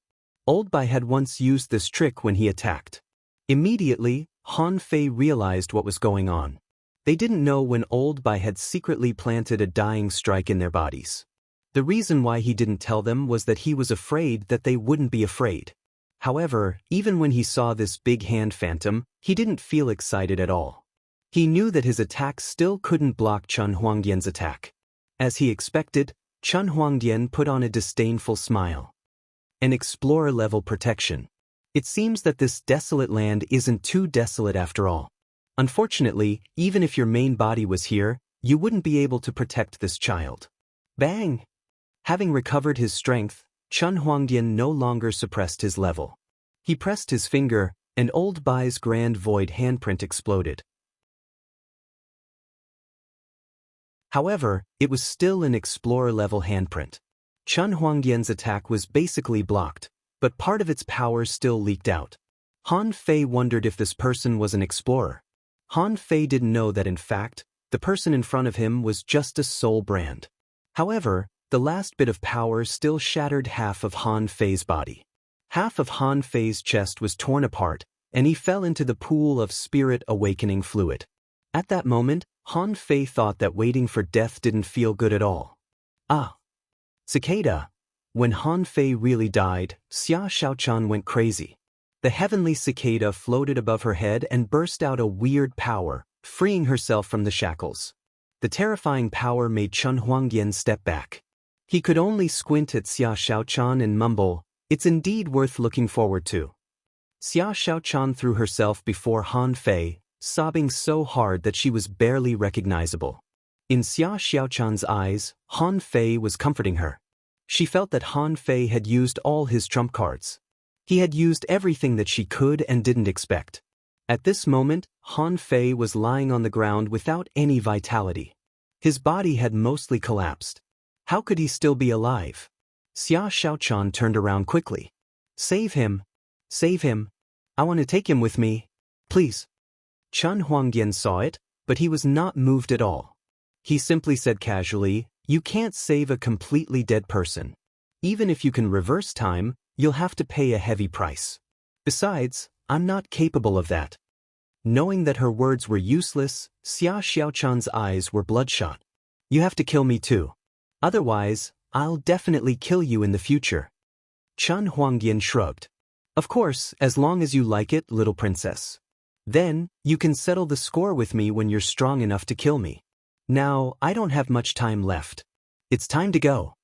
Old Bai had once used this trick when he attacked. Immediately, Han Fei realized what was going on. They didn't know when Old Bai had secretly planted a dying strike in their bodies. The reason why he didn't tell them was that he was afraid that they wouldn't be afraid. However, even when he saw this big hand phantom, he didn't feel excited at all. He knew that his attack still couldn't block Chen Huangdian's attack. As he expected, Chen Huangdian put on a disdainful smile. An explorer-level protection. It seems that this desolate land isn't too desolate after all. Unfortunately, even if your main body was here, you wouldn't be able to protect this child. Bang! Having recovered his strength, Chen Huangdian no longer suppressed his level. He pressed his finger, and Old Bai's grand void handprint exploded. However, it was still an explorer-level handprint. Chen Huangdian's attack was basically blocked, but part of its power still leaked out. Han Fei wondered if this person was an explorer. Han Fei didn't know that in fact, the person in front of him was just a soul brand. However, the last bit of power still shattered half of Han Fei's body. Half of Han Fei's chest was torn apart, and he fell into the pool of spirit awakening fluid. At that moment, Han Fei thought that waiting for death didn't feel good at all. Ah! Cicada! When Han Fei really died, Xia Xiaochan went crazy. The heavenly cicada floated above her head and burst out a weird power, freeing herself from the shackles. The terrifying power made Chen Huangdian step back. He could only squint at Xia Xiaochan and mumble, "It's indeed worth looking forward to." Xia Xiaochan threw herself before Han Fei, sobbing so hard that she was barely recognizable. In Xia Xiaochan's eyes, Han Fei was comforting her. She felt that Han Fei had used all his trump cards. He had used everything that she could and didn't expect. At this moment, Han Fei was lying on the ground without any vitality. His body had mostly collapsed. How could he still be alive? Xia Xiaochan turned around quickly. "Save him! Save him! I want to take him with me. Please." Chen Huangdian saw it, but he was not moved at all. He simply said casually, "You can't save a completely dead person. Even if you can reverse time, you'll have to pay a heavy price. Besides, I'm not capable of that." Knowing that her words were useless, Xia Xiaochan's eyes were bloodshot. "You have to kill me too. Otherwise, I'll definitely kill you in the future." Chen Huangdian shrugged. "Of course, as long as you like it, little princess. Then, you can settle the score with me when you're strong enough to kill me. Now, I don't have much time left. It's time to go."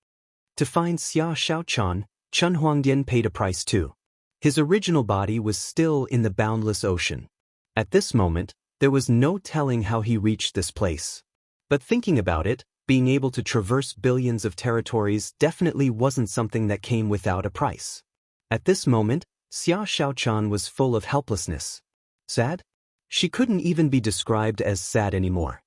To find Xia Xiaochan, Chen Huangdian paid a price too. His original body was still in the boundless ocean. At this moment, there was no telling how he reached this place. But thinking about it, being able to traverse billions of territories definitely wasn't something that came without a price. At this moment, Xia Xiaochan was full of helplessness. Sad? She couldn't even be described as sad anymore.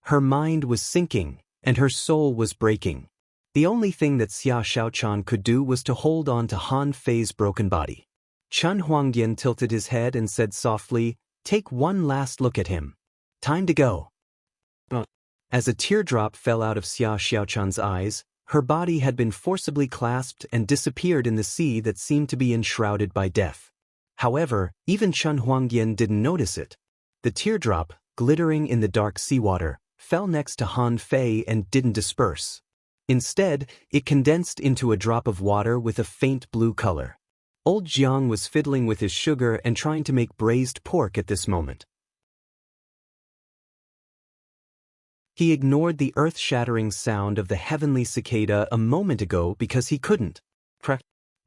Her mind was sinking, and her soul was breaking. The only thing that Xia Xiaochan could do was to hold on to Han Fei's broken body. Chen Huangdian tilted his head and said softly, "Take one last look at him. Time to go." As a teardrop fell out of Xia Xiaochan's eyes, her body had been forcibly clasped and disappeared in the sea that seemed to be enshrouded by death. However, even Chen Huangdian didn't notice it. The teardrop, glittering in the dark seawater, fell next to Han Fei and didn't disperse. Instead, it condensed into a drop of water with a faint blue color. Old Jiang was fiddling with his sugar and trying to make braised pork at this moment. He ignored the earth-shattering sound of the heavenly cicada a moment ago because he couldn't.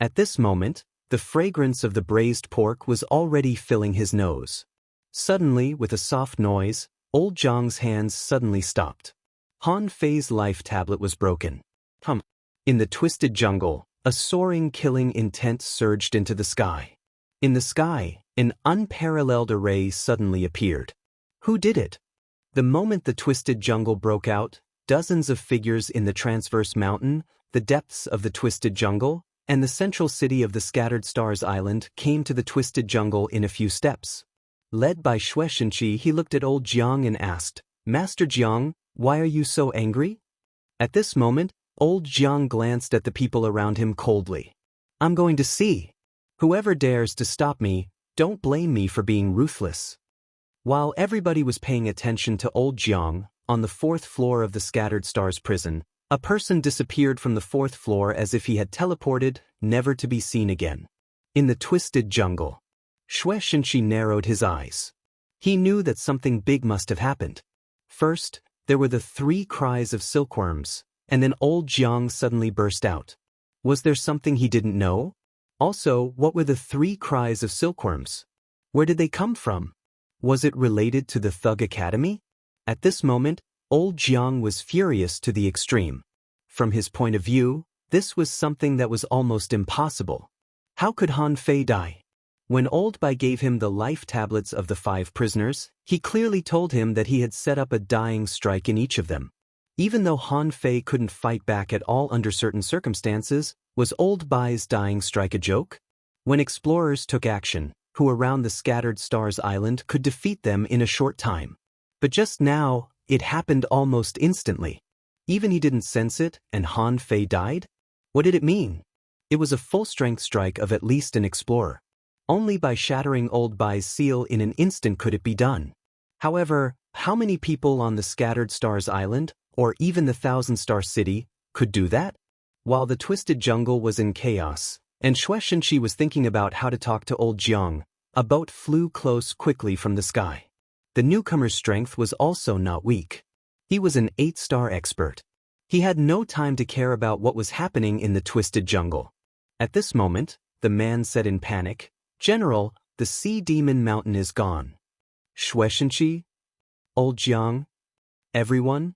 At this moment, the fragrance of the braised pork was already filling his nose. Suddenly, with a soft noise, Old Jiang's hands suddenly stopped. Han Fei's life tablet was broken. In the twisted jungle, a soaring killing intent surged into the sky. In the sky, an unparalleled array suddenly appeared. Who did it? The moment the twisted jungle broke out, dozens of figures in the transverse mountain, the depths of the twisted jungle, and the central city of the Scattered Stars Island came to the twisted jungle in a few steps. Led by Xue Shenqi, he looked at Old Jiang and asked, "Master Jiang, why are you so angry?" At this moment, Old Jiang glanced at the people around him coldly. "I'm going to see. Whoever dares to stop me, don't blame me for being ruthless." While everybody was paying attention to Old Jiang, on the 4th floor of the Scattered Stars prison, a person disappeared from the 4th floor as if he had teleported, never to be seen again. In the twisted jungle, Xue Shenqi narrowed his eyes. He knew that something big must have happened. First, there were the 3 cries of silkworms, and then Old Jiang suddenly burst out. Was there something he didn't know? Also, what were the 3 cries of silkworms? Where did they come from? Was it related to the Thug Academy? At this moment, Old Jiang was furious to the extreme. From his point of view, this was something that was almost impossible. How could Han Fei die? When Old Bai gave him the life tablets of the 5 prisoners, he clearly told him that he had set up a dying strike in each of them. Even though Han Fei couldn't fight back at all under certain circumstances, was Old Bai's dying strike a joke? When explorers took action, who around the Scattered Stars Island could defeat them in a short time. But just now, it happened almost instantly. Even he didn't sense it, and Han Fei died? What did it mean? It was a full-strength strike of at least an explorer. Only by shattering Old Bai's seal in an instant could it be done. However, how many people on the Scattered Stars Island, or even the Thousand-Star City, could do that? While the twisted jungle was in chaos, and Xue Shenqi was thinking about how to talk to Old Jiang, a boat flew close quickly from the sky. The newcomer's strength was also not weak. He was an 8-star expert. He had no time to care about what was happening in the twisted jungle. At this moment, the man said in panic, "General, the Sea Demon Mountain is gone." Xue Shenqi? Old Jiang? Everyone?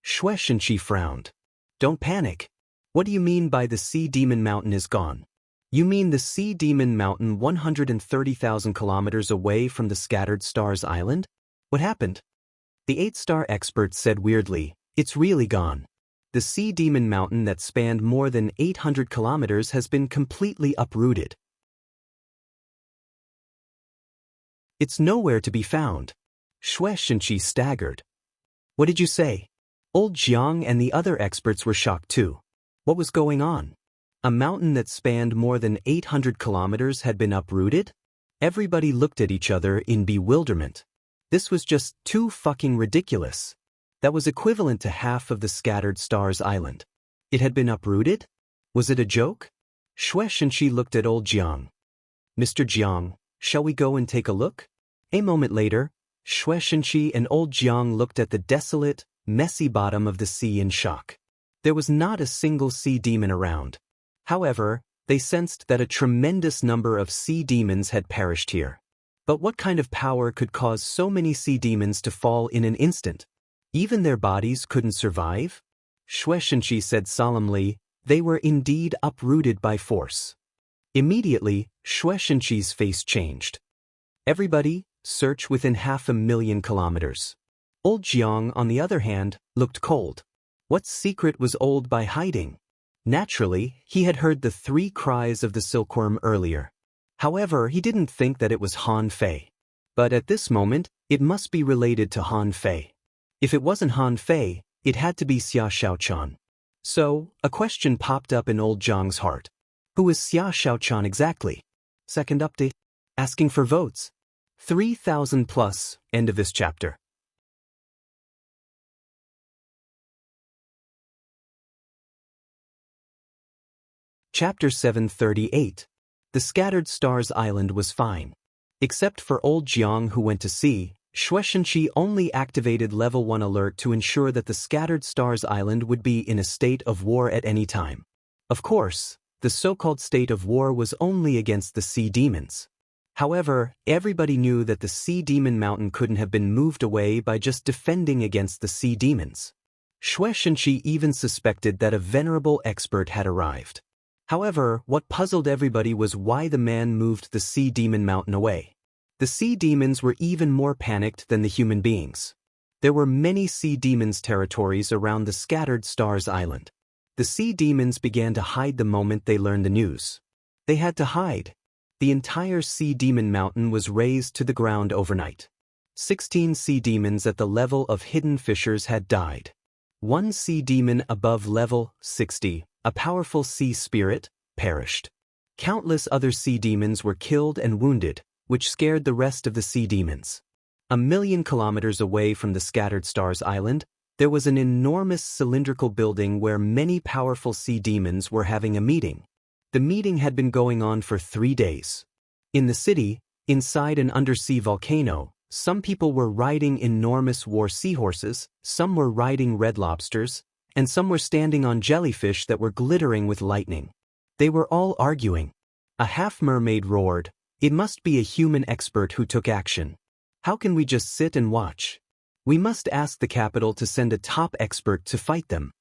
Xue Shenqi frowned. "Don't panic. What do you mean by the Sea Demon Mountain is gone? You mean the Sea Demon Mountain 130,000 kilometers away from the Scattered Stars Island? What happened?" The 8-star expert said weirdly, "It's really gone. The Sea Demon Mountain that spanned more than 800 kilometers has been completely uprooted. It's nowhere to be found." Xue Shenqi staggered. "What did you say?" Old Jiang and the other experts were shocked too. What was going on? A mountain that spanned more than 800 kilometers had been uprooted? Everybody looked at each other in bewilderment. This was just too fucking ridiculous. That was equivalent to half of the Scattered Stars Island. It had been uprooted? Was it a joke? Xue Shenqi looked at Old Jiang. "Mr. Jiang, shall we go and take a look?" A moment later, Xue Shenqi and Old Jiang looked at the desolate, messy bottom of the sea in shock. There was not a single sea demon around. However, they sensed that a tremendous number of sea demons had perished here. But what kind of power could cause so many sea demons to fall in an instant? Even their bodies couldn't survive? Xue Shenqi said solemnly, "They were indeed uprooted by force." Immediately, Xue Shenqi's face changed. "Everybody, search within 500,000 kilometers." Old Jiang, on the other hand, looked cold. What secret was Old Bai hiding? Naturally, he had heard the 3 cries of the silkworm earlier. However, he didn't think that it was Han Fei. But at this moment, it must be related to Han Fei. If it wasn't Han Fei, it had to be Xia Xiaochan. So, a question popped up in Old Jiang's heart. Who is Xia Xiaochan exactly? Second update. Asking for votes. 3,000 plus, end of this chapter. Chapter 738. The Scattered Stars Island was fine. Except for old Jiang who went to sea, Shueishenqi only activated Level 1 alert to ensure that the Scattered Stars Island would be in a state of war at any time. Of course, the so-called state of war was only against the sea demons. However, everybody knew that the Sea Demon Mountain couldn't have been moved away by just defending against the sea demons. Shueishenqi even suspected that a venerable expert had arrived. However, what puzzled everybody was why the man moved the Sea Demon Mountain away. The sea demons were even more panicked than the human beings. There were many sea demons' territories around the Scattered Stars Island. The sea demons began to hide the moment they learned the news. They had to hide. The entire Sea Demon Mountain was razed to the ground overnight. 16 sea demons at the level of hidden fissures had died. One sea demon above level 60, a powerful sea spirit, perished. Countless other sea demons were killed and wounded, which scared the rest of the sea demons. 1,000,000 kilometers away from the Scattered Stars Island, there was an enormous cylindrical building where many powerful sea demons were having a meeting. The meeting had been going on for 3 days. In the city, inside an undersea volcano, some people were riding enormous war seahorses, some were riding red lobsters, and some were standing on jellyfish that were glittering with lightning. They were all arguing. A half-mermaid roared, "It must be a human expert who took action. How can we just sit and watch? We must ask the capital to send a top expert to fight them."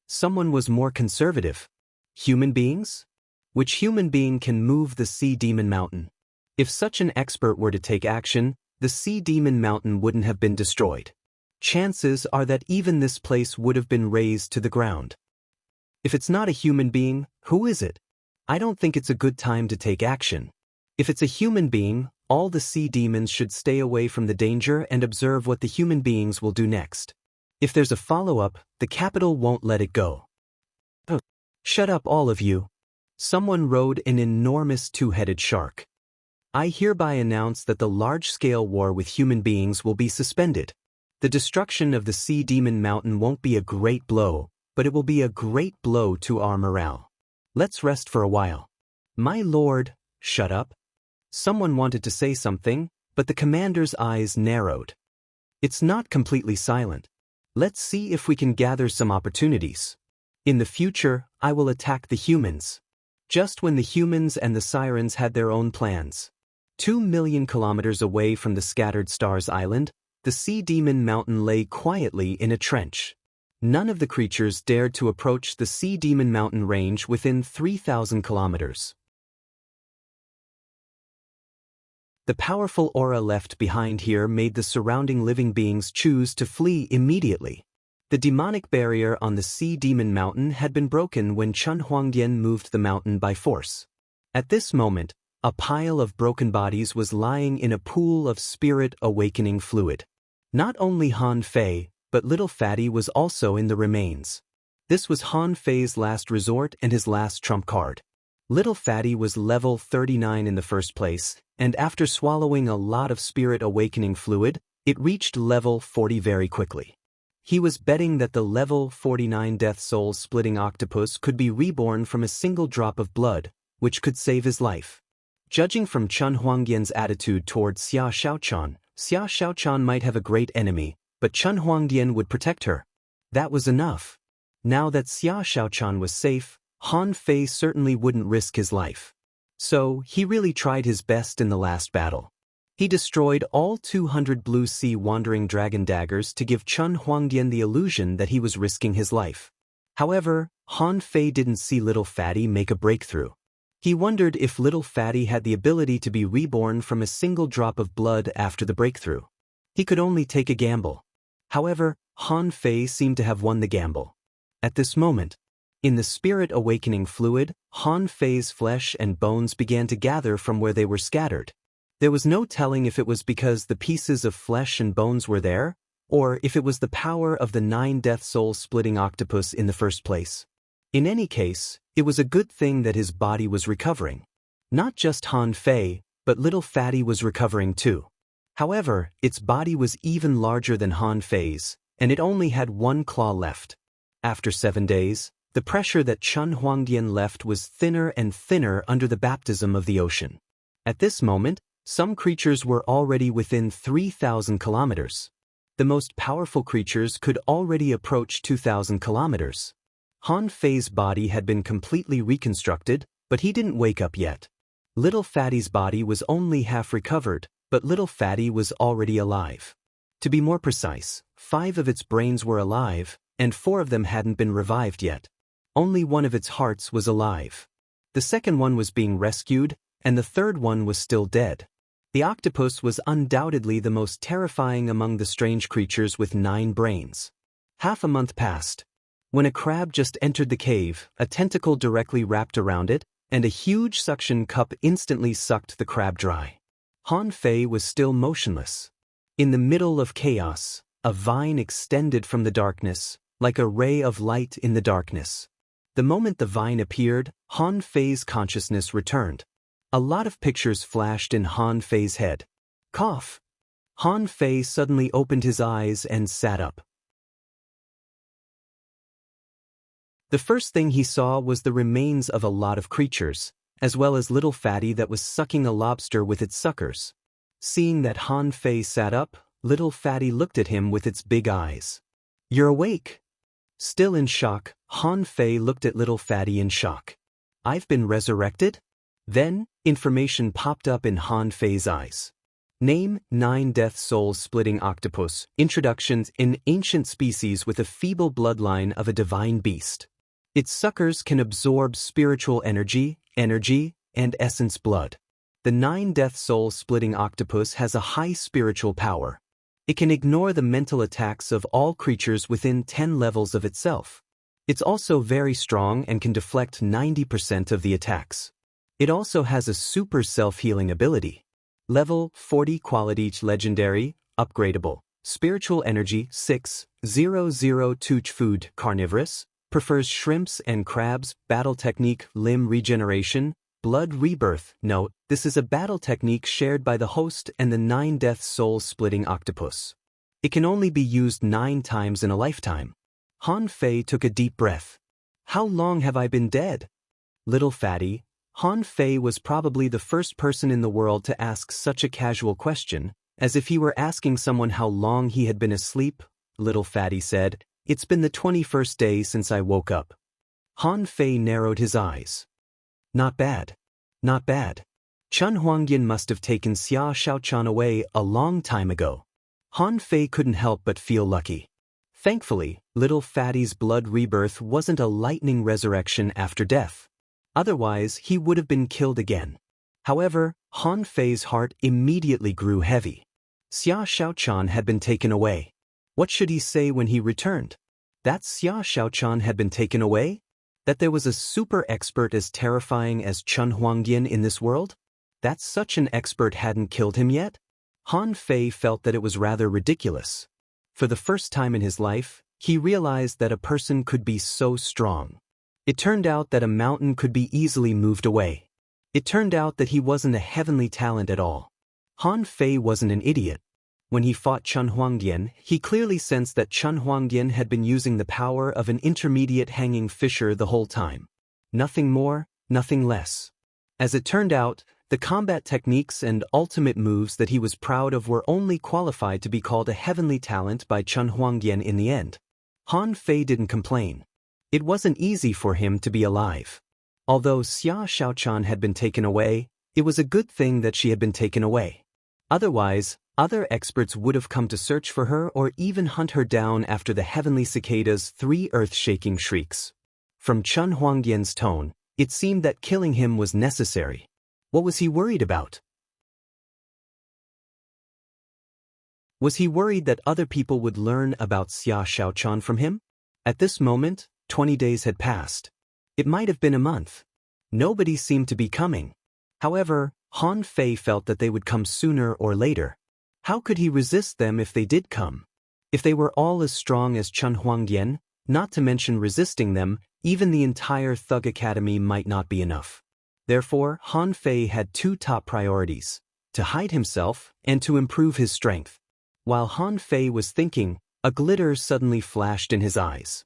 Someone was more conservative. Human beings? Which human being can move the Sea Demon Mountain? If such an expert were to take action, the Sea Demon Mountain wouldn't have been destroyed. Chances are that even this place would have been razed to the ground. If it's not a human being, who is it? I don't think it's a good time to take action. If it's a human being, all the sea demons should stay away from the danger and observe what the human beings will do next. If there's a follow-up, the capital won't let it go. Oh, shut up all of you. Someone rode an enormous two-headed shark. I hereby announce that the large-scale war with human beings will be suspended. The destruction of the Sea Demon Mountain won't be a great blow, but it will be a great blow to our morale. Let's rest for a while. My lord, shut up. Someone wanted to say something, but the commander's eyes narrowed. It's not completely silent. Let's see if we can gather some opportunities. In the future, I will attack the humans. Just when the humans and the sirens had their own plans. 2,000,000 kilometers away from the Scattered Stars Island, the Sea Demon Mountain lay quietly in a trench. None of the creatures dared to approach the Sea Demon Mountain range within 3,000 kilometers. The powerful aura left behind here made the surrounding living beings choose to flee immediately. The demonic barrier on the Sea Demon Mountain had been broken when Chen Huangdian moved the mountain by force. At this moment, a pile of broken bodies was lying in a pool of spirit awakening fluid. Not only Han Fei, but Little Fatty was also in the remains. This was Han Fei's last resort and his last trump card. Little Fatty was level 39 in the first place, and after swallowing a lot of spirit awakening fluid, it reached level 40 very quickly. He was betting that the level 49 Death Soul splitting octopus could be reborn from a single drop of blood, which could save his life. Judging from Chen Huangdian's attitude toward Xia Xiaochan might have a great enemy, but Chen Huangdian would protect her. That was enough. Now that Xia Xiaochan was safe, Han Fei certainly wouldn't risk his life. So, he really tried his best in the last battle. He destroyed all 200 Blue Sea Wandering Dragon daggers to give Chen Huangdian the illusion that he was risking his life. However, Han Fei didn't see Little Fatty make a breakthrough. He wondered if Little Fatty had the ability to be reborn from a single drop of blood after the breakthrough. He could only take a gamble. However, Han Fei seemed to have won the gamble. At this moment, in the spirit awakening fluid, Han Fei's flesh and bones began to gather from where they were scattered. There was no telling if it was because the pieces of flesh and bones were there, or if it was the power of the 9 Death Soul splitting octopus in the first place. In any case, it was a good thing that his body was recovering. Not just Han Fei, but Little Fatty was recovering too. However, its body was even larger than Han Fei's, and it only had one claw left. After 7 days, the pressure that Chun Huangdian left was thinner and thinner under the baptism of the ocean. At this moment, some creatures were already within 3,000 kilometers. The most powerful creatures could already approach 2,000 kilometers. Han Fei's body had been completely reconstructed, but he didn't wake up yet. Little Fatty's body was only half recovered, but Little Fatty was already alive. To be more precise, 5 of its brains were alive, and 4 of them hadn't been revived yet. Only one of its hearts was alive. The second one was being rescued, and the third one was still dead. The octopus was undoubtedly the most terrifying among the strange creatures with 9 brains. Half a month passed. When a crab just entered the cave, a tentacle directly wrapped around it, and a huge suction cup instantly sucked the crab dry. Han Fei was still motionless. In the middle of chaos, a vine extended from the darkness, like a ray of light in the darkness. The moment the vine appeared, Han Fei's consciousness returned. A lot of pictures flashed in Han Fei's head. Cough! Han Fei suddenly opened his eyes and sat up. The first thing he saw was the remains of a lot of creatures, as well as Little Fatty that was sucking a lobster with its suckers. Seeing that Han Fei sat up, Little Fatty looked at him with its big eyes. "You're awake." Still in shock, Han Fei looked at Little Fatty in shock. "I've been resurrected?" Then, information popped up in Han Fei's eyes. Name: 9 death soul-splitting octopus. Introductions: an ancient species with a feeble bloodline of a divine beast. Its suckers can absorb spiritual energy, and essence blood. The 9 death soul-splitting octopus has a high spiritual power. It can ignore the mental attacks of all creatures within 10 levels of itself. It's also very strong and can deflect 90% of the attacks. It also has a super self-healing ability. Level 40 quality legendary, upgradable. Spiritual energy 600 touch food carnivorous. Prefers shrimps and crabs. Battle technique: limb regeneration, blood rebirth. Note: this is a battle technique shared by the host and the 9 death soul-splitting octopus. It can only be used 9 times in a lifetime. Han Fei took a deep breath. "How long have I been dead?" Little Fatty. Han Fei was probably the first person in the world to ask such a casual question, as if he were asking someone how long he had been asleep. Little Fatty said, "It's been the 21st day since I woke up." Han Fei narrowed his eyes. "Not bad. Not bad. Chun Huangdian must have taken Xia Shaochan away a long time ago." Han Fei couldn't help but feel lucky. Thankfully, Little Fatty's blood rebirth wasn't a lightning resurrection after death. Otherwise, he would have been killed again. However, Han Fei's heart immediately grew heavy. Xia Shaochan had been taken away. What should he say when he returned? That Xia Shaochan had been taken away? That there was a super expert as terrifying as Chun Huangdian in this world? That such an expert hadn't killed him yet? Han Fei felt that it was rather ridiculous. For the first time in his life, he realized that a person could be so strong. It turned out that a mountain could be easily moved away. It turned out that he wasn't a heavenly talent at all. Han Fei wasn't an idiot. When he fought Chun Huangdian, he clearly sensed that Chun Huangdian had been using the power of an intermediate hanging fisher the whole time. Nothing more, nothing less. As it turned out, the combat techniques and ultimate moves that he was proud of were only qualified to be called a heavenly talent by Chun Huangdian in the end. Han Fei didn't complain. It wasn't easy for him to be alive. Although Xia Shaochan had been taken away, it was a good thing that she had been taken away. Otherwise, other experts would have come to search for her or even hunt her down after the heavenly cicada's 3 earth-shaking shrieks. From Chun Huangdian's tone, it seemed that killing him was necessary. What was he worried about? Was he worried that other people would learn about Xia Shaochan from him? At this moment, 20 days had passed. It might have been a month. Nobody seemed to be coming. However, Han Fei felt that they would come sooner or later. How could he resist them if they did come? If they were all as strong as Chun Huangdian, not to mention resisting them, even the entire Thug Academy might not be enough. Therefore, Han Fei had 2 top priorities: to hide himself, and to improve his strength. While Han Fei was thinking, a glitter suddenly flashed in his eyes.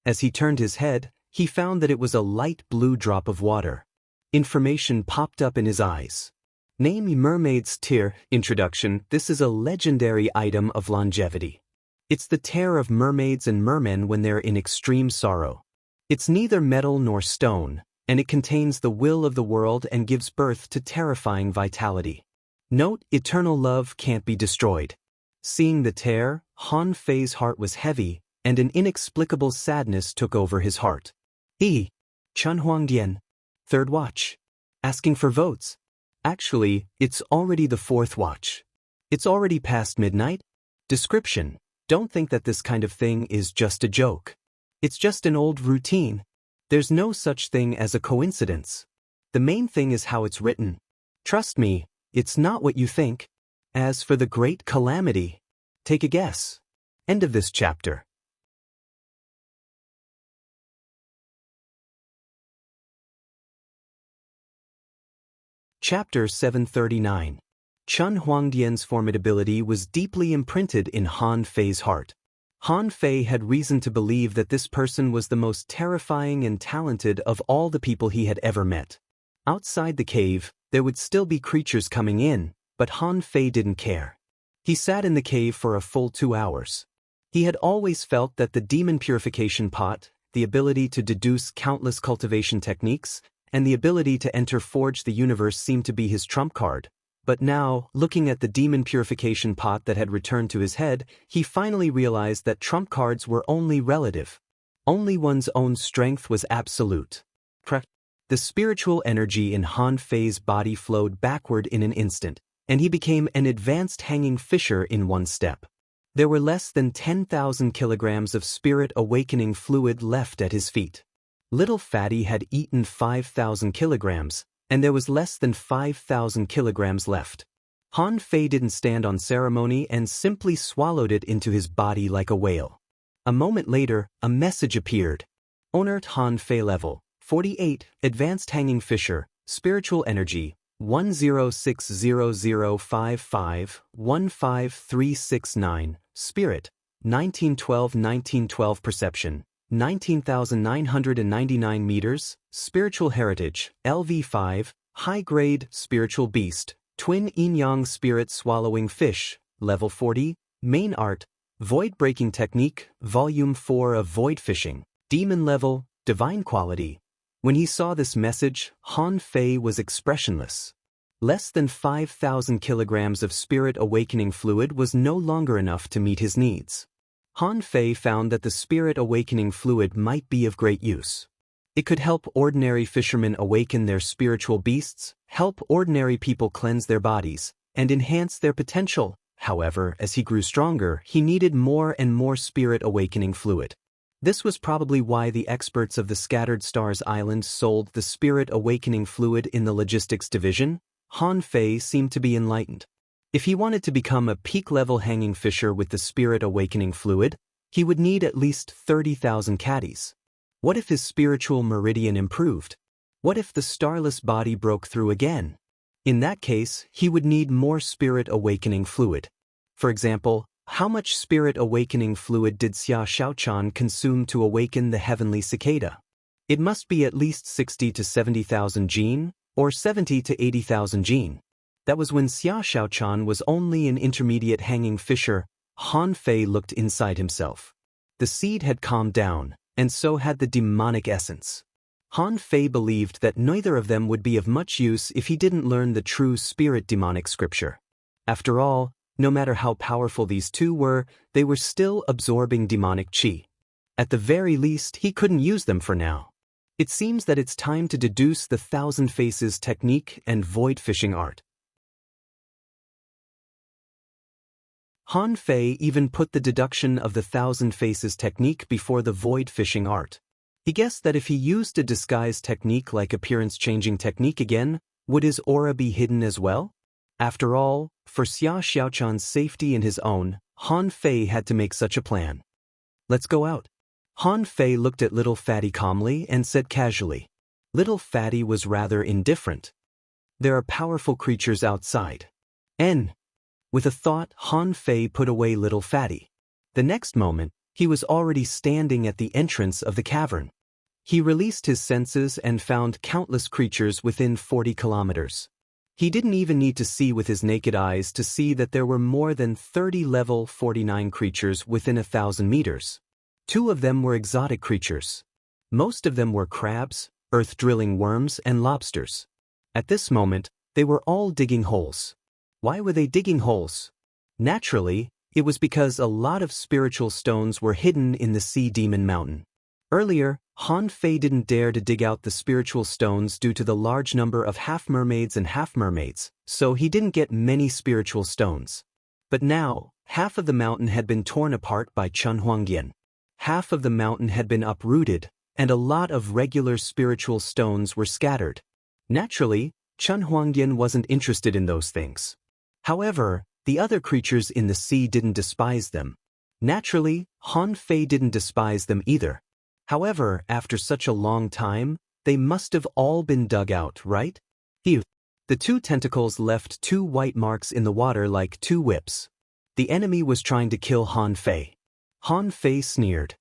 As he turned his head, he found that it was a light blue drop of water. Information popped up in his eyes. Name Mermaid's Tear. Introduction. This is a legendary item of longevity. It's the tear of mermaids and mermen when they're in extreme sorrow. It's neither metal nor stone, and it contains the will of the world and gives birth to terrifying vitality. Note, eternal love can't be destroyed. Seeing the tear, Han Fei's heart was heavy, and an inexplicable sadness took over his heart. Chun Huangdian. Third watch. Asking for votes. Actually, it's already the fourth watch. It's already past midnight. Description. Don't think that this kind of thing is just a joke. It's just an old routine. There's no such thing as a coincidence. The main thing is how it's written. Trust me, it's not what you think. As for the great calamity, take a guess. End of this chapter. Chapter 739. Chun Huangdian's formidability was deeply imprinted in Han Fei's heart. Han Fei had reason to believe that this person was the most terrifying and talented of all the people he had ever met. Outside the cave, there would still be creatures coming in, but Han Fei didn't care. He sat in the cave for a full 2 hours. He had always felt that the demon purification pot, the ability to deduce countless cultivation techniques, and the ability to enter Forge the Universe seemed to be his trump card. But now, looking at the demon purification pot that had returned to his head, he finally realized that trump cards were only relative. Only one's own strength was absolute. The spiritual energy in Han Fei's body flowed backward in an instant, and he became an advanced hanging fisher in one step. There were less than 10,000 kilograms of spirit awakening fluid left at his feet. Little Fatty had eaten 5,000 kilograms, and there was less than 5,000 kilograms left. Han Fei didn't stand on ceremony and simply swallowed it into his body like a whale. A moment later, a message appeared. Onert Han Fei level 48, Advanced Hanging Fisher, Spiritual Energy, 1060055-15369, Spirit, 1912-1912 Perception, 19,999 meters, Spiritual Heritage, LV5, High-Grade, Spiritual Beast, Twin Yin-Yang Spirit Swallowing Fish, Level 40, Main Art, Void Breaking Technique, Volume 4 of Void Fishing, Demon Level, Divine Quality. When he saw this message, Han Fei was expressionless. Less than 5,000 kilograms of spirit awakening fluid was no longer enough to meet his needs. Han Fei found that the spirit awakening fluid might be of great use. It could help ordinary fishermen awaken their spiritual beasts, help ordinary people cleanse their bodies, and enhance their potential. However, as he grew stronger, he needed more and more spirit awakening fluid. This was probably why the experts of the Scattered Stars Island sold the spirit awakening fluid in the logistics division. Han Fei seemed to be enlightened. If he wanted to become a peak-level hanging fisher with the spirit awakening fluid, he would need at least 30,000 caddies. What if his spiritual meridian improved? What if the starless body broke through again? In that case, he would need more spirit awakening fluid. For example, how much spirit awakening fluid did Xia Xiaochan consume to awaken the heavenly cicada? It must be at least 60 to 70,000 jin, or 70 to 80,000 jin. That was when Xia Xiaochan was only an intermediate hanging fisher. Han Fei looked inside himself. The seed had calmed down, and so had the demonic essence. Han Fei believed that neither of them would be of much use if he didn't learn the true spirit demonic scripture. After all, no matter how powerful these two were, they were still absorbing demonic qi. At the very least, he couldn't use them for now. It seems that it's time to deduce the Thousand Faces technique and void fishing art. Han Fei even put the deduction of the Thousand Faces technique before the void fishing art. He guessed that if he used a disguise technique like appearance-changing technique again, would his aura be hidden as well? After all, for Xia Xiaochan's safety and his own, Han Fei had to make such a plan. Let's go out. Han Fei looked at Little Fatty calmly and said casually. Little Fatty was rather indifferent. There are powerful creatures outside. N. With a thought, Han Fei put away little fatty. The next moment, he was already standing at the entrance of the cavern. He released his senses and found countless creatures within 40 kilometers. He didn't even need to see with his naked eyes to see that there were more than 30 level 49 creatures within 1,000 meters. 2 of them were exotic creatures. Most of them were crabs, earth-drilling worms, and lobsters. At this moment, they were all digging holes. Why were they digging holes? Naturally, it was because a lot of spiritual stones were hidden in the Sea Demon Mountain. Earlier, Han Fei didn't dare to dig out the spiritual stones due to the large number of half-mermaids and half-mermaids, so he didn't get many spiritual stones. But now, half of the mountain had been torn apart by Chun Huangyan. Half of the mountain had been uprooted, and a lot of regular spiritual stones were scattered. Naturally, Chun Huangyan wasn't interested in those things. However, the other creatures in the sea didn't despise them. Naturally, Han Fei didn't despise them either. However, after such a long time, they must have all been dug out, right? Phew. The 2 tentacles left 2 white marks in the water like 2 whips. The enemy was trying to kill Han Fei. Han Fei sneered.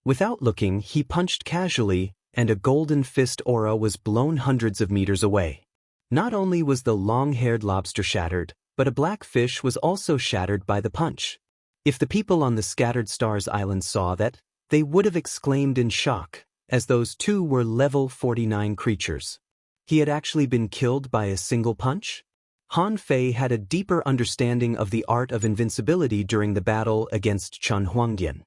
Without looking, he punched casually, and a golden fist aura was blown hundreds of meters away. Not only was the long-haired lobster shattered, but a black fish was also shattered by the punch. If the people on the Scattered Stars Island saw that, they would have exclaimed in shock, as those 2 were level 49 creatures. He had actually been killed by a single punch? Han Fei had a deeper understanding of the art of invincibility during the battle against Chun Huangyan.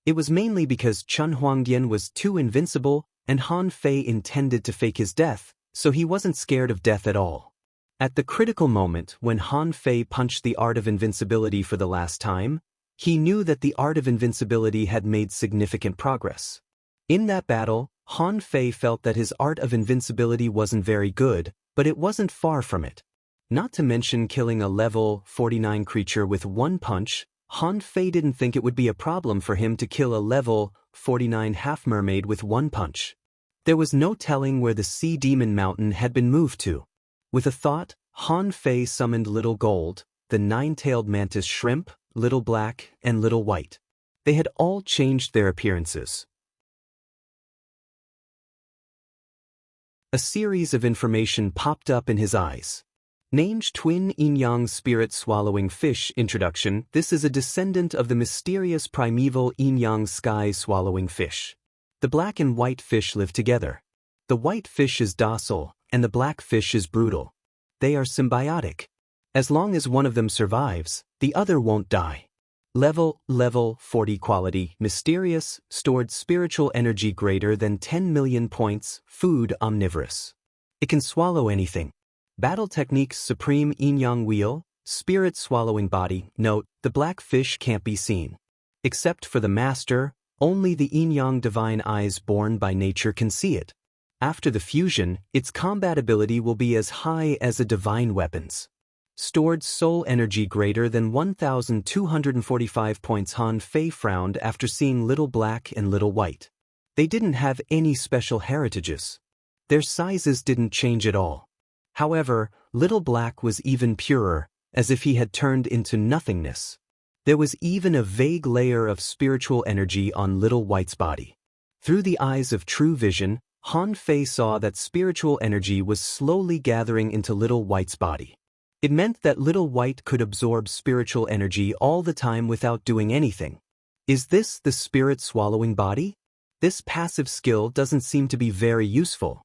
It was mainly because Chun Huangyan was too invincible and Han Fei intended to fake his death, so he wasn't scared of death at all. At the critical moment when Han Fei punched the art of invincibility for the last time, he knew that the art of invincibility had made significant progress. In that battle, Han Fei felt that his art of invincibility wasn't very good, but it wasn't far from it. Not to mention killing a level 49 creature with 1 punch, Han Fei didn't think it would be a problem for him to kill a level 49 half-mermaid with 1 punch. There was no telling where the Sea Demon Mountain had been moved to. With a thought, Han Fei summoned Little Gold, the 9-tailed mantis shrimp, Little Black, and Little White. They had all changed their appearances. A series of information popped up in his eyes. Named Twin Yin-Yang Spirit Swallowing Fish Introduction. This is a descendant of the mysterious primeval Yin-Yang Sky Swallowing Fish. The black and white fish live together. The white fish is docile, and the black fish is brutal. They are symbiotic. As long as one of them survives, the other won't die. Level 40 quality, mysterious, stored spiritual energy greater than 10 million points, food omnivorous. It can swallow anything. Battle techniques supreme yin-yang wheel, spirit swallowing body. Note, the black fish can't be seen. Except for the master, only the yin-yang divine eyes born by nature can see it. After the fusion, its combat ability will be as high as a divine weapon's. Stored soul energy greater than 1,245 points. Han Fei frowned after seeing Little Black and Little White. They didn't have any special heritages. Their sizes didn't change at all. However, Little Black was even purer, as if he had turned into nothingness. There was even a vague layer of spiritual energy on Little White's body. Through the eyes of true vision, Han Fei saw that spiritual energy was slowly gathering into Little White's body. It meant that Little White could absorb spiritual energy all the time without doing anything. Is this the spirit swallowing body? This passive skill doesn't seem to be very useful.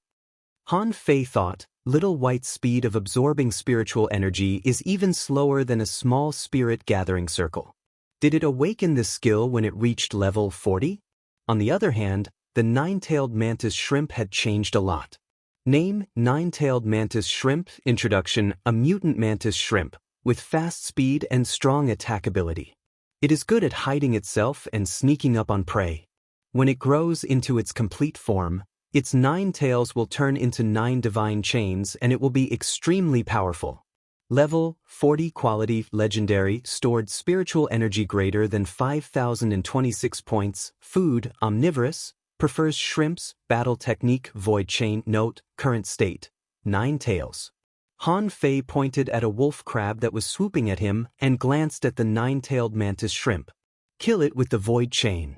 Han Fei thought, Little White's speed of absorbing spiritual energy is even slower than a small spirit gathering circle. Did it awaken this skill when it reached level 40? On the other hand, the 9-tailed mantis shrimp had changed a lot. Name, 9-tailed mantis shrimp. Introduction, a mutant mantis shrimp, with fast speed and strong attack ability. It is good at hiding itself and sneaking up on prey. When it grows into its complete form, its 9 tails will turn into 9 divine chains and it will be extremely powerful. Level 40 quality, legendary, stored spiritual energy greater than 5,026 points, food, omnivorous, prefers shrimps, battle technique, void chain. Note, current state, 9 tails. Han Fei pointed at a wolf crab that was swooping at him and glanced at the nine-tailed mantis shrimp. Kill it with the void chain.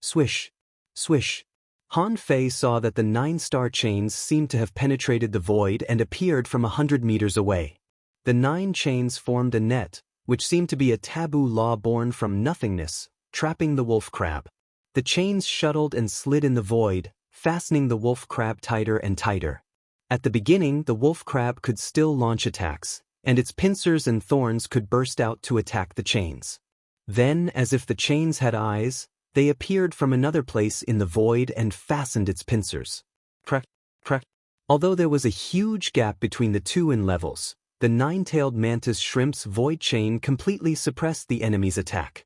Swish. Swish. Han Fei saw that the 9-star chains seemed to have penetrated the void and appeared from 100 meters away. The 9 chains formed a net, which seemed to be a taboo law born from nothingness, trapping the wolf crab. The chains shuttled and slid in the void, fastening the wolf crab tighter and tighter. At the beginning, the wolf crab could still launch attacks, and its pincers and thorns could burst out to attack the chains. Then, as if the chains had eyes, they appeared from another place in the void and fastened its pincers. Crack, crack. Although there was a huge gap between the two in levels, the 9-tailed mantis shrimp's void chain completely suppressed the enemy's attack.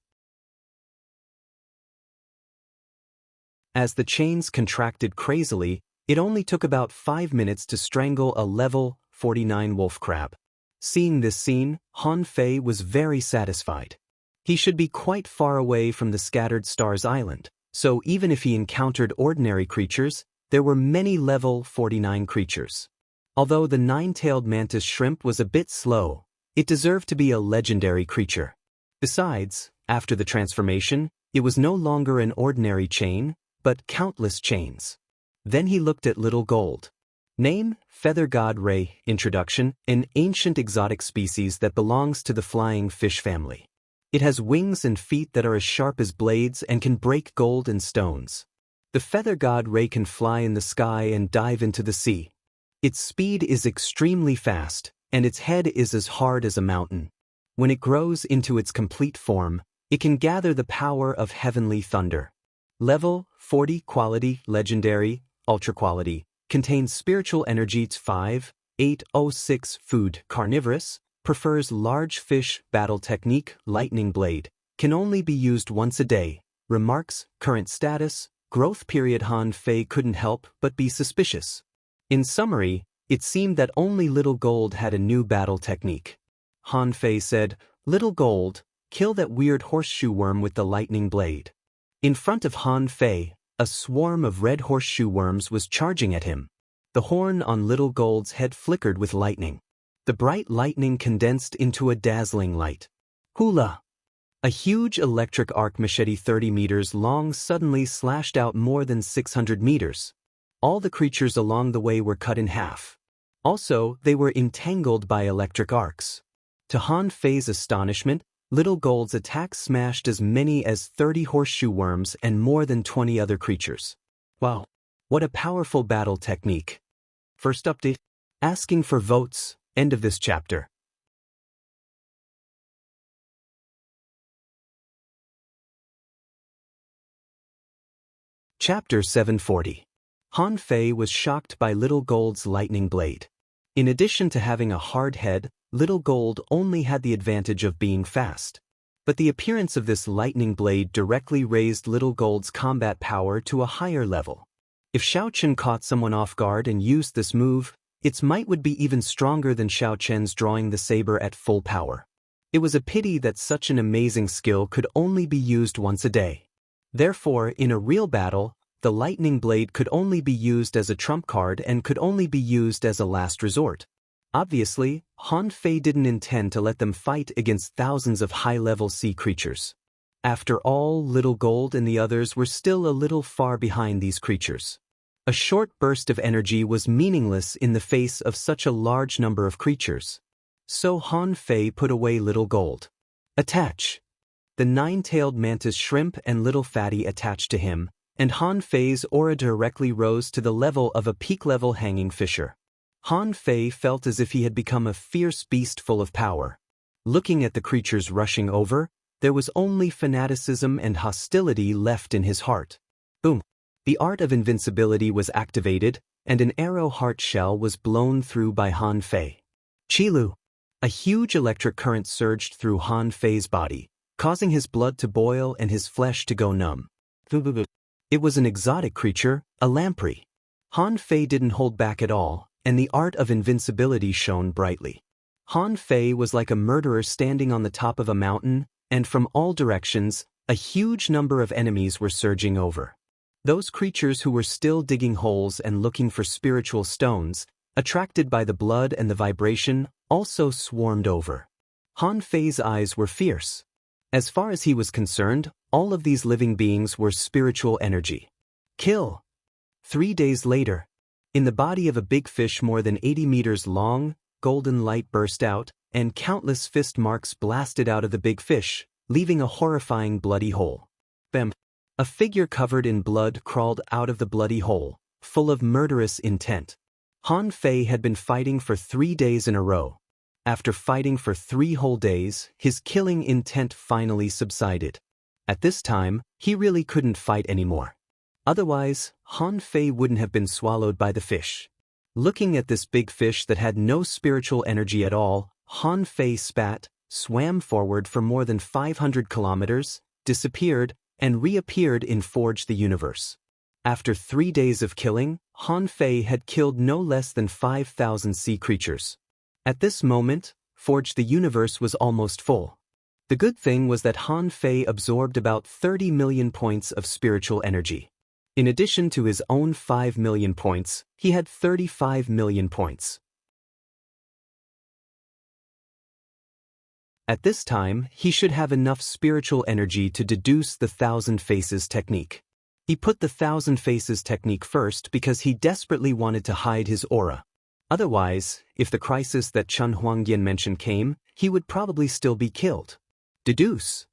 As the chains contracted crazily, it only took about 5 minutes to strangle a level 49 wolf crab. Seeing this scene, Han Fei was very satisfied. He should be quite far away from the scattered stars island, so even if he encountered ordinary creatures, there were many level 49 creatures. Although the 9-tailed mantis shrimp was a bit slow, it deserved to be a legendary creature. Besides, after the transformation, it was no longer an ordinary chain, but countless chains. Then he looked at Little Gold. Name, Feather God Ray. Introduction, an ancient exotic species that belongs to the flying fish family. It has wings and feet that are as sharp as blades and can break gold and stones. The feather god Ray can fly in the sky and dive into the sea. Its speed is extremely fast, and its head is as hard as a mountain. When it grows into its complete form, it can gather the power of heavenly thunder. Level 40 quality, legendary, ultra quality, contains spiritual energy 5,806 food, carnivorous, prefers large fish, battle technique, lightning blade, can only be used once a day. Remarks, current status, growth period. Han Fei couldn't help but be suspicious. In summary, it seemed that only Little Gold had a new battle technique. Han Fei said, "Little Gold, kill that weird horseshoe worm with the lightning blade." In front of Han Fei, a swarm of red horseshoe worms was charging at him. The horn on Little Gold's head flickered with lightning. The bright lightning condensed into a dazzling light. Hula! A huge electric arc machete 30 meters long suddenly slashed out more than 600 meters. All the creatures along the way were cut in half. Also, they were entangled by electric arcs. To Han Fei's astonishment, Little Gold's attack smashed as many as 30 horseshoe worms and more than 20 other creatures. Wow! What a powerful battle technique. First update. Asking for votes. End of this chapter. Chapter 740. Han Fei was shocked by Little Gold's lightning blade. In addition to having a hard head, Little Gold only had the advantage of being fast. But the appearance of this lightning blade directly raised Little Gold's combat power to a higher level. If Xiao Chen caught someone off guard and used this move, its might would be even stronger than Xiao Chen's drawing the saber at full power. It was a pity that such an amazing skill could only be used once a day. Therefore, in a real battle, the lightning blade could only be used as a trump card and could only be used as a last resort. Obviously, Han Fei didn't intend to let them fight against thousands of high-level sea creatures. After all, Little Gold and the others were still a little far behind these creatures. A short burst of energy was meaningless in the face of such a large number of creatures. So Han Fei put away Little Gold. Attach. The 9-tailed mantis shrimp and Little Fatty attached to him, and Han Fei's aura directly rose to the level of a peak-level hanging fisher. Han Fei felt as if he had become a fierce beast full of power. Looking at the creatures rushing over, there was only fanaticism and hostility left in his heart. Boom! The art of invincibility was activated, and an arrow heart shell was blown through by Han Fei. Qilu! A huge electric current surged through Han Fei's body, causing his blood to boil and his flesh to go numb. It was an exotic creature, a lamprey. Han Fei didn't hold back at all, and the art of invincibility shone brightly. Han Fei was like a murderer standing on the top of a mountain, and from all directions, a huge number of enemies were surging over. Those creatures who were still digging holes and looking for spiritual stones, attracted by the blood and the vibration, also swarmed over. Han Fei's eyes were fierce. As far as he was concerned, all of these living beings were spiritual energy. Kill! 3 days later, in the body of a big fish more than 80 meters long, golden light burst out, and countless fist marks blasted out of the big fish, leaving a horrifying bloody hole. Bam! A figure covered in blood crawled out of the bloody hole, full of murderous intent. Han Fei had been fighting for 3 days in a row. After fighting for 3 whole days, his killing intent finally subsided. At this time, he really couldn't fight anymore. Otherwise, Han Fei wouldn't have been swallowed by the fish. Looking at this big fish that had no spiritual energy at all, Han Fei spat, swam forward for more than 500 kilometers, disappeared, and reappeared in Forge the Universe. After 3 days of killing, Han Fei had killed no less than 5,000 sea creatures. At this moment, Forge the Universe was almost full. The good thing was that Han Fei absorbed about 30 million points of spiritual energy. In addition to his own 5 million points, he had 35 million points. At this time, he should have enough spiritual energy to deduce the 1,000 Faces technique. He put the 1,000 Faces technique first because he desperately wanted to hide his aura. Otherwise, if the crisis that Chen Huangyan mentioned came, he would probably still be killed. Deduce.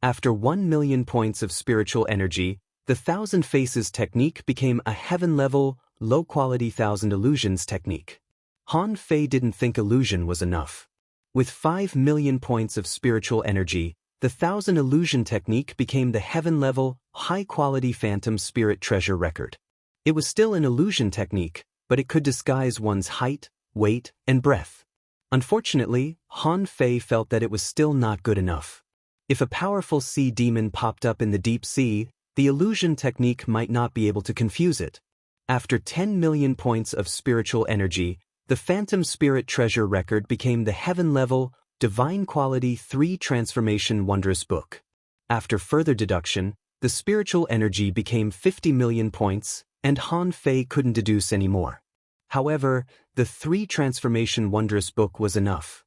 After 1 million points of spiritual energy, the 1,000 Faces technique became a heaven-level, low-quality 1,000 illusions technique. Han Fei didn't think illusion was enough. With 5 million points of spiritual energy, the 1,000 illusion technique became the heaven-level, high-quality phantom spirit treasure record. It was still an illusion technique, but it could disguise one's height, weight, and breath. Unfortunately, Han Fei felt that it was still not good enough. If a powerful sea demon popped up in the deep sea, the illusion technique might not be able to confuse it. After 10 million points of spiritual energy, the Phantom Spirit Treasure Record became the heaven-level, divine quality 3 transformation wondrous book. After further deduction, the spiritual energy became 50 million points, and Han Fei couldn't deduce any more. However, the 3 transformation wondrous book was enough.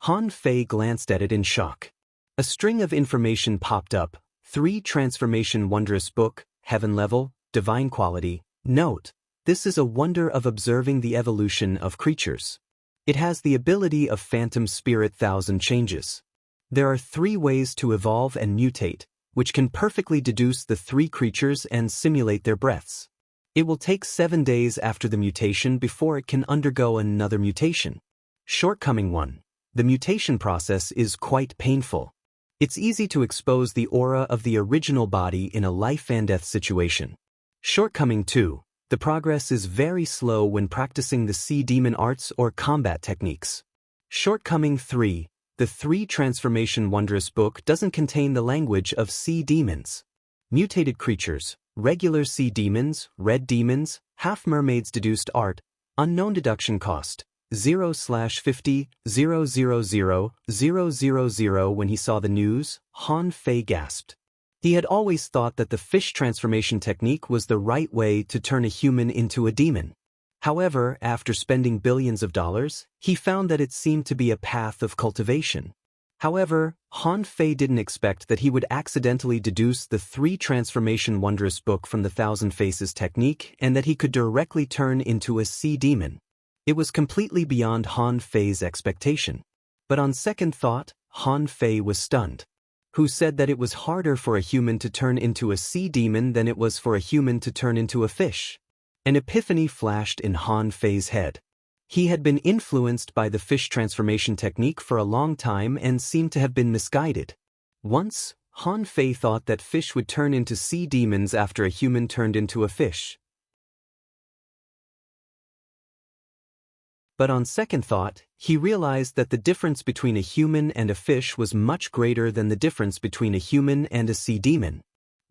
Han Fei glanced at it in shock. A string of information popped up: 3 transformation wondrous book, heaven level, divine quality. Note: this is a wonder of observing the evolution of creatures. It has the ability of phantom spirit 1,000 changes. There are 3 ways to evolve and mutate, which can perfectly deduce the 3 creatures and simulate their breaths. It will take 7 days after the mutation before it can undergo another mutation. Shortcoming 1. The mutation process is quite painful. It's easy to expose the aura of the original body in a life and death situation. Shortcoming 2. The progress is very slow when practicing the sea demon arts or combat techniques. Shortcoming 3. The 3 transformation wondrous book doesn't contain the language of sea demons. Mutated creatures, regular sea demons, red demons, half mermaids deduced art, unknown deduction cost, 0/50,000,000. When he saw the news, Han Fei gasped. He had always thought that the fish transformation technique was the right way to turn a human into a demon. However, after spending billions of dollars, he found that it seemed to be a path of cultivation. However, Han Fei didn't expect that he would accidentally deduce the 3 transformation wondrous book from the 1,000 Faces technique and that he could directly turn into a sea demon. It was completely beyond Han Fei's expectation. But on second thought, Han Fei was stunned. Who said that it was harder for a human to turn into a sea demon than it was for a human to turn into a fish? An epiphany flashed in Han Fei's head. He had been influenced by the fish transformation technique for a long time and seemed to have been misguided. Once, Han Fei thought that fish would turn into sea demons after a human turned into a fish. But on second thought, he realized that the difference between a human and a fish was much greater than the difference between a human and a sea demon.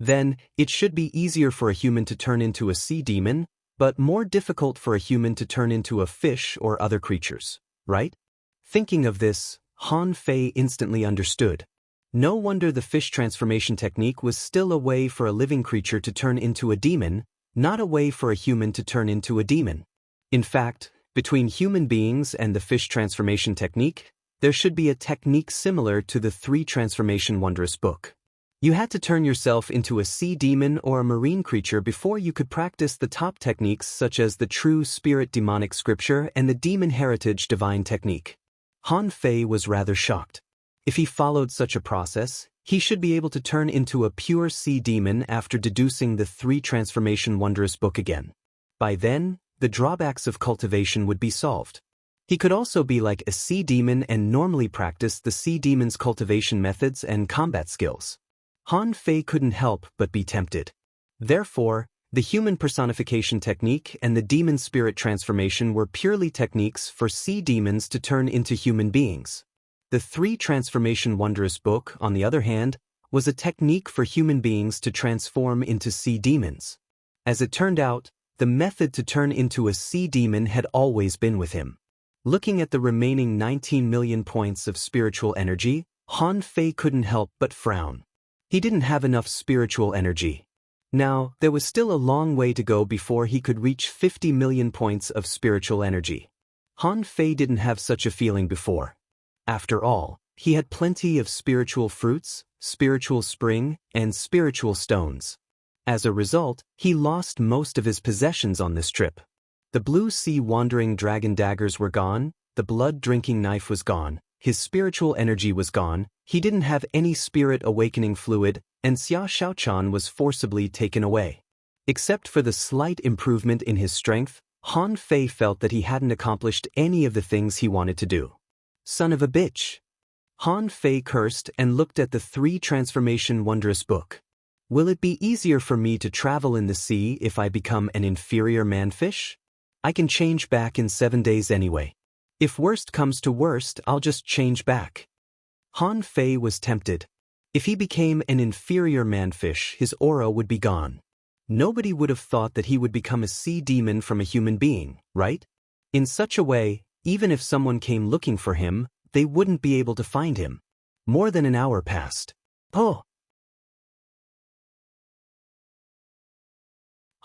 Then, it should be easier for a human to turn into a sea demon, but more difficult for a human to turn into a fish or other creatures, right? Thinking of this, Han Fei instantly understood. No wonder the fish transformation technique was still a way for a living creature to turn into a demon, not a way for a human to turn into a demon. In fact, Between human beings and the fish transformation technique, there should be a technique similar to the 3 transformation wondrous book. You had to turn yourself into a sea demon or a marine creature before you could practice the top techniques such as the true spirit demonic scripture and the demon heritage divine technique. Han Fei was rather shocked. If he followed such a process, he should be able to turn into a pure sea demon after deducing the 3 transformation wondrous book again. By then, the drawbacks of cultivation would be solved. He could also be like a sea demon and normally practice the sea demon's cultivation methods and combat skills. Han Fei couldn't help but be tempted. Therefore, the human personification technique and the demon spirit transformation were purely techniques for sea demons to turn into human beings. The 3 transformation wondrous book, on the other hand, was a technique for human beings to transform into sea demons. As it turned out, the method to turn into a sea demon had always been with him. Looking at the remaining 19 million points of spiritual energy, Han Fei couldn't help but frown. He didn't have enough spiritual energy. Now, there was still a long way to go before he could reach 50 million points of spiritual energy. Han Fei didn't have such a feeling before. After all, he had plenty of spiritual fruits, spiritual spring, and spiritual stones. As a result, he lost most of his possessions on this trip. The blue sea wandering dragon daggers were gone, the blood-drinking knife was gone, his spiritual energy was gone, he didn't have any spirit awakening fluid, and Xia Shaochan was forcibly taken away. Except for the slight improvement in his strength, Han Fei felt that he hadn't accomplished any of the things he wanted to do. Son of a bitch! Han Fei cursed and looked at the 3 transformation wondrous book. Will it be easier for me to travel in the sea if I become an inferior manfish? I can change back in 7 days anyway. If worst comes to worst, I'll just change back. Han Fei was tempted. If he became an inferior manfish, his aura would be gone. Nobody would have thought that he would become a sea demon from a human being, right? In such a way, even if someone came looking for him, they wouldn't be able to find him. More than an hour passed. Oh!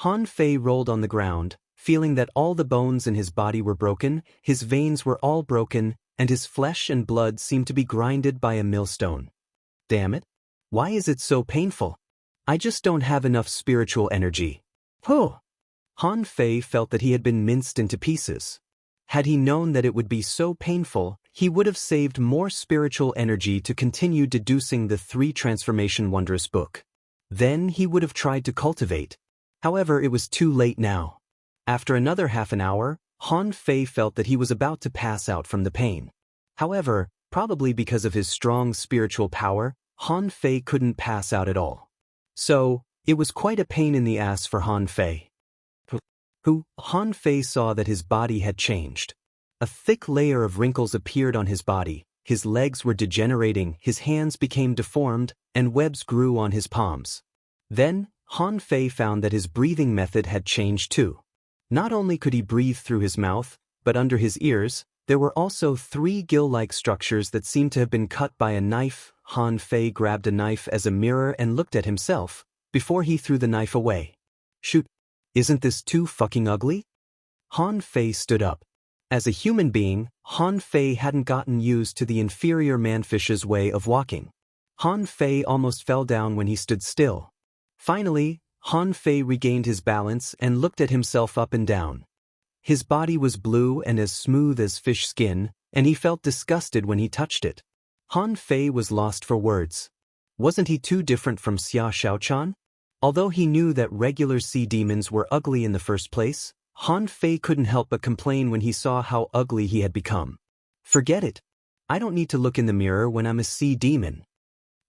Han Fei rolled on the ground, feeling that all the bones in his body were broken, his veins were all broken, and his flesh and blood seemed to be grinded by a millstone. Damn it! Why is it so painful? I just don't have enough spiritual energy. Oh! Han Fei felt that he had been minced into pieces. Had he known that it would be so painful, he would have saved more spiritual energy to continue deducing the 3 transformation wondrous book. Then he would have tried to cultivate. However, it was too late now. After another half an hour, Han Fei felt that he was about to pass out from the pain. However, probably because of his strong spiritual power, Han Fei couldn't pass out at all. So, it was quite a pain in the ass for Han Fei. Han Fei saw that his body had changed. A thick layer of wrinkles appeared on his body, his legs were degenerating, his hands became deformed, and webs grew on his palms. Then, Han Fei found that his breathing method had changed too. Not only could he breathe through his mouth, but under his ears, there were also 3 gill-like structures that seemed to have been cut by a knife. Han Fei grabbed a knife as a mirror and looked at himself, before he threw the knife away. Shoot! Isn't this too fucking ugly? Han Fei stood up. As a human being, Han Fei hadn't gotten used to the inferior manfish's way of walking. Han Fei almost fell down when he stood still. Finally, Han Fei regained his balance and looked at himself up and down. His body was blue and as smooth as fish skin, and he felt disgusted when he touched it. Han Fei was lost for words. Wasn't he too different from Xia Shaochan? Although he knew that regular sea demons were ugly in the first place, Han Fei couldn't help but complain when he saw how ugly he had become. Forget it. I don't need to look in the mirror when I'm a sea demon.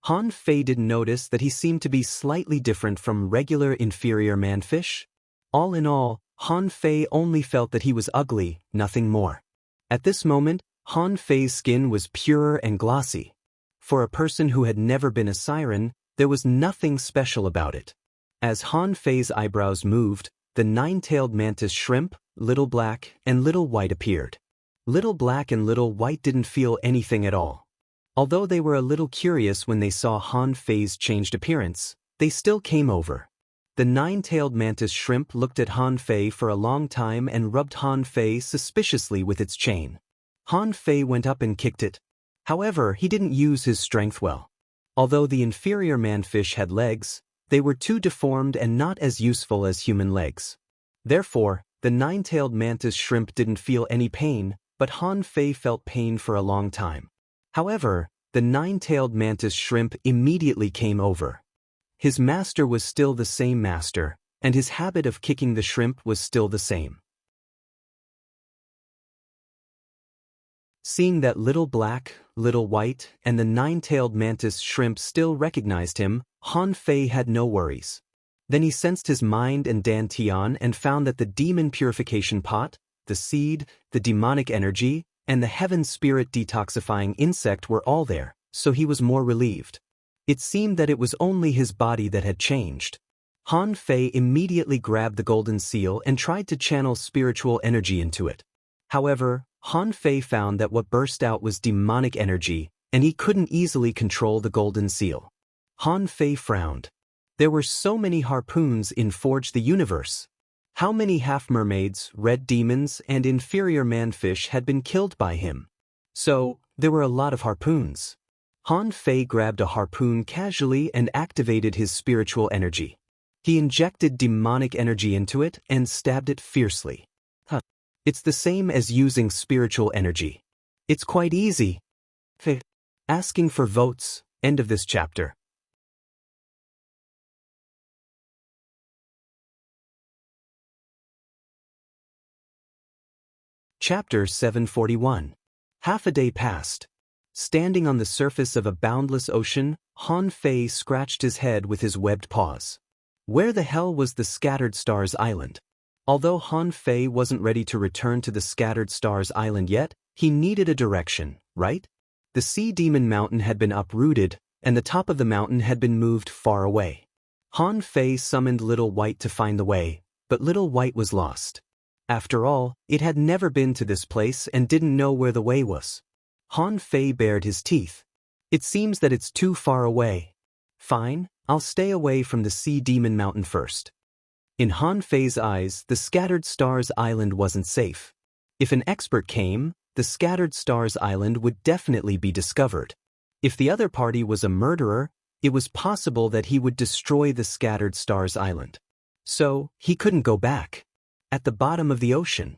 Han Fei didn't notice that he seemed to be slightly different from regular inferior manfish. All in all, Han Fei only felt that he was ugly, nothing more. At this moment, Han Fei's skin was pure and glossy. For a person who had never been a siren, there was nothing special about it. As Han Fei's eyebrows moved, the 9-tailed mantis shrimp, Little Black, and Little White appeared. Little Black and Little White didn't feel anything at all. Although they were a little curious when they saw Han Fei's changed appearance, they still came over. The nine-tailed mantis shrimp looked at Han Fei for a long time and rubbed Han Fei suspiciously with its chain. Han Fei went up and kicked it. However, he didn't use his strength well. Although the inferior manfish had legs, they were too deformed and not as useful as human legs. Therefore, the nine-tailed mantis shrimp didn't feel any pain, but Han Fei felt pain for a long time. However, the nine-tailed mantis shrimp immediately came over. His master was still the same master, and his habit of kicking the shrimp was still the same. Seeing that Little Black, Little White, and the nine-tailed mantis shrimp still recognized him, Han Fei had no worries. Then he sensed his mind and Dan Tian and found that the demon purification pot, the seed, the demonic energy, and the heaven spirit detoxifying insect were all there, so he was more relieved. It seemed that it was only his body that had changed. Han Fei immediately grabbed the golden seal and tried to channel spiritual energy into it. However, Han Fei found that what burst out was demonic energy, and he couldn't easily control the golden seal. Han Fei frowned. There were so many harpoons in Forge the Universe. How many half-mermaids, red demons, and inferior manfish had been killed by him? So, there were a lot of harpoons. Han Fei grabbed a harpoon casually and activated his spiritual energy. He injected demonic energy into it and stabbed it fiercely. It's the same as using spiritual energy. It's quite easy. Asking for votes. End of this chapter. Chapter 741. Half a day passed. Standing on the surface of a boundless ocean, Han Fei scratched his head with his webbed paws. Where the hell was the Scattered Stars Island? Although Han Fei wasn't ready to return to the Scattered Stars Island yet, he needed a direction, right? The Sea Demon Mountain had been uprooted, and the top of the mountain had been moved far away. Han Fei summoned Little White to find the way, but Little White was lost. After all, it had never been to this place and didn't know where the way was. Han Fei bared his teeth. It seems that it's too far away. Fine, I'll stay away from the Sea Demon Mountain first. In Han Fei's eyes, the Scattered Stars Island wasn't safe. If an expert came, the Scattered Stars Island would definitely be discovered. If the other party was a murderer, it was possible that he would destroy the Scattered Stars Island. So, he couldn't go back. At the bottom of the ocean.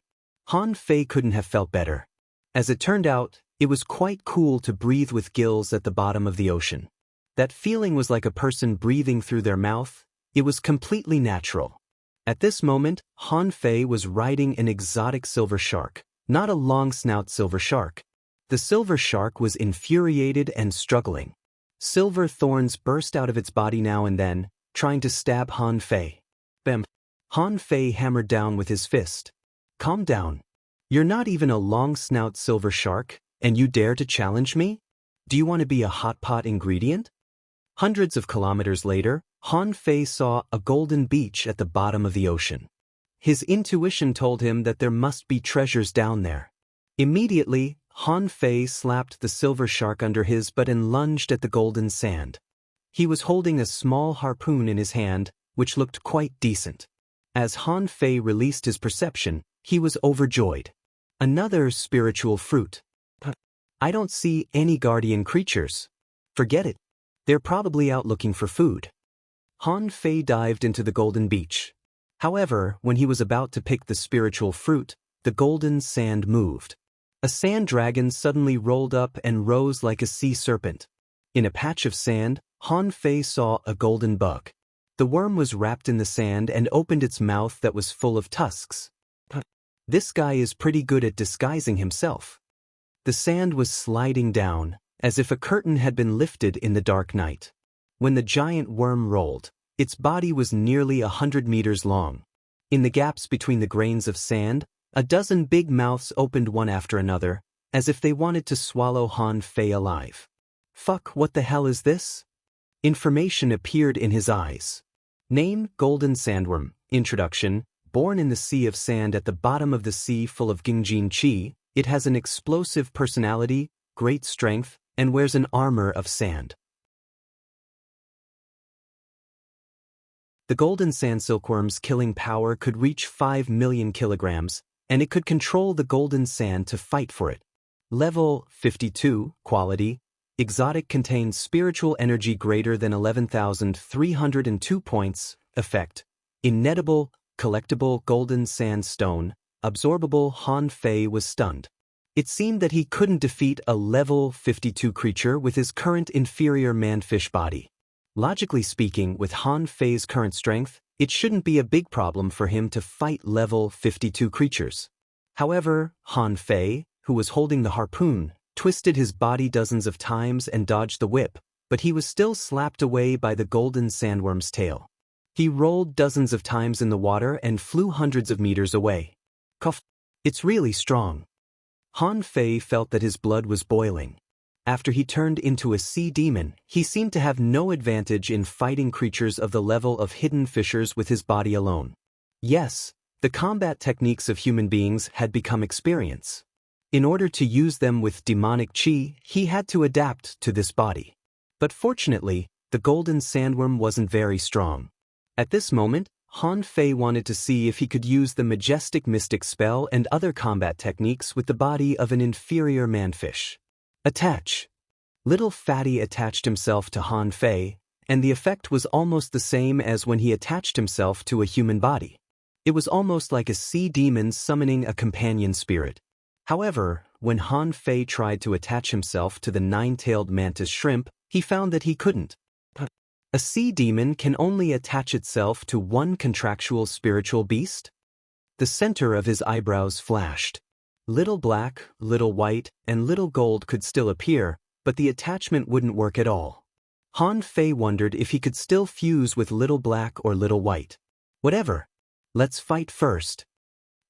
Han Fei couldn't have felt better. As it turned out, it was quite cool to breathe with gills at the bottom of the ocean. That feeling was like a person breathing through their mouth. It was completely natural. At this moment, Han Fei was riding an exotic silver shark, not a long-snout silver shark. The silver shark was infuriated and struggling. Silver thorns burst out of its body now and then, trying to stab Han Fei. Bam! Han Fei hammered down with his fist. Calm down. You're not even a long-snout silver shark, and you dare to challenge me? Do you want to be a hot pot ingredient? Hundreds of kilometers later, Han Fei saw a golden beach at the bottom of the ocean. His intuition told him that there must be treasures down there. Immediately, Han Fei slapped the silver shark under his butt and lunged at the golden sand. He was holding a small harpoon in his hand, which looked quite decent. As Han Fei released his perception, he was overjoyed. Another spiritual fruit. I don't see any guardian creatures. Forget it. They're probably out looking for food. Han Fei dived into the golden beach. However, when he was about to pick the spiritual fruit, the golden sand moved. A sand dragon suddenly rolled up and rose like a sea serpent. In a patch of sand, Han Fei saw a golden bug. The worm was wrapped in the sand and opened its mouth that was full of tusks. This guy is pretty good at disguising himself. The sand was sliding down, as if a curtain had been lifted in the dark night. When the giant worm rolled, its body was nearly 100 meters long. In the gaps between the grains of sand, a dozen big mouths opened one after another, as if they wanted to swallow Han Fei alive. Fuck, what the hell is this? Information appeared in his eyes. Name, Golden Sandworm. Introduction. Born in the sea of sand at the bottom of the sea full of Gingjin Qi, it has an explosive personality, great strength, and wears an armor of sand. The golden sand silkworm's killing power could reach 5 million kilograms, and it could control the golden sand to fight for it. Level 52, Quality. Exotic contains spiritual energy greater than 11,302 points. Effect. Inedible, collectible golden sand stone. Absorbable. Han Fei was stunned. It seemed that he couldn't defeat a level 52 creature with his current inferior man-fish body. Logically speaking, with Han Fei's current strength, it shouldn't be a big problem for him to fight level 52 creatures. However, Han Fei, who was holding the harpoon, twisted his body dozens of times and dodged the whip, but he was still slapped away by the golden sandworm's tail. He rolled dozens of times in the water and flew hundreds of meters away. Cough. It's really strong. Han Fei felt that his blood was boiling. After he turned into a sea demon, he seemed to have no advantage in fighting creatures of the level of hidden fishers with his body alone. Yes, the combat techniques of human beings had become experience. In order to use them with demonic chi, he had to adapt to this body. But fortunately, the golden sandworm wasn't very strong. At this moment, Han Fei wanted to see if he could use the majestic mystic spell and other combat techniques with the body of an inferior manfish. Attach. Little Fatty attached himself to Han Fei, and the effect was almost the same as when he attached himself to a human body. It was almost like a sea demon summoning a companion spirit. However, when Han Fei tried to attach himself to the nine-tailed mantis shrimp, he found that he couldn't. A sea demon can only attach itself to one contractual spiritual beast? The center of his eyebrows flashed. Little black, little white, and little gold could still appear, but the attachment wouldn't work at all. Han Fei wondered if he could still fuse with little black or little white. Whatever. Let's fight first.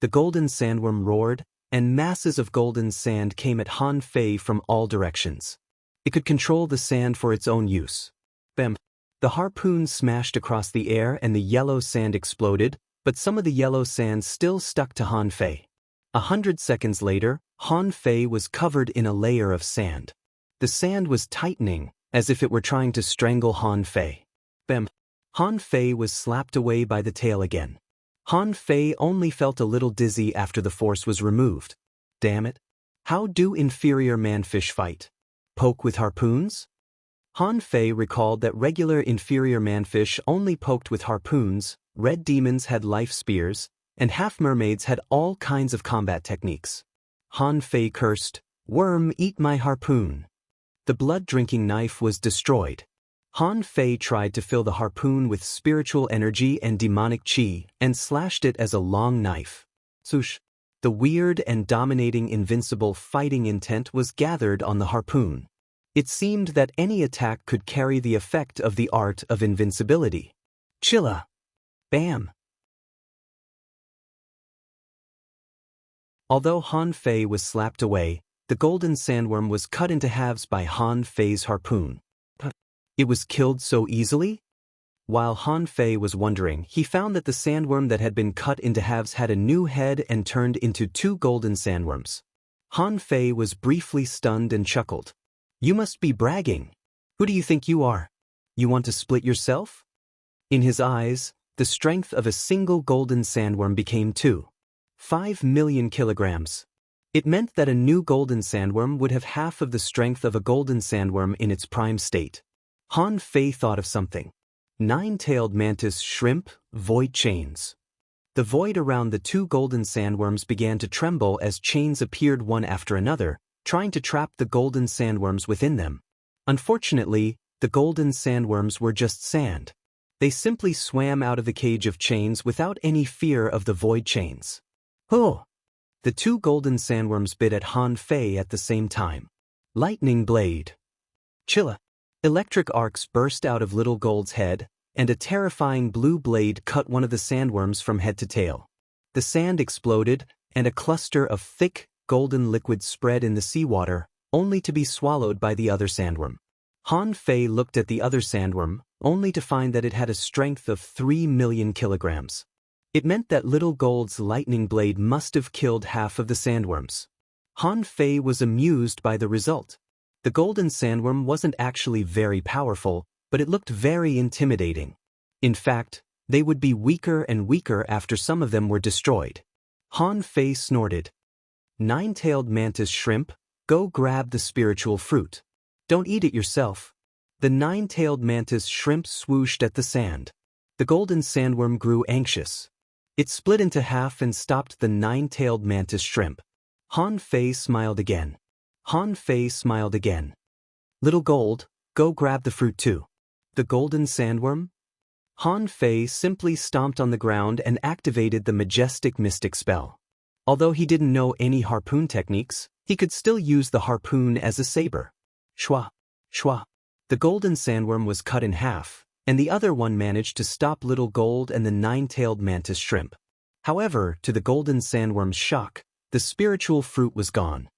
The golden sandworm roared, and masses of golden sand came at Han Fei from all directions. It could control the sand for its own use. Bam! The harpoon smashed across the air and the yellow sand exploded, but some of the yellow sand still stuck to Han Fei. 100 seconds later, Han Fei was covered in a layer of sand. The sand was tightening, as if it were trying to strangle Han Fei. Bam! Han Fei was slapped away by the tail again. Han Fei only felt a little dizzy after the force was removed. Damn it! How do inferior manfish fight? Poke with harpoons? Han Fei recalled that regular inferior manfish only poked with harpoons, red demons had life spears, and half-mermaids had all kinds of combat techniques. Han Fei cursed, "Worm, eat my harpoon." The blood-drinking knife was destroyed. Han Fei tried to fill the harpoon with spiritual energy and demonic chi, and slashed it as a long knife. Swoosh! The weird and dominating invincible fighting intent was gathered on the harpoon. It seemed that any attack could carry the effect of the art of invincibility. Chilla! Bam! Although Han Fei was slapped away, the golden sandworm was cut into halves by Han Fei's harpoon. It was killed so easily? While Han Fei was wondering, he found that the sandworm that had been cut into halves had a new head and turned into two golden sandworms. Han Fei was briefly stunned and chuckled. "You must be bragging. Who do you think you are? You want to split yourself?" In his eyes, the strength of a single golden sandworm became 5 million kilograms. It meant that a new golden sandworm would have half of the strength of a golden sandworm in its prime state. Han Fei thought of something. Nine-tailed mantis shrimp, void chains. The void around the two golden sandworms began to tremble as chains appeared one after another, trying to trap the golden sandworms within them. Unfortunately, the golden sandworms were just sand. They simply swam out of the cage of chains without any fear of the void chains. Oh! The two golden sandworms bit at Han Fei at the same time. Lightning blade. Chilla! Electric arcs burst out of Little Gold's head, and a terrifying blue blade cut one of the sandworms from head to tail. The sand exploded, and a cluster of thick, golden liquid spread in the seawater, only to be swallowed by the other sandworm. Han Fei looked at the other sandworm, only to find that it had a strength of 3 million kilograms. It meant that Little Gold's lightning blade must have killed half of the sandworms. Han Fei was amused by the result. The golden sandworm wasn't actually very powerful, but it looked very intimidating. In fact, They would be weaker and weaker after some of them were destroyed. Han Fei snorted. Nine-tailed mantis shrimp, go grab the spiritual fruit. Don't eat it yourself. The nine-tailed mantis shrimp swooshed at the sand. The golden sandworm grew anxious. It split into half and stopped the nine-tailed mantis shrimp. Han Fei smiled again. Han Fei smiled again. Little gold, go grab the fruit too. The golden sandworm? Han Fei simply stomped on the ground and activated the majestic mystic spell. Although he didn't know any harpoon techniques, he could still use the harpoon as a saber. Shwa, shwa. The golden sandworm was cut in half, and the other one managed to stop Little Gold and the nine-tailed mantis shrimp. However, to the golden sandworm's shock, the spiritual fruit was gone.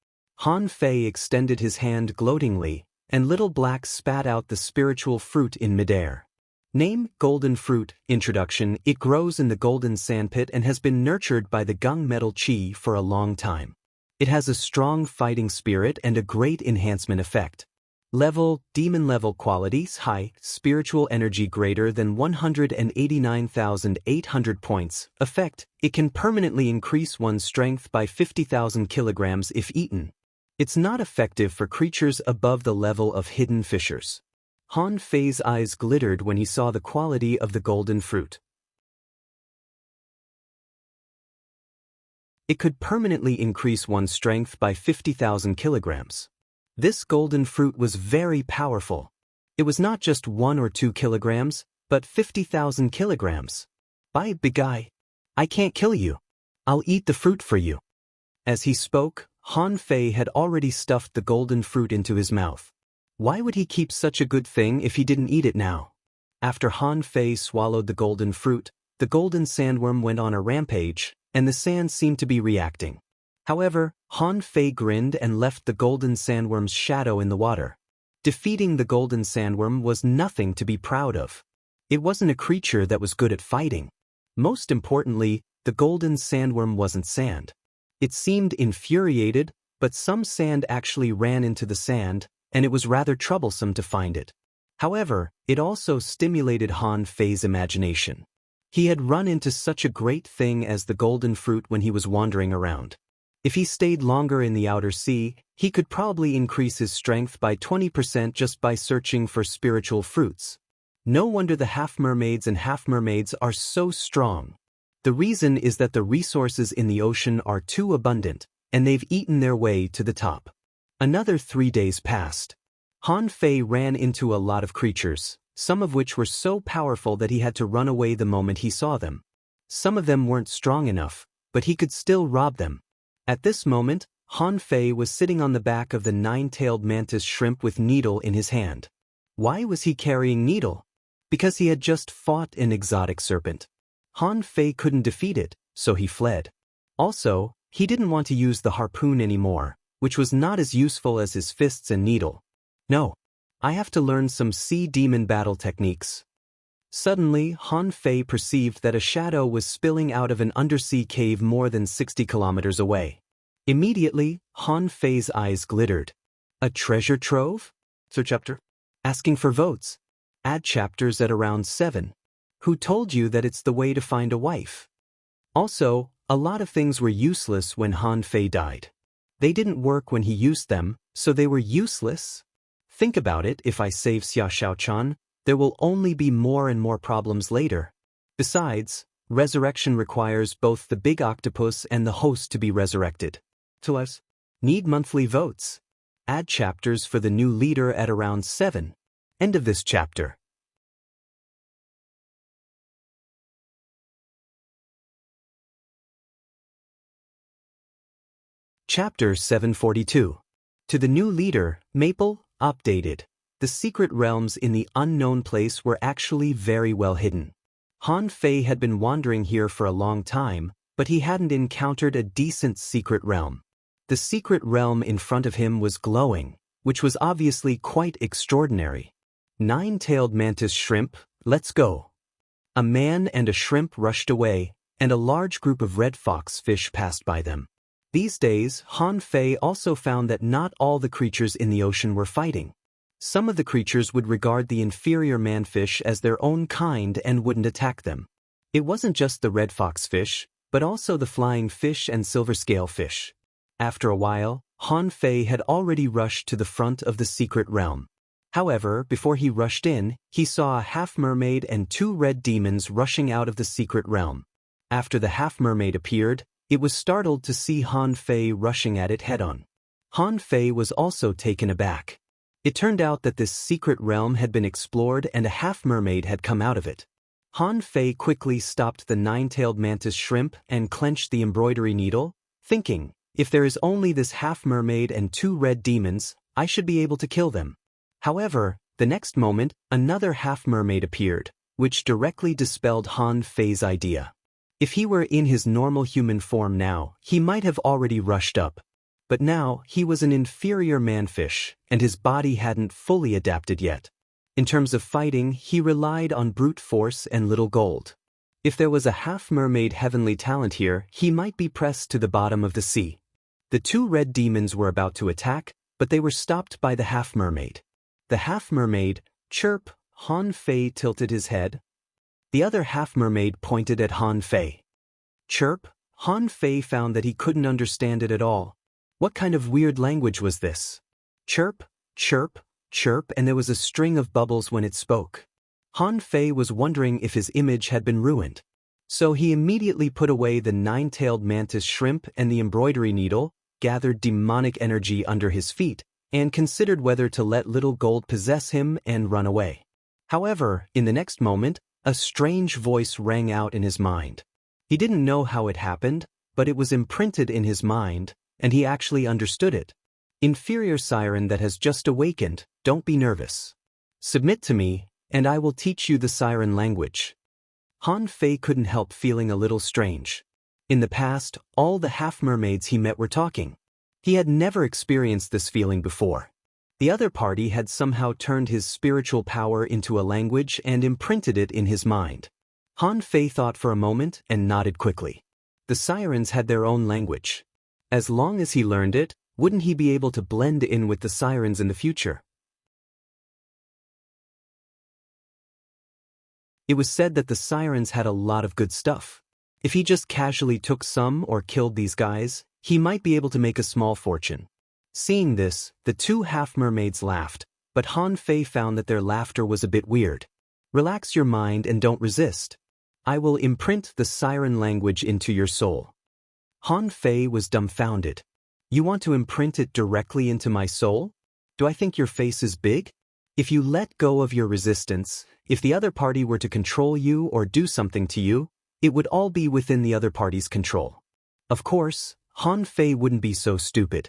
Han Fei extended his hand gloatingly, and Little Black spat out the spiritual fruit in midair. Name, golden fruit. Introduction. It grows in the golden sandpit and has been nurtured by the gung metal chi for a long time. It has a strong fighting spirit and a great enhancement effect. Level, demon level qualities high, spiritual energy greater than 189,800 points. Effect, it can permanently increase one's strength by 50,000 kilograms if eaten. It's not effective for creatures above the level of hidden fissures. Han Fei's eyes glittered when he saw the quality of the golden fruit. It could permanently increase one's strength by 50,000 kilograms. This golden fruit was very powerful. It was not just 1 or 2 kilograms, but 50,000 kilograms. Bye, big guy. I can't kill you. I'll eat the fruit for you. As he spoke, Han Fei had already stuffed the golden fruit into his mouth. Why would he keep such a good thing if he didn't eat it now? After Han Fei swallowed the golden fruit, the golden sandworm went on a rampage, and the sand seemed to be reacting. However, Han Fei grinned and left the golden sandworm's shadow in the water. Defeating the golden sandworm was nothing to be proud of. It wasn't a creature that was good at fighting. Most importantly, the golden sandworm wasn't sand. It seemed infuriated, but some sand actually ran into the sand, and it was rather troublesome to find it. However, it also stimulated Han Fei's imagination. He had run into such a great thing as the golden fruit when he was wandering around. If he stayed longer in the outer sea, he could probably increase his strength by 20% just by searching for spiritual fruits. No wonder the half-mermaids and half-mermaids are so strong. The reason is that the resources in the ocean are too abundant, and they've eaten their way to the top. Another 3 days passed. Han Fei ran into a lot of creatures, some of which were so powerful that he had to run away the moment he saw them. Some of them weren't strong enough, but he could still rob them. At this moment, Han Fei was sitting on the back of the nine-tailed mantis shrimp with Needle in his hand. Why was he carrying Needle? Because he had just fought an exotic serpent. Han Fei couldn't defeat it, so he fled. Also, he didn't want to use the harpoon anymore, which was not as useful as his fists and needle. No, I have to learn some sea demon battle techniques. Suddenly, Han Fei perceived that a shadow was spilling out of an undersea cave more than 60 kilometers away. Immediately, Han Fei's eyes glittered. A treasure trove? Search chapter. Asking for votes. Add chapters at around 7. Who told you that it's the way to find a wife? Also, a lot of things were useless when Han Fei died. They didn't work when he used them, so they were useless. Think about it, if I save Xia Xiaochan, there will only be more and more problems later. Besides, resurrection requires both the big octopus and the host to be resurrected. To us, need monthly votes. Add chapters for the new leader at around 7. End of this chapter. Chapter 742. To the new leader, Maple, updated. The secret realms in the unknown place were actually very well hidden. Han Fei had been wandering here for a long time, but he hadn't encountered a decent secret realm. The secret realm in front of him was glowing, which was obviously quite extraordinary. Nine-tailed mantis shrimp, let's go. A man and a shrimp rushed away, and a large group of red fox fish passed by them. These days, Han Fei also found that not all the creatures in the ocean were fighting. Some of the creatures would regard the inferior manfish as their own kind and wouldn't attack them. It wasn't just the red foxfish, but also the flying fish and silver scale fish. After a while, Han Fei had already rushed to the front of the secret realm. However, before he rushed in, he saw a half-mermaid and 2 red demons rushing out of the secret realm. After the half-mermaid appeared, it was startled to see Han Fei rushing at it head-on. Han Fei was also taken aback. It turned out that this secret realm had been explored and a half-mermaid had come out of it. Han Fei quickly stopped the 9-tailed mantis shrimp and clenched the embroidery needle, thinking, if there is only this half-mermaid and 2 red demons, I should be able to kill them. However, the next moment, another half-mermaid appeared, which directly dispelled Han Fei's idea. If he were in his normal human form now, he might have already rushed up. But now, he was an inferior manfish, and his body hadn't fully adapted yet. In terms of fighting, he relied on brute force and little gold. If there was a half-mermaid heavenly talent here, he might be pressed to the bottom of the sea. The 2 red demons were about to attack, but they were stopped by the half-mermaid. The half-mermaid, chirp, Han Fei tilted his head. The other half-mermaid pointed at Han Fei. Chirp, Han Fei found that he couldn't understand it at all. What kind of weird language was this? Chirp, chirp, chirp, and there was a string of bubbles when it spoke. Han Fei was wondering if his image had been ruined. So he immediately put away the 9-tailed mantis shrimp and the embroidery needle, gathered demonic energy under his feet, and considered whether to let little gold possess him and run away. However, in the next moment, a strange voice rang out in his mind. He didn't know how it happened, but it was imprinted in his mind, and he actually understood it. Inferior siren that has just awakened, don't be nervous. Submit to me, and I will teach you the siren language. Han Fei couldn't help feeling a little strange. In the past, all the half-mermaids he met were talking. He had never experienced this feeling before. The other party had somehow turned his spiritual power into a language and imprinted it in his mind. Han Fei thought for a moment and nodded quickly. The sirens had their own language. As long as he learned it, wouldn't he be able to blend in with the sirens in the future? It was said that the sirens had a lot of good stuff. If he just casually took some or killed these guys, he might be able to make a small fortune. Seeing this, the 2 half-mermaids laughed, but Han Fei found that their laughter was a bit weird. Relax your mind and don't resist. I will imprint the siren language into your soul. Han Fei was dumbfounded. You want to imprint it directly into my soul? Do I think your face is big? If you let go of your resistance, if the other party were to control you or do something to you, it would all be within the other party's control. Of course, Han Fei wouldn't be so stupid.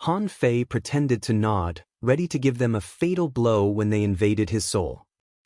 Han Fei pretended to nod, ready to give them a fatal blow when they invaded his soul.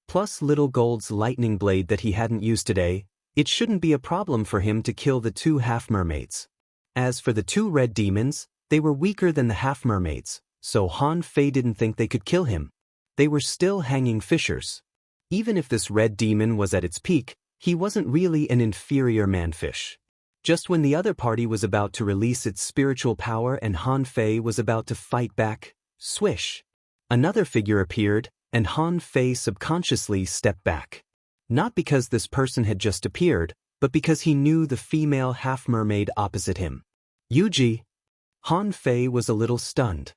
Plus Little Gold's lightning blade that he hadn't used today, it shouldn't be a problem for him to kill the 2 half-mermaids. As for the 2 red demons, they were weaker than the half-mermaids, so Han Fei didn't think they could kill him. They were still hanging fishers. Even if this red demon was at its peak, he wasn't really an inferior manfish. Just when the other party was about to release its spiritual power and Han Fei was about to fight back, swish! Another figure appeared, and Han Fei subconsciously stepped back. Not because this person had just appeared, but because he knew the female half-mermaid opposite him. Yuji. Han Fei was a little stunned.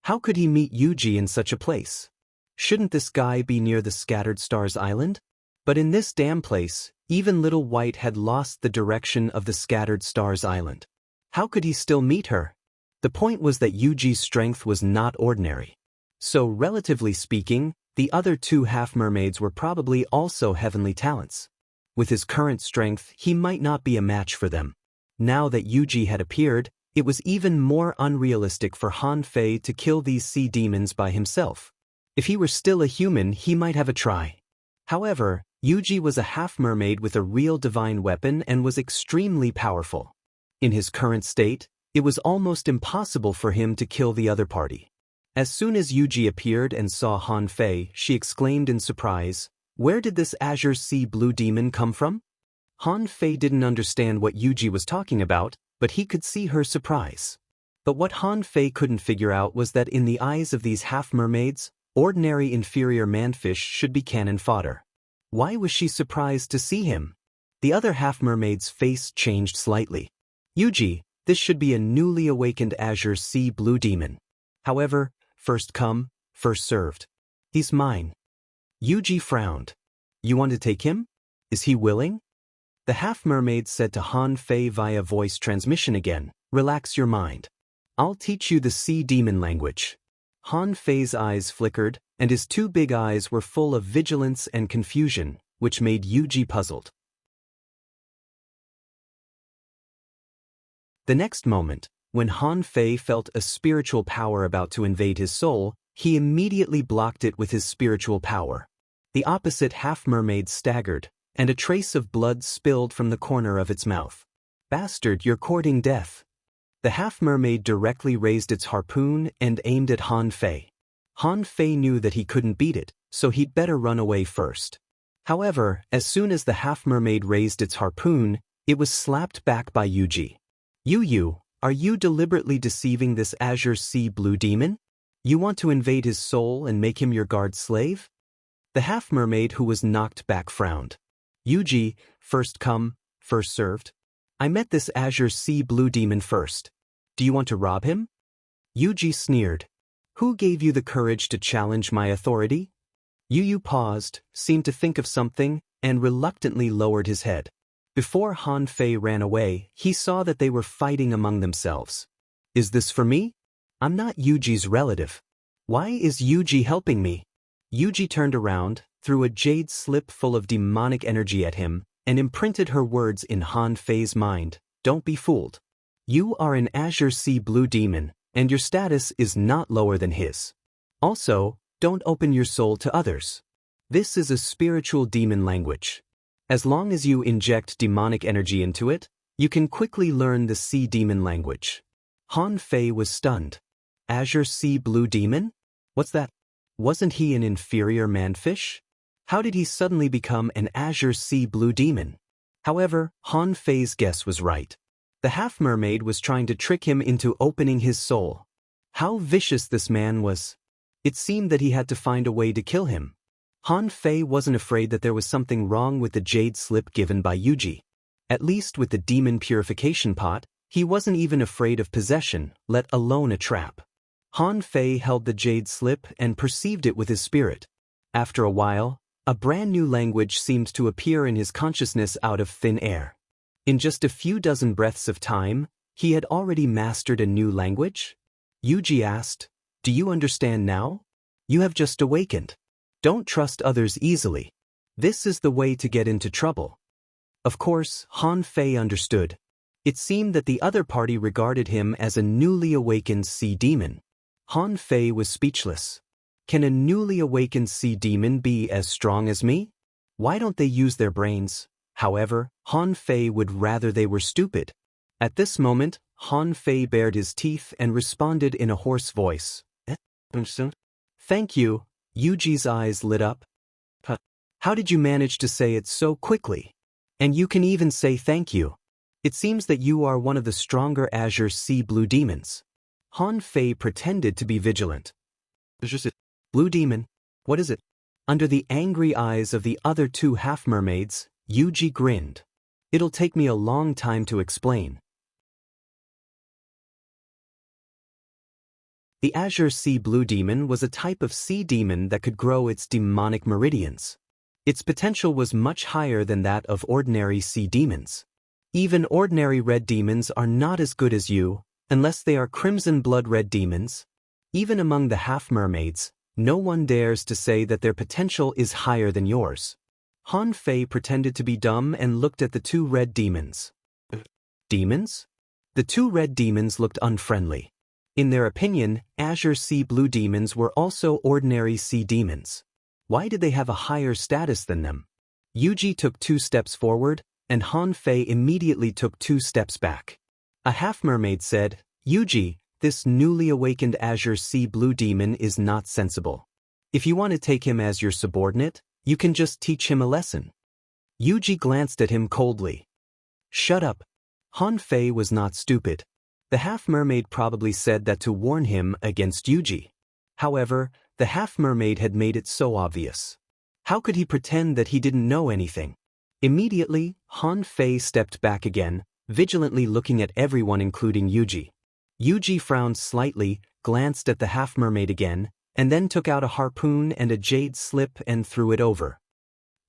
How could he meet Yuji in such a place? Shouldn't this guy be near the Scattered Stars Island? But in this damn place, even Little White had lost the direction of the Scattered Stars Island. How could he still meet her? The point was that Yuji's strength was not ordinary. So relatively speaking, the other 2 half-mermaids were probably also heavenly talents. With his current strength, he might not be a match for them. Now that Yuji had appeared, it was even more unrealistic for Han Fei to kill these sea demons by himself. If he were still a human, he might have a try. However, Yuji was a half-mermaid with a real divine weapon and was extremely powerful. In his current state, it was almost impossible for him to kill the other party. As soon as Yuji appeared and saw Han Fei, she exclaimed in surprise, "Where did this azure sea blue demon come from?" Han Fei didn't understand what Yuji was talking about, but he could see her surprise. But what Han Fei couldn't figure out was that in the eyes of these half-mermaids, ordinary inferior manfish should be cannon fodder. Why was she surprised to see him? The other half-mermaid's face changed slightly. Yuji, this should be a newly awakened Azure Sea Blue Demon. However, first come, first served. He's mine. Yuji frowned. You want to take him? Is he willing? The half-mermaid said to Han Fei via voice transmission again, relax your mind. I'll teach you the sea demon language. Han Fei's eyes flickered, and his two big eyes were full of vigilance and confusion, which made Yuji puzzled. The next moment, when Han Fei felt a spiritual power about to invade his soul, he immediately blocked it with his spiritual power. The opposite half-mermaid staggered, and a trace of blood spilled from the corner of its mouth. Bastard, you're courting death. The half-mermaid directly raised its harpoon and aimed at Han Fei. Han Fei knew that he couldn't beat it, so he'd better run away first. However, as soon as the half-mermaid raised its harpoon, it was slapped back by Yuji. You, are you deliberately deceiving this Azure Sea Blue Demon? You want to invade his soul and make him your guard slave? The half-mermaid who was knocked back frowned. Yuji, first come, first served. I met this Azure Sea Blue Demon first. Do you want to rob him? Yuji sneered. Who gave you the courage to challenge my authority? Yu paused, seemed to think of something, and reluctantly lowered his head. Before Han Fei ran away, he saw that they were fighting among themselves. Is this for me? I'm not Yuji's relative. Why is Yuji helping me? Yuji turned around, threw a jade slip full of demonic energy at him, and imprinted her words in Han Fei's mind. Don't be fooled. You are an Azure Sea Blue Demon, and your status is not lower than his. Also, don't open your soul to others. This is a spiritual demon language. As long as you inject demonic energy into it, you can quickly learn the sea demon language. Han Fei was stunned. Azure Sea Blue Demon? What's that? Wasn't he an inferior manfish? How did he suddenly become an Azure Sea Blue Demon? However, Han Fei's guess was right. The half-mermaid was trying to trick him into opening his soul. How vicious this man was. It seemed that he had to find a way to kill him. Han Fei wasn't afraid that there was something wrong with the jade slip given by Yuji. At least with the demon purification pot, he wasn't even afraid of possession, let alone a trap. Han Fei held the jade slip and perceived it with his spirit. After a while, a brand new language seemed to appear in his consciousness out of thin air. In just a few dozen breaths of time, he had already mastered a new language? Yuji asked, do you understand now? You have just awakened. Don't trust others easily. This is the way to get into trouble. Of course, Han Fei understood. It seemed that the other party regarded him as a newly awakened sea demon. Han Fei was speechless. Can a newly awakened sea demon be as strong as me? Why don't they use their brains? However, Han Fei would rather they were stupid. At this moment, Han Fei bared his teeth and responded in a hoarse voice. Thank you. Yuji's eyes lit up. How did you manage to say it so quickly? And you can even say thank you. It seems that you are one of the stronger Azure Sea Blue Demons. Han Fei pretended to be vigilant. Blue Demon, what is it? Under the angry eyes of the other two half-mermaids, Yuji grinned. It'll take me a long time to explain. The Azure Sea Blue Demon was a type of sea demon that could grow its demonic meridians. Its potential was much higher than that of ordinary sea demons. Even ordinary red demons are not as good as you, unless they are crimson blood red demons. Even among the half-mermaids, no one dares to say that their potential is higher than yours. Han Fei pretended to be dumb and looked at the two red demons. Demons? The two red demons looked unfriendly. In their opinion, Azure Sea Blue Demons were also ordinary sea demons. Why did they have a higher status than them? Yuji took 2 steps forward, and Han Fei immediately took 2 steps back. A half-mermaid said, Yuji, this newly awakened Azure Sea Blue Demon is not sensible. If you want to take him as your subordinate, you can just teach him a lesson. Yuji glanced at him coldly. Shut up. Han Fei was not stupid. The half-mermaid probably said that to warn him against Yuji. However, the half-mermaid had made it so obvious. How could he pretend that he didn't know anything? Immediately, Han Fei stepped back again, vigilantly looking at everyone including Yuji. Yuji frowned slightly, glanced at the half-mermaid again, and then took out a harpoon and a jade slip and threw it over.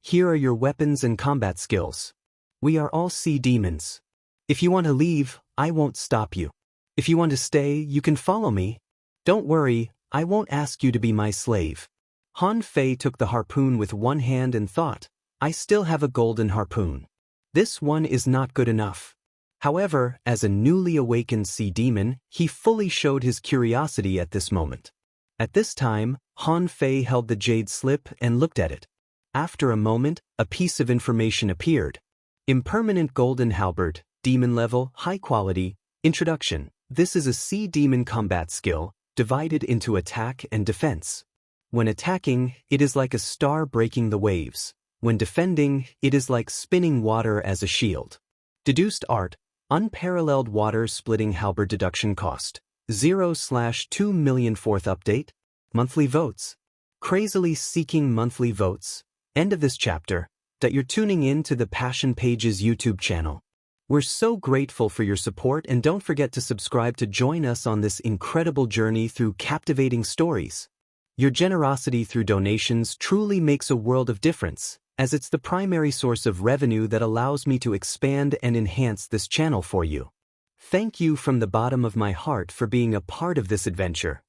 Here are your weapons and combat skills. We are all sea demons. If you want to leave, I won't stop you. If you want to stay, you can follow me. Don't worry, I won't ask you to be my slave. Han Fei took the harpoon with one hand and thought, I still have a golden harpoon. This one is not good enough. However, as a newly awakened sea demon, he fully showed his curiosity at this moment. At this time, Han Fei held the jade slip and looked at it. After a moment, a piece of information appeared. Impermanent golden halberd, demon level, high quality, introduction. This is a sea demon combat skill, divided into attack and defense. When attacking, it is like a star breaking the waves. When defending, it is like spinning water as a shield. Deduced art, unparalleled water-splitting halberd deduction cost. 0/2 million. Fourth update. Monthly votes. Crazily seeking monthly votes. End of this chapter. That you're tuning in to the Passion Pages YouTube channel. We're so grateful for your support, and don't forget to subscribe to join us on this incredible journey through captivating stories. Your generosity through donations truly makes a world of difference, as it's the primary source of revenue that allows me to expand and enhance this channel for you. Thank you from the bottom of my heart for being a part of this adventure.